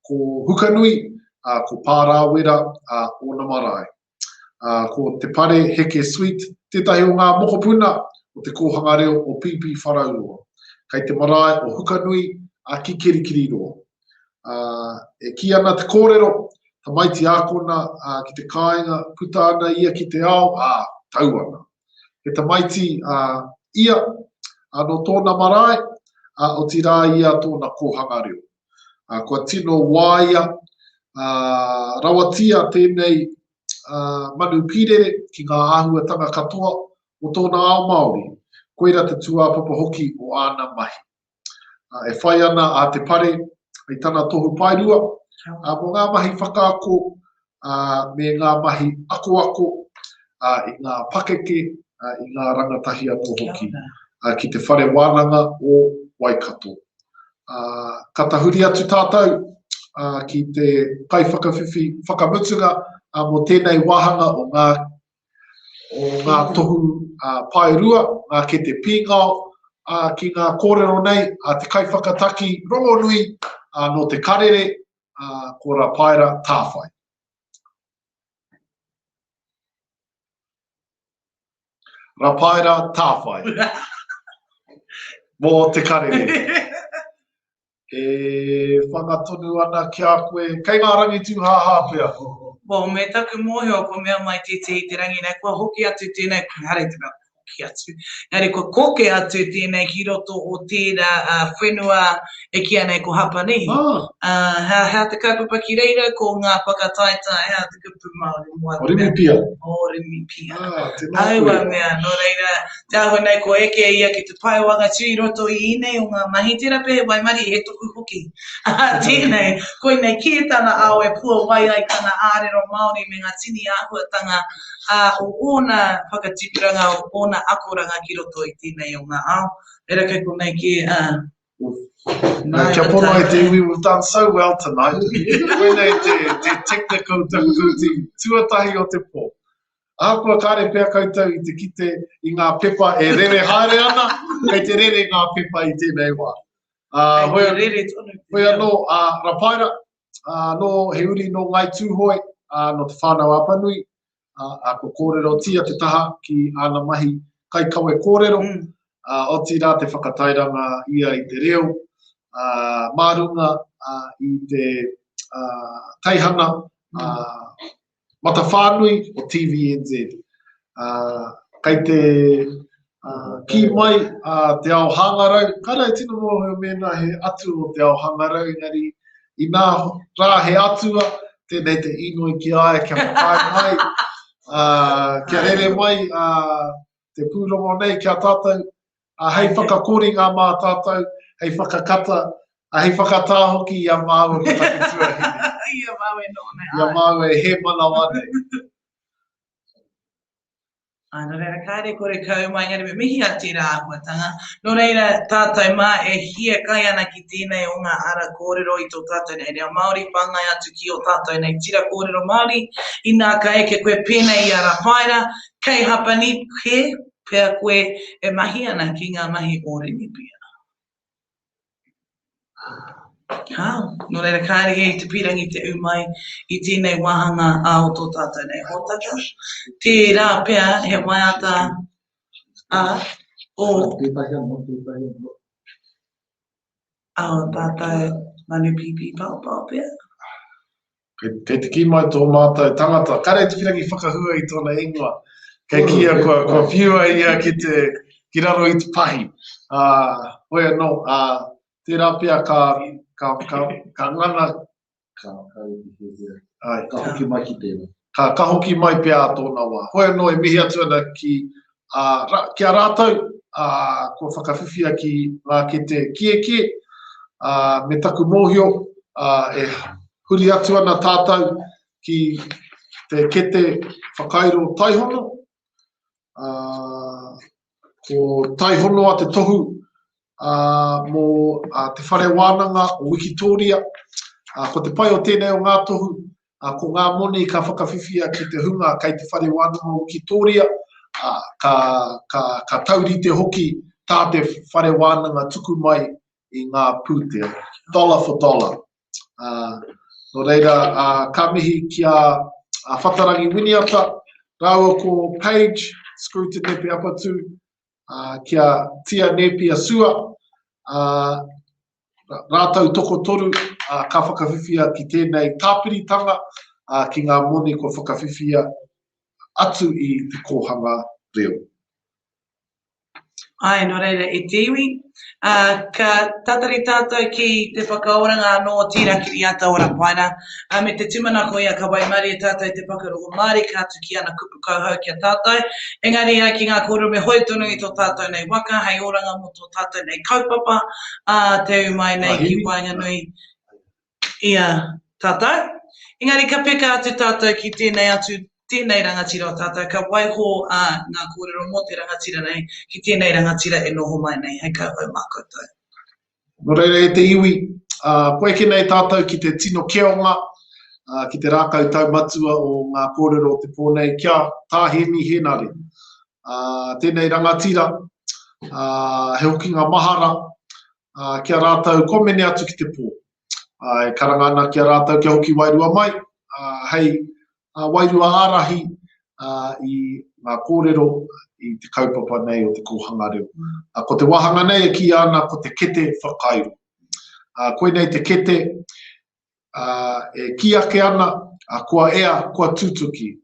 Ko Hukanui, ko Pārāwera, o Namarai. Ko te pare heke suite, tētahi o ngā mokopuna o te kōhanga reo o Pipi Wharaurua. kai te marae o Hukanui a ki kirikiri roa. E ki ana te kōrero, ta maiti ākona ki te kāinga, puta ana ia ki te ao, tau ana. He ta maiti ia, no tōna marae, o tira ia tōna kōhanga reo. Kua tino wāia, rawatia tēnei Manu Pīrere ki ngā āhuatanga katoa o tōna ao Māori, koira te tuāpapa hoki o āna mahi. E whai ana a te pare, i tana tohu pairua, mo ngā mahi whakaako, me ngā mahi ako, i ngā pakeke, i ngā rangatahi ato hoki, ki te whare wānanga o Waikato. Katahuri atu tātou ki te kai whakawhiwhi whakamutunga mo tēnei wahanga o ngā tohu pairua, ngā ke te pīngao, ki ngā kōrero nei, te kai whakataki rongonui no te karere, ko rā paira tāwhai. Rā paira tāwhai. Mō te karere. E whangatonu ana ki a koe, kei ngā rangi tūhāhā pia. Me taku mōhio ko mea mai te rangi nei, kua hoki atu tēnei, hare te mea hoki atu. Ngare kua koke atu tēnei ki roto o tēnā whenua e kia nei ko hapanihi. Hea te kaupapa ki reira ko ngā whakataita, hea te kupu Māori. Orimi pia. Orimi pia. Aua mea, no reira, te ahu nei ko eke ia ki te paiwanga tui roto i inei o ngā mahi terape, wai mari e tuku hoki. Tēnei, koe nei ki tana ao e pua wai ai tana ārero Māori me ngā tini āhuatanga o ōna whakatipuranga, o ōna akoranga ki roto i tēnei o ngā ao. E raka ko nei ki... Kia pono e te iwi, we've done so well tonight. Koe nei te technical difficulty, tuatahi o te pō. Kua kāre pēr koutou i te kite i ngā pepa e rere haere ana, kei te rere ngā pepa i tēnei wā. Hoi anō, rapaira, no he uri no ngai tūhoi, no te whānau apanui, ko kōrero tia te taha ki ana mahi kai kawe kōrero, o tira te whakatairanga ia i te reo, mārunga i te teihana, matawhānui o TVNZ. Kei te ki mai te ao hangarau, kara e tino mōhio mena he atu o te ao hangarau, engari i nā rā he atua, tēnei te inoi ki aia kia whakai mai, kia rere mai te pūrongo nei kia tātou, hei whakakori ngā mā tātou, hei whakakata, hei whakatā hoki i a māua ko taki tuahine. Ia mau e nōne. Ia mau e he mana wane. No reira, kāre kore kau mai ngare me mihi ati rā āhuatanga. No reira, tātou mā e hia kai ana ki tēnei o ngā ara kōrero i tō tātou nei reo Māori, pāngai atu ki o tātou nei tira kōrero Māori, i nā ka eke koe pēnei i a rapaira, kei hapani ke pēr koe e mahi ana ki ngā mahi ōreni pia. No reira, kāre e te pirangi te umai i tēnei wahanga o tō tātou nei hōtaka. Te rā pēr he waiata o tātou manu pipi pāpā pēr. Kei te ki mai tō mātou tangata, kāre te pirangi whakahua i tōna ingoa. Kei kia kua whiua ia ki raro i te pahi. Hoi anō, te rā pēr ka ngana ka hoki mai ki tēnā. Ka hoki mai pia tōna wā. Hoi anō e mihi atu ana ki a rātou, ko whakawhiwhia ki ngā ke te kie, me taku mōhio, e huri atu ana tātou ki te kete whakairo taihono. Ko taihono a te tohu, mō te whare wānanga o Wikitoria, ko te pai o tēnei o ngā tohu, ko ngā moni ka whakawhiwhia ki te hunga kei te whare wānanga o Wikitoria, ka tauri te hoki tā te whare wānanga tuku mai i ngā pūtea, dollar for dollar. No reira, ka mihi ki a whatarangi winiata, rāua ko Page, Screw te nepe apatu, kia tia nepi a sua, rātou toko toru ka whakawhiwhia ki tēnei tāpiritanga ki ngā mone ko whakawhiwhia atu i Te Kōhanga Reo. Ai, no reira, e te iwi. Ka tatari tātou ki te whakaoranga no tīrakiri ata ora paina. Me te tumana ko ia ka waimari e tātou te whakaroho Māori, ka atu ki ana kupu kauhau ki a tātou. Engari ai ki ngā kōrero me hoi tonu i tō tātou nei waka, hei oranga mo tō tātou nei kaupapa, te umai nei ki wainga nui i a tātou. Engari ka peka atu tātou ki tēnei rangatira o tātou, ka waiho ngā kōrero mō te rangatira nei, ki tēnei rangatira e noho mai nei, hei kauhau mā koutou. No reira e te iwi, koe ki nei tātou ki te tino keonga, ki te rākau taumatua o ngā kōrero o te pōnei kia tā Hemi Henare. Tēnei rangatira, he hoki ngā mahara, kia rātou komene atu ki te pō. E karangana kia rātou kia hoki wairua mai, hei wairua ārahi i ngā kōrero i te kaupapa nei o Te Kōhanga Reo. Ko te wahanga nei e ki ana ko te kete whakairu. Koe nei te kete e ki ake ana, kua ea, kua tūtuki.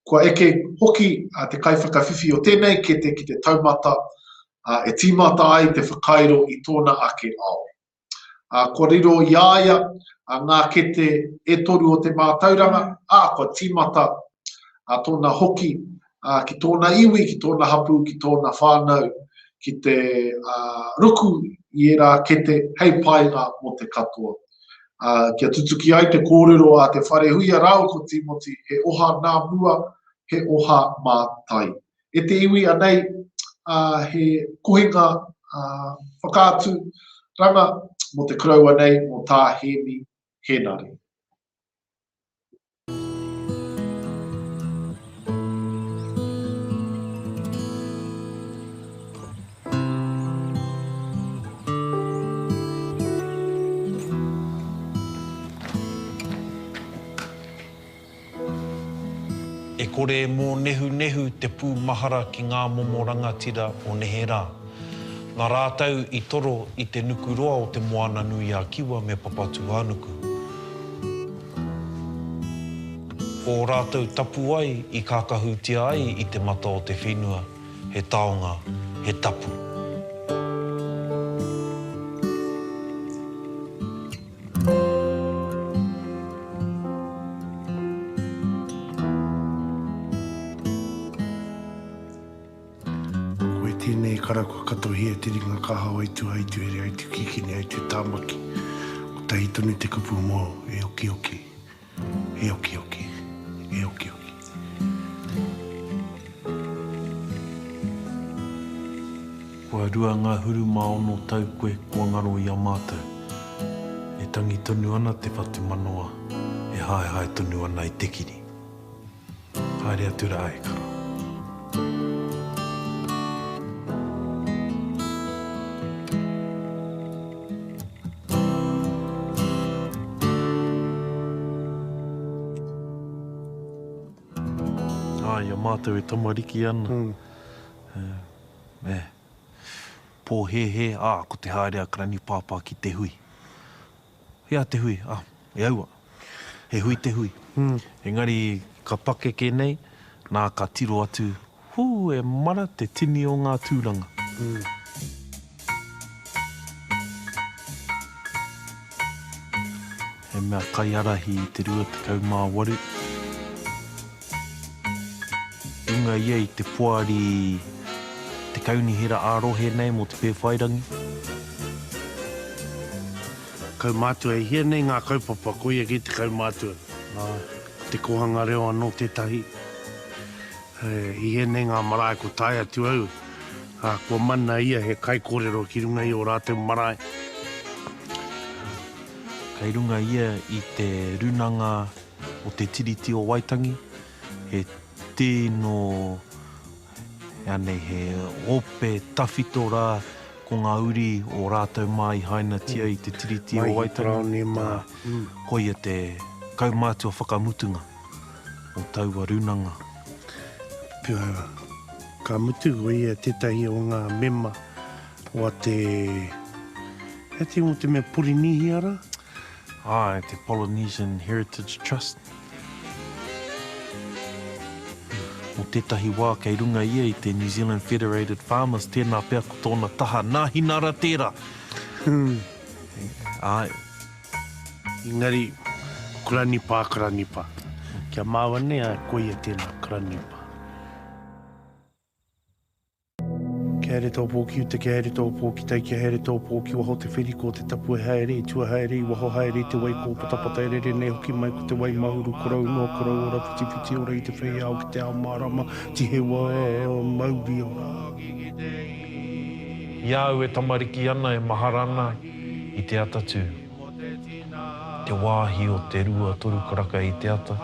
Kua eke hoki te kaiwhakawhiwhi o tēnei kete ki te taumata, e tīmata ai te whakairo i tōna ake ao. Ko riro iaia, ngā kete e toru o te Mātauranga, ko tīmata tōna hoki, ki tōna iwi, ki tōna hapu, ki tōna whānau, ki te ruku i era kete hei painga mo te katoa. Kia tutuki ai te kōrero a te wharehuia rau ko Timoti, he oha nā mua, he oha mā tai. E te iwi anei, he kohinga whakaatu ranga mo te kraua nei mo tā Hemi Henare. E kore mōnehunehu te pūmahara ki ngā momo rangatira o neherā. Ngā rātou i toro i te nukuroa o Te Moana-nui-a-Kiwa me Papatūānuku. O rātou tapuwae i kākahutia ai i te mata o te whenua, he taonga, he tapu. Koe tēnei karakua katohi e te ringa kaha aitu here aitu kikini aitu tāmaki. Ko tahi tonu te kupu mō e oki oki, e oki oki. E oki oki. Kua rua ngā huru maono tau koe kua ngaro i a mātou. E tangi tonu ana te whatu manoa, e hae tonu ana i te kiri. Haere atu rā e kara. Ia mātou e tamariki ana. Pō he, ko te haere a krani pāpā ki te hui. Hea te hui, e aua. He hui te hui. Engari, ka pake ke nei, nā ka tiro atu, e mara te tini o ngā tūranga. He mea kai arahi i te rua te kaumā waru. Unga ia i te puari, te kauni hera ārohe nei mo te pēwhairangi. Kaumātua e hia nei ngā kaupapa koia ki te kaumātua. Te Kōhanga Reo anō tētahi. I hia nei ngā marae ko tai atu au. Kua mana ia he kai kōrero ki runga i o rātou marae. Kei runga ia i te runanga o te tiriti o Waitangi. He tēno anei he ope tawhito rā ko ngā uri o rātou mai haina tia i te tiriti o Waitangi. Ko ia te kaumātua whakamutunga o taua runanga. Pia, ka mutu o ia tētahi o ngā mema o te... E te mo te mea purinihi ara? E te Polynesian Heritage Trust. O tētahi wā kei runga ia i te New Zealand Federated Farmers, tēnā pēr ko tōna taha, nā hinara tērā. Engari, kuranipa. Kia māwane a koe e tēnā kuranipa. Kia here tō pōki uta, kia here tō pōki tai, kia here tō pōki waho te whiri ko te tapu e haere, tua haere, waho haere, te wai ko patapata e rere, nei hoki mai ko te wai mahuru, korau noa, korau ora, whiti ora i te whai au ki te ao marama, tihewa mauri ora. Iau e tamariki ana e mahara ana i te atatu. Te wāhi o te rua toru karaka i te ata,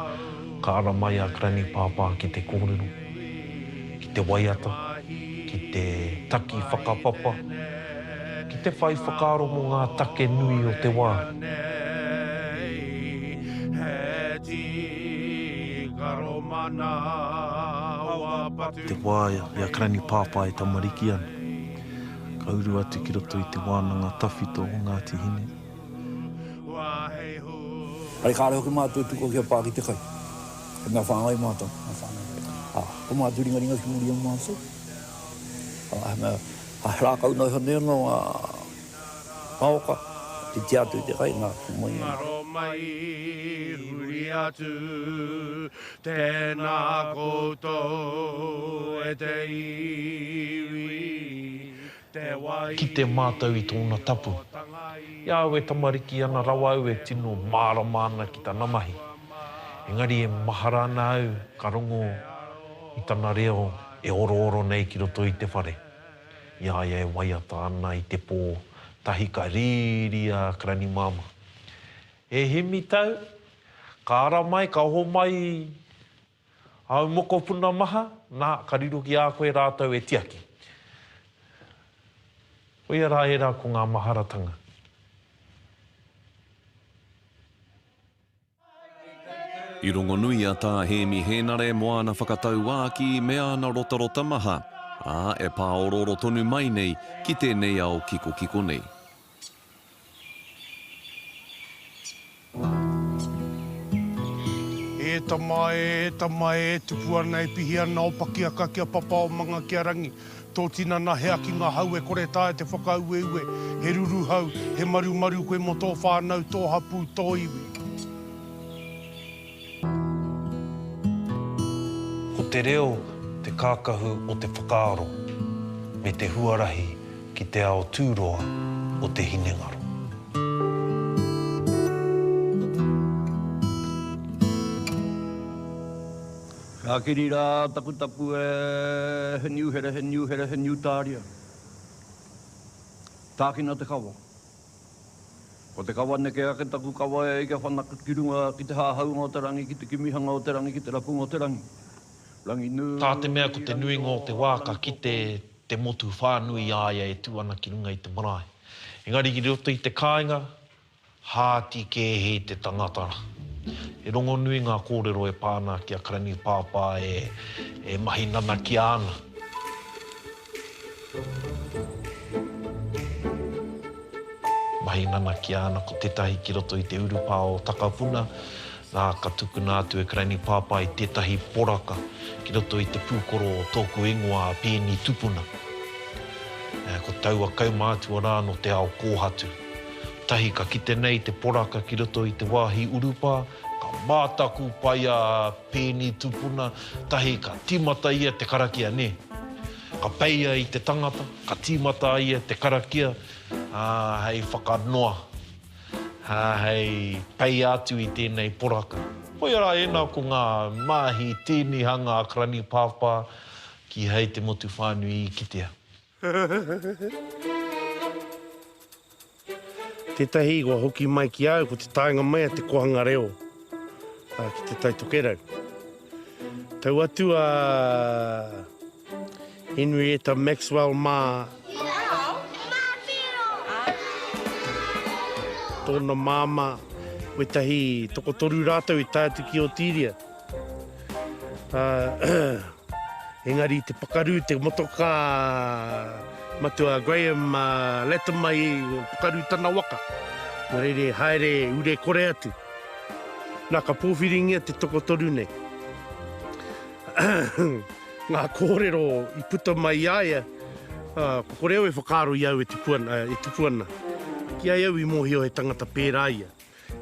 ka ara mai a krani pāpā ki te kōrero, ki te waiata, ki te taki whakapapa, ki te whai whakaaro mo ngā take nui o te wā. Te wā ia krani pāpā e tamariki ana. Ka uru atu ki roto i te wānanga tawhito o Ngāti Hine. Ai kāre hoki mātua tuko kia pā ki te kai. He ngā whāngai mātua. Ko mātua ringa ki muri o mātua. He rākau nai hanea no maoka. Te te atu te kai ngā mai. Maro mai huri atu, tēnā koutou e te iwi. Ki te mātau i tōna tapu. Iau e tamariki ana rawa au e tino mārama ana ki tāna mahi. Engari e mahara ana au ka rongo i tāna reo e oro nei ki roto i te whare. Ia e waiata ana i te pō tahi ka riri a krani mama. E hemi tau, ka ara mai, ka ho mai au moko puna maha, nā ka riro ki a koe rātou e tiaki. Oia rā era ko ngā maharatanga. I rongo nui a tā Hemi Henare moana whakatau wā ki mea ana rotarota maha, e pā ororo tonu mai nei ki tēnei ao kiko nei. E tamae, tupu ana e pihi ana o pakiaka kia papa o manga kia rangi. Tō tina na hea ki ngā hau e kore tā e te whakaueue, he ruru hau, he maru koe mo tō whānau, tō hapu, tō iwi. Ko te reo, te kākahu o te whakaaro, me te huarahi ki te ao tūroa o te hinengaro. Ka kiri rā tapu e heniu tāria. Tākina te kawa. Ko te kawa ne ke ake taku kawa e ika whanaka ki runga ki te hāhaunga o te rangi, ki te kimihanga o te rangi, ki te rapunga o te rangi. Rangi nū... Tā te mea ko te nuinga o te waka ki te motu whānui āia e tū ana ki runga i te marae. Engari ki roto i te kāinga, hāti ke he te tangatara. E rongo nui ngā kōrero e pāna ki a krani pāpā e mahi nana ki ana. Mahi nana ki ana ko tētahi ki roto i te urupā o takapuna, nā ka tukuna atu e krani pāpā i tētahi poraka ki roto i te pūkoro o tōku ingoa pēni tupuna. Ko taua kaumātua rā no te ao kōhatu. Tahi ka kite nei te poraka ki roto i te wāhi urupā, ka mātaku pai a pēni tupuna, tahi ka tīmata ia te karakia ne. Ka peia i te tangata, ka tīmata ia te karakia, hei whakanoa, hei pei atu i tēnei poraka. Oia rā ena ko ngā mahi tēnihanga a krani pāpā ki hei te motu whānui i kitea. Tētahi wa hoki mai ki au ko te taonga mai a Te Kōhanga Reo, ki te taitokerau. Tau atu a Henrietta Maxwell mā. Tōna māma, wetahi toko toru rātou i tātu ki o tīria. Engari te pakaru, te motoka matua Graham leta mai pakaru tana waka. Nā reire haere ure kore atu. Nā ka pōwhiringia te toko toru nei. Ngā kōrero i puta mai aia, ko reo e whakaro i au e tupuana. Ki ai au I mōhio he tangata pērā ia.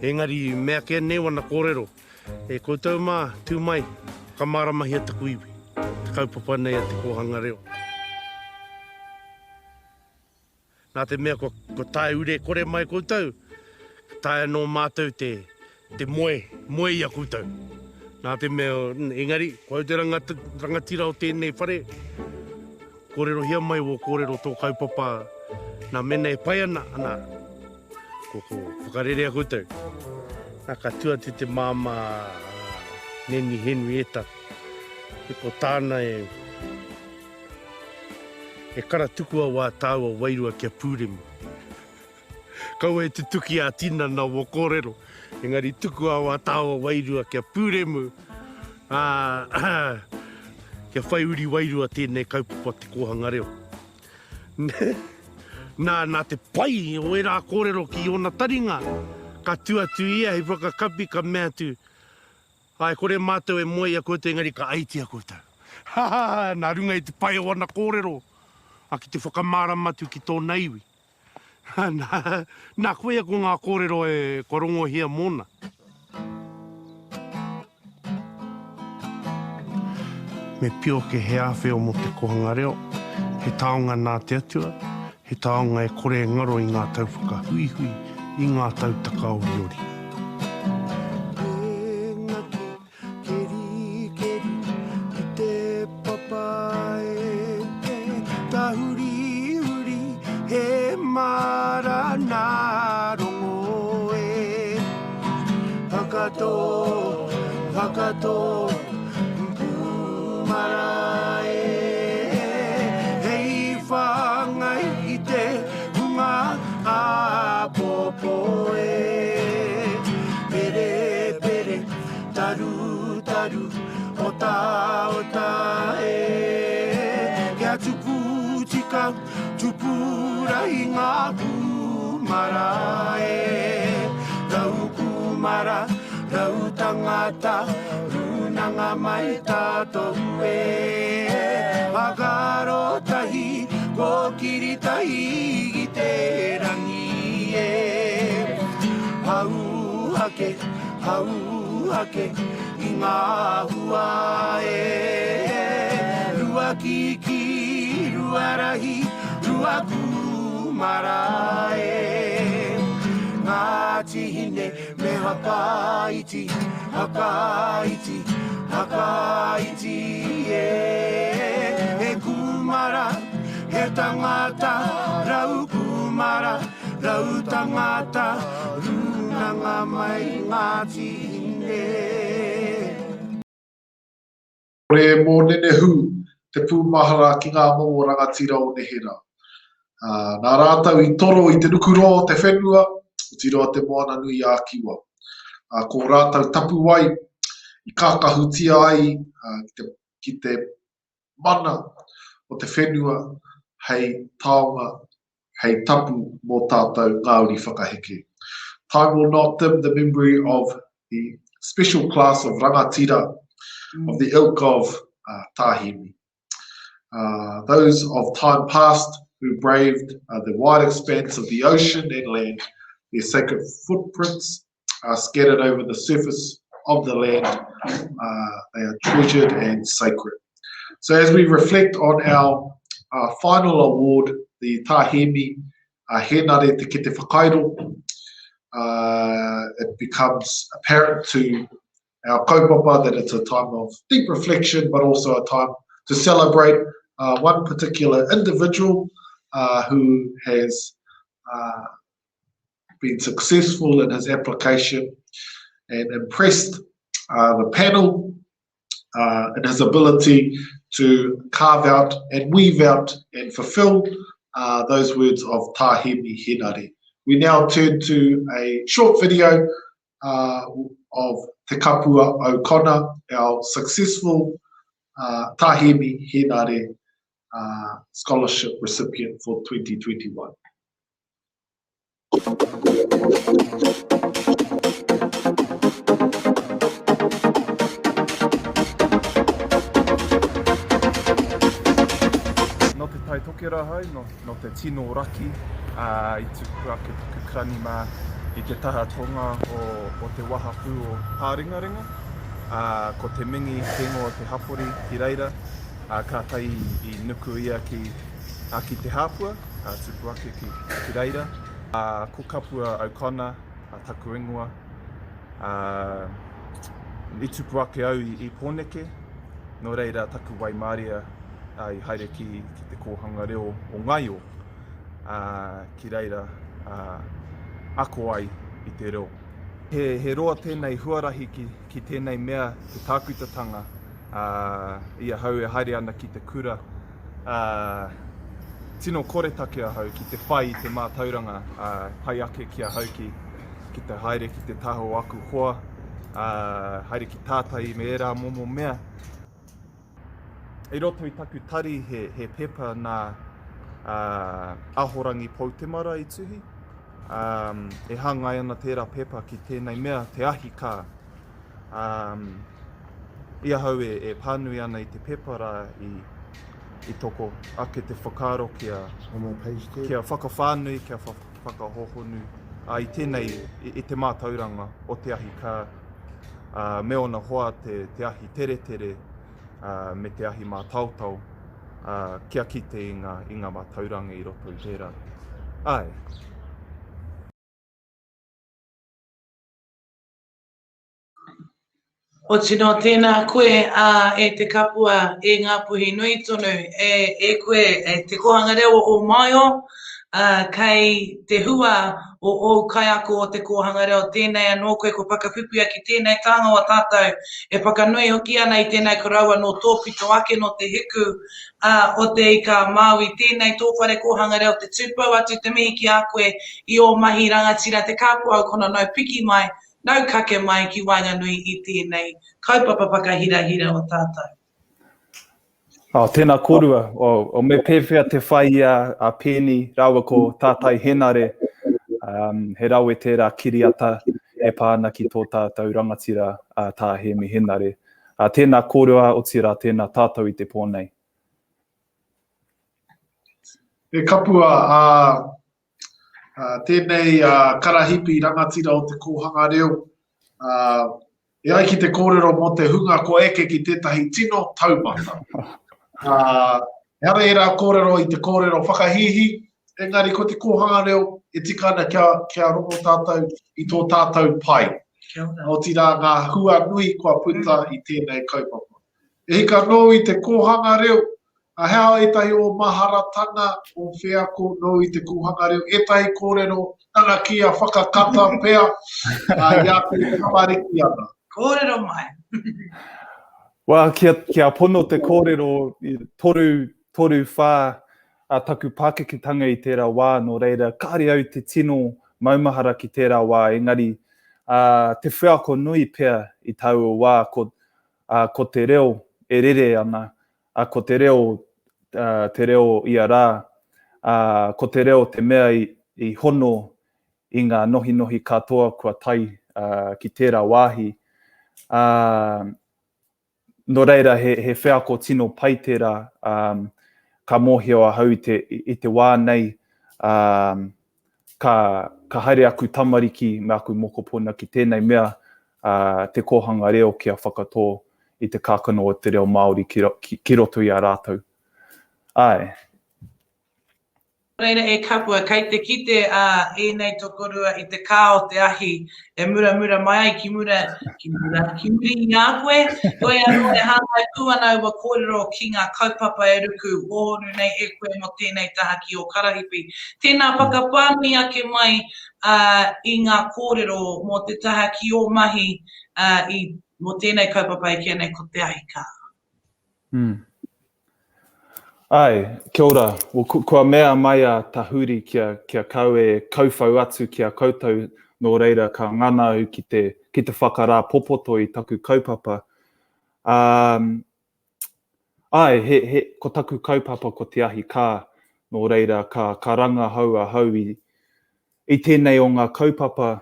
Engari mea kia newana kōrero. E koutou mā, tū mai, ka maramahi a taku iwi. Te kaupapa nei a Te Kōhanga Reo. Nā te mea ko tae ure kore mai koutou, tae no mātou te moe ia koutou. Nā te mea, engari, koe te rangatira o tēnei whare, kōrero hia mai o kōrero tō kaupapa, nā mena e pai ana, ko whakarerea koutou. Nā ka tua te māma Hemi Henare, e ko tāna e kara tukua wā tāua wairua kia pūremu. Kau e te tuki a tina nā o kōrero, engari tukua wā tāua wairua kia pūremu, kia whai uri wairua tēnei kaupapa Te Kōhanga Reo. Nā te pai o e rā kōrero ki ona taringa, ka tuatu ia he whakakapi ka mea tu. Ai, kore mātou e moe ia koutou, engari ka aiti a koutou. Nā runga I te pai o ana kōrero, a ki te whakamāramatu ki tōna iwi. Nā koe ko ngā kōrero e korongo hia mōna. Me pio ke he āwheo mo Te Kōhanga Reo, he taonga nā te atua, he taonga e kore ngaro I ngā tauwhaka hui I ngā tautaka o Iori. Wakato, pūmahara hei whangai I te hunga āpopo pere, taru, ota kia tupu tika, tupura I ngā pūmahara rau kumara, rau tangata, runanga mai tātou Whakaro tahi, ko kiri tahi I te rangi Hau hake, I ngā hua Rua kiki, rua rahi, rua kumara Ngā tihine me hakaiti E kumara, he tangata, rau kumara, rau tangata, runanga mai ngā tihine. Re mōnehunehu, te pūmahara ki ngā momo rangatira o neherā. Nā rātou I toro I te nukuroa o te whenua, Tiroa Te Moana-nui-a-Kiwa. Ko rātou tapuwae I kākahutia ai ki te mana o te whenua hei taonga, hei tapu mō tātou Māori whakaheke. Time will not dim the memory of the special class of rangatira of the ilk of Hemi. Those of time past who braved the wide expanse of the ocean and land. Their sacred footprints are scattered over the surface of the land. They are treasured and sacred. So as we reflect on our final award, the Hemi Henare Te Kete Whakairo, it becomes apparent to our kaupapa that it's a time of deep reflection, but also a time to celebrate one particular individual who has been successful in his application and impressed the panel in his ability to carve out and weave out and fulfill those words of Hemi Henare. We now turn to a short video of Te Kapua O'Connor, our successful Hemi Henare scholarship recipient for 2021. No te tai toke rahau, no te tino raki, I tuku ake tuku krani mā I te taha tonga o te wahapū o Pāringaringa, ko te mingi tengo o te hapori ki reira, ka tai I nukuroa ki te hāpua, tuku ake ki reira, ko kapua aukana, taku ingoa, I tuku ake au I pōneke, no reira taku waimaria I haere ki Te Kōhanga Reo o Ngaio, ki reira ako ai I te reo. He roa tēnei huarahi ki tēnei mea te tākutatanga, ia hau e haere ana ki te kura, tino koretake a hau ki te whai te Mātauranga, pai ake ki a hau ki te haere ki te taho aku hoa, haere ki tātai me era momo mea. I roto I taku tari he pepa nā ahorangi poutemara I tuhi. E hangai ana tērā pepa ki tēnei mea te ahi kā. Ia hau e pānui ana I te pepa rā I toko ake te whakaro kia whakawhānui, kia whakahohonu. I tēnei I te Mātauranga o te ahi kā. Me ona hoa te ahi tere tere, me te ahi mā tautau, kia kite I ngā Mātauranga I roto I tērā. Ai. O tino tēnā koe e te kapua e ngā puhi nui tonu e koe e te kohanga reo o Maio, kei te hua o kai ako o te kohanga reo tēnei anō koe ko whakawhiwhia ki tēnei tāngā o tātou e whakanui hoki ana I tēnei koraua no tōpito ake no te hiku o te ika Māui tēnei tōwhare kohanga reo te tūpau atu te mihi ki a koe I o mahi rangatira te kāpua o kona nau piki mai nau kake mai ki Wainganui I tēnei kaupapa whakahirahira o tātou. Tēnā korua, o me pewhia te whai a pēni rawa ko tātai henare, he rawe tērā kiriata e pāna ki tō tātou rangatira tā Hemi Henare. Tēnā korua o tira tēnā tātou I te pōnei. E kapua tēnei karahipi rangatira o Te Kōhanga Reo. E ai ki te kōrero mō te hunga ko eke ki tētahi tino taumata. E ara e rā kōrero I te kōrero whakahihi, engari ko te Kōhanga Reo e tika ana kia rongo tātou I tō tātou pai. O tira ngā hua nui kua puta I tēnei kaupapa. E hika nō I te Kōhanga Reo, a hea e tahi o maharatanga o whiako nō I te Kōhanga Reo, e tahi kōrero tanga kia whakakata pea, ia te kamariki ana. Kōrero mai. Wā, kia pono te kōrero I toru whā taku pākeketanga I tērā wā no reira, kāre au te tino maumahara ki tērā wā, engari te whiako nui pea I tau o wā ko te reo e rere ana, ko te reo ia rā, ko te reo te mea I hono I ngā nohi katoa kua tai ki tērā wāhi. No reira, he whiako tino pai tērā, ka mōhio a hau I te wā nei, ka haere aku tamariki me aku mokopuna ki tēnei mea te Kōhanga Reo kia whakatō I te kākano o te reo Māori ki roto I a rātou. Ai. Reira e kapua, kei te kite e nei tokorua I te kā o te ahi e mura mai ai ki muri ngā koe, koe anō e hāngai pūanau wa kōrero ki ngā kaupapa e ruku ohoru nei e koe mo tēnei taha ki o Karahipi. Tēnā whakapāni ake mai I ngā kōrero mo te taha ki o mahi mo tēnei kaupapa e kia nei ko te ahi kā. Ai, kia ora. Kua mea mai a tahuri kia kau e kauwhau atu kia koutou no reira ka nganau ki te whakarā popoto I taku kaupapa. ko taku kaupapa ko te ahi kā, nō reira ka ranga hau a hau i tēnei o ngā kaupapa,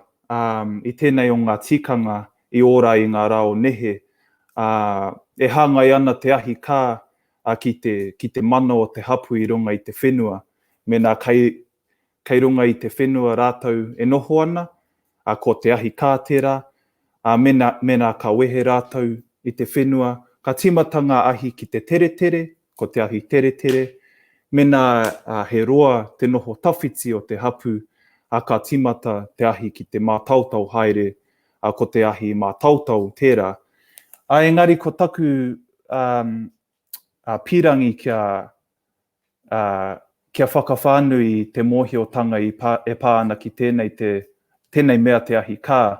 i tēnei o ngā tikanga i ora i ngā rao nehe. E hāngai ana te ahi kā ki te mana o te hapu i runga i te whenua. Me nā kei runga i te whenua rātou e noho ana, ko te ahi kā tērā, me nā ka wehe rātou i te whenua, ka timata ngā ahi ki te tere tere, ko te ahi tere tere, me nā he roa te noho tawhiti o te hapu, ka timata te ahi ki te mātautau haere, ko te ahi mātautau tērā. Engari ko taku pirangi kia whakawhānui te mōhiotanga e pā ana ki tēnei mea te ahi kā.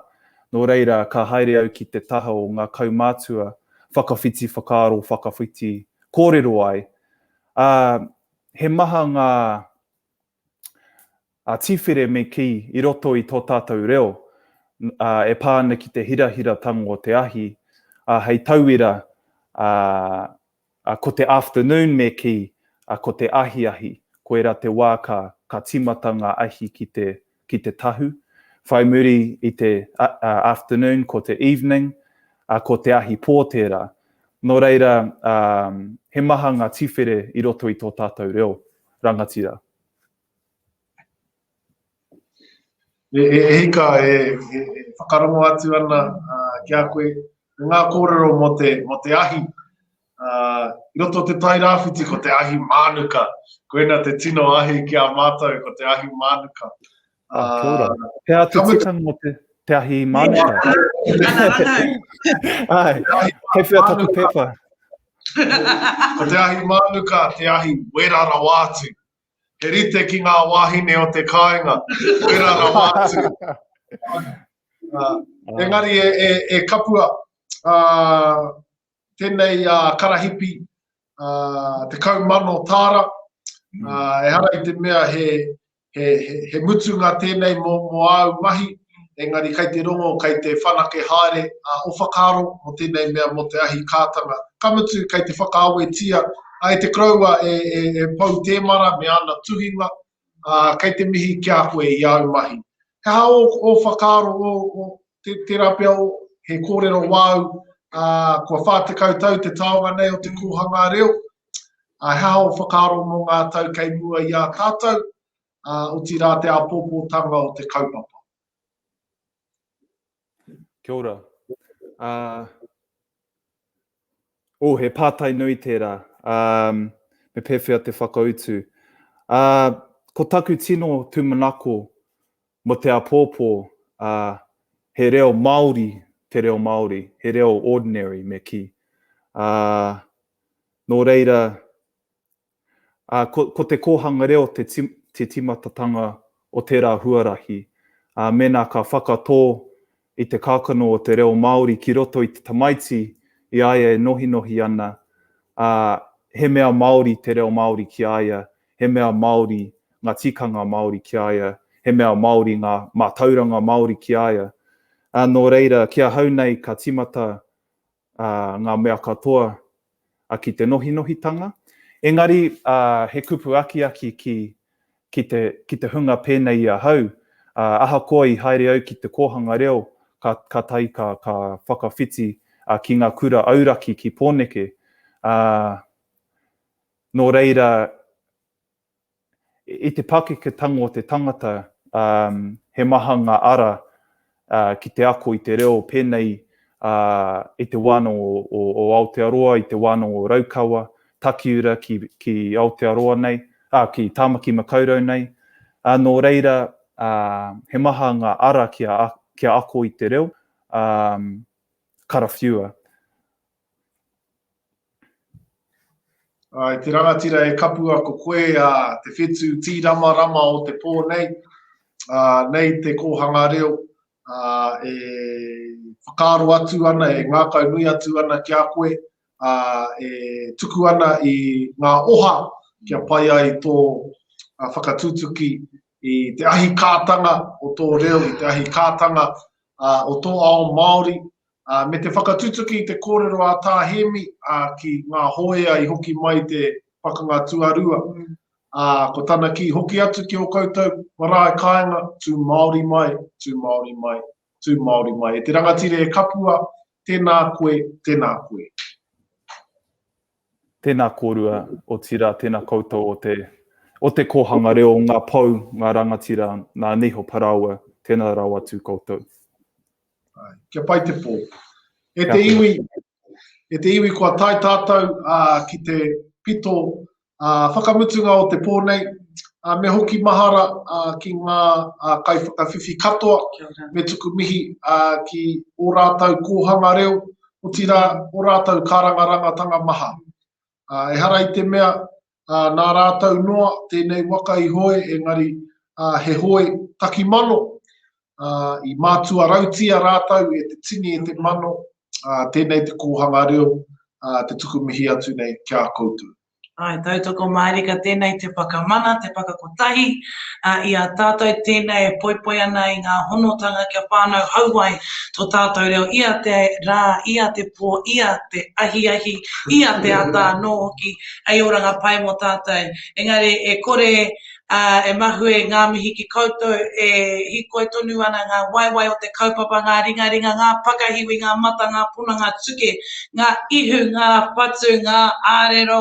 Nō reira, ka haere au ki te taha o ngā kaumātua, whakawhiti, whakaaro, whakawhiti, kōrero ai. He maha ngā tīwhere me ki i roto i tō tātou reo, e pā ana ki te hirahira tango o te ahi, hei tauira, ko te afternoon me ki, ko te ahi, koera te wā ka timata ngā ahi ki te tahu. Whai muri i te afternoon, ko te evening, ko te ahi pōtera. Nō reira, he maha ngā tīwhere i roto i tō tātou reo, rangatira. E hika whakarongo atu ana ki a koe, ngā kōrero mo te ahi. I roto te tai rāwhiti ko te ahi mānuka. Koena te tino ahi ki a mātou ko te ahi mānuka. Kia ora. Pea te tikanga mo te ahi mānuka. Hei whia taku pepa. Ko te ahi mānuka, te ahi werara wātu. He rite ki ngā wāhine o te kāinga. Werara wātu. Engari e kapua tēnei Karahipi, te kaumano tāra. E hara i te mea he mutunga tēnei mō au mahi, engari kai te rongo, kai te whanake haere o whakaro o tēnei mea mo te ahi kātanga. Ka mutu kai te whakaawe tia, ai te kraua e pau tēmara me ana tuhinga, kai te mihi kia koe i au mahi. He hao o whakaro o te rapia o he kōrero wāu, kua whātekau tau te taonga nei o Te Kōhanga Reo. He hao whakaro mō ngā tau kei mua i a tātou, o tira te apopotanga o te kaupapa. Kia ora. He pātai nui tērā. Me pewhia te whakautu. Ko taku tino tūmanako mo te apōpō, he reo Māori, te reo Māori, he reo ordinary me ki. Nō reira, ko te kōhanga reo te timatatanga o tērā huarahi. Mena ka whakatō i te kākano o te reo Māori ki roto i te tamaiti i aia e nohi ana. He mea Māori te reo Māori ki aia, he mea Māori ngā tikanga Māori ki aia, he mea Māori ngā Mātauranga Māori ki aia. Nō reira, kia hau nei ka timata ngā mea katoa ki te nohitanga. Engari, he kupu aki ki te hunga pēnei a hau. Aha koa i haere au ki te kōhanga reo, ka tai ka whakawhiti ki ngā kura auraki ki pōneke. Nō reira, i te pakeketanga o te tangata, he maha ngā ara ki te ako i te reo pēnei i te wāno o Aotearoa, i te wāno o Raukawa, takiura ki Aotearoa nei, ki Tāmaki Makaurau nei. Nō reira, he maha ngā ara kia ako i te reo, karawhiua. Te rangatira e kapua ko koe te whetu tīrama o te pō nei. Nei te kōhanga reo e whakaaro atu ana, e ngākau nui atu ana ki a koe, e tuku ana i ngā oha kia pai ai tō whakatutuki i te ahi kātanga o tō reo, i te ahi kātanga o tō ao Māori, Me te whakatutuki i te kōrero a tā Hemi ki ngā hoea i hoki mai te pakanga tuarua. Ko tana ki hoki atu ki o koutou marae kāinga, tū Māori mai, tū Māori mai, tū Māori mai. E te rangatira e kapua, tēnā koe, tēnā koe. Tēnā kōrua o tira, tēnā koutou o te kōhanga reo, ngā pau, ngā rangatira, ngā niho paraua, tēnā rau atu koutou. Kia pai te pō. E te iwi kua tai tātou ki te pito whakamutunga o te pō nei, me hoki mahara ki ngā kai whakawhiwhi katoa, me tuku mihi ki o rātou kōhanga reo, o tira o rātou kārangarangatanga maha. E hara i te mea, nā rātou noa, tēnei waka i hoe, engari he hoe taki mano, i mātua rautia rātou e te tini e te mano, tēnei te kōhanga reo, te tuku mihi atu nei kia koutou. Ai, tautoko maerika tēnei te pakamana, te pakakotahi, i a tātou tēnei poipoi ana i ngā honotanga kia whānau hauai tō tātou reo, ia te rā, ia te pō, ia te ahi, ia te ata no hoki, ai oranga pai mo tātou. Engari, e kore, e mahue ngā mihi ki koutou, e hiko e tonu ana ngā waiwai o te kaupapa, ngā ringa, ngā pakahiwi, ngā mata, ngā puna, ngā tuke, ngā ihu, ngā patu, ngā ārero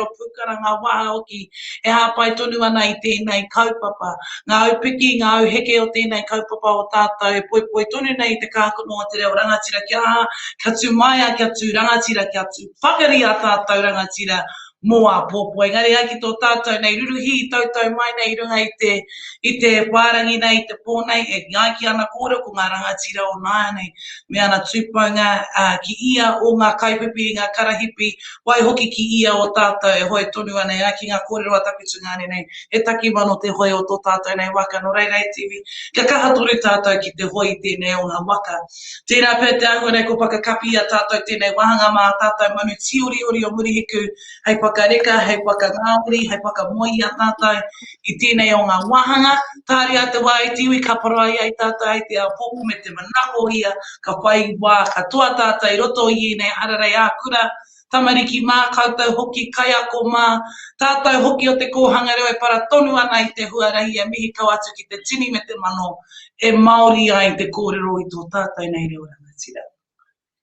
pukara, ngā waha hoki, e hāpai tonu ana i tēnei kaupapa. Ngā upiki, ngā auheke o tēnei kaupapa o tātou, e poipoi tonu nei i te kākono o te reo rangatira kia tū maia, kia tū rangatira, kia tū whakari a tātou rangatira, moa pōpō. Engari ai ki tō tātou nei ruruhi tautau mai nei runga i te wārangi nei, i te pōnei, e ngāki ana kōrero ko ngā rangatira o nāia nei, me ana tūpaunga ki ia o ngā kaipipi, ngā karahipi, wai hoki ki ia o tātou e hoi tonu ana ia ki ngā kōrero a takutunga nei, e taki mano te hoi o tō tātou nei waka, no reirei TV, kia kaha toru tātou ki te hoi tēnei o ngā waka. Tērā pēr te ahua nei ko pakakapi a tātou tēnei wahanga mā tātou manu tiori o murihiku, hei pakareka, hei pakangāuri, hei pakamoi a tātou, i tēnei o ngā wahanga, tāri a te wai tiwi ka parai ai tātou, ai te apopu me te manako ia, ka pai wā, ka toa tātou i roto i nei ararei ākura, tamariki mā, koutou hoki, kai ako mā, tātou hoki o te kōhanga reo e para tonu ana i te huarahi e mihi kau atu ki te tini me te mano, e Māori ai te kōrero i tō tātou nei reo rangatira.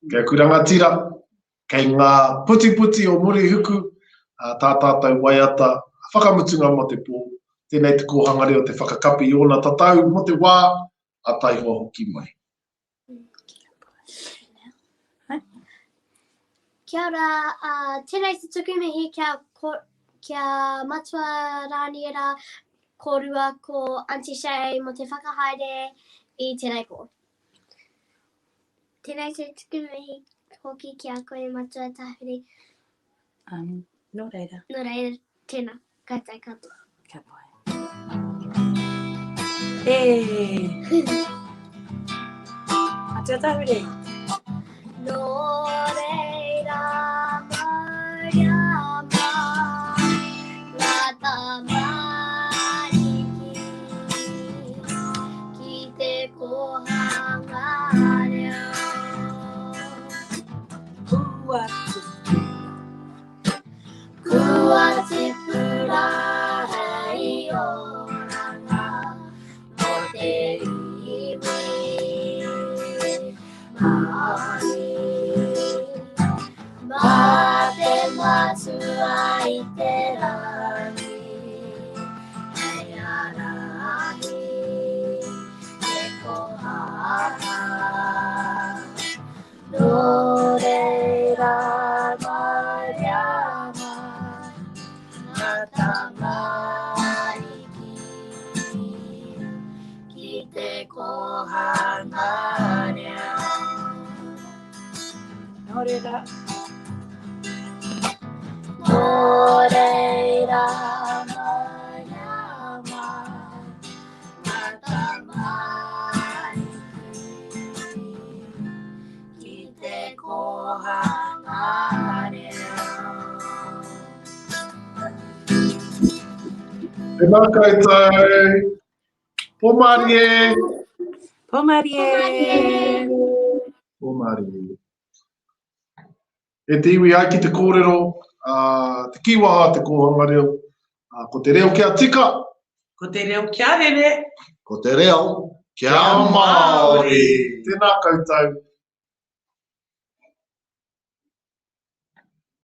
Kia ku rangatira, kei ngā puti o murihuku, tā tātou waiata, whakamutunga mo te pō, tēnei te kōhanga reo te whakakapi i ona tatau mo te wā, a taihua hoki mai. Kia ora, tēnei te tuku mihi kia matua rāniera kōrua ko Auntie Shay mo te whakahaere i tēnei pō. Tēnei te tuku mihi hoki kia koe matua tāwhiri. No reira. No reira, tēnā, kaitai katoa. Kia pai. E! Atua tāwhiri. No reira mariama, ngā tamariki, ki te kōhanga reo. Kua te pura hei oranga, mo te iwi Māori. Mā te matua i te rangi, hei arahi, te kohanga. No reira mariama, ngā tamariki, ki te kōhanga reo. No reira. No reira mariama, ngā tamariki, ki te kōhanga reo. Tēnā koutou, pōmarie. Pōmarie. O Māori. E te iwi ai ki te kōrero, te kiwaha te kōhanga reo. Ko te reo kia tika. Ko te reo kia rere. Ko te reo kia Māori. Tēnā koutou.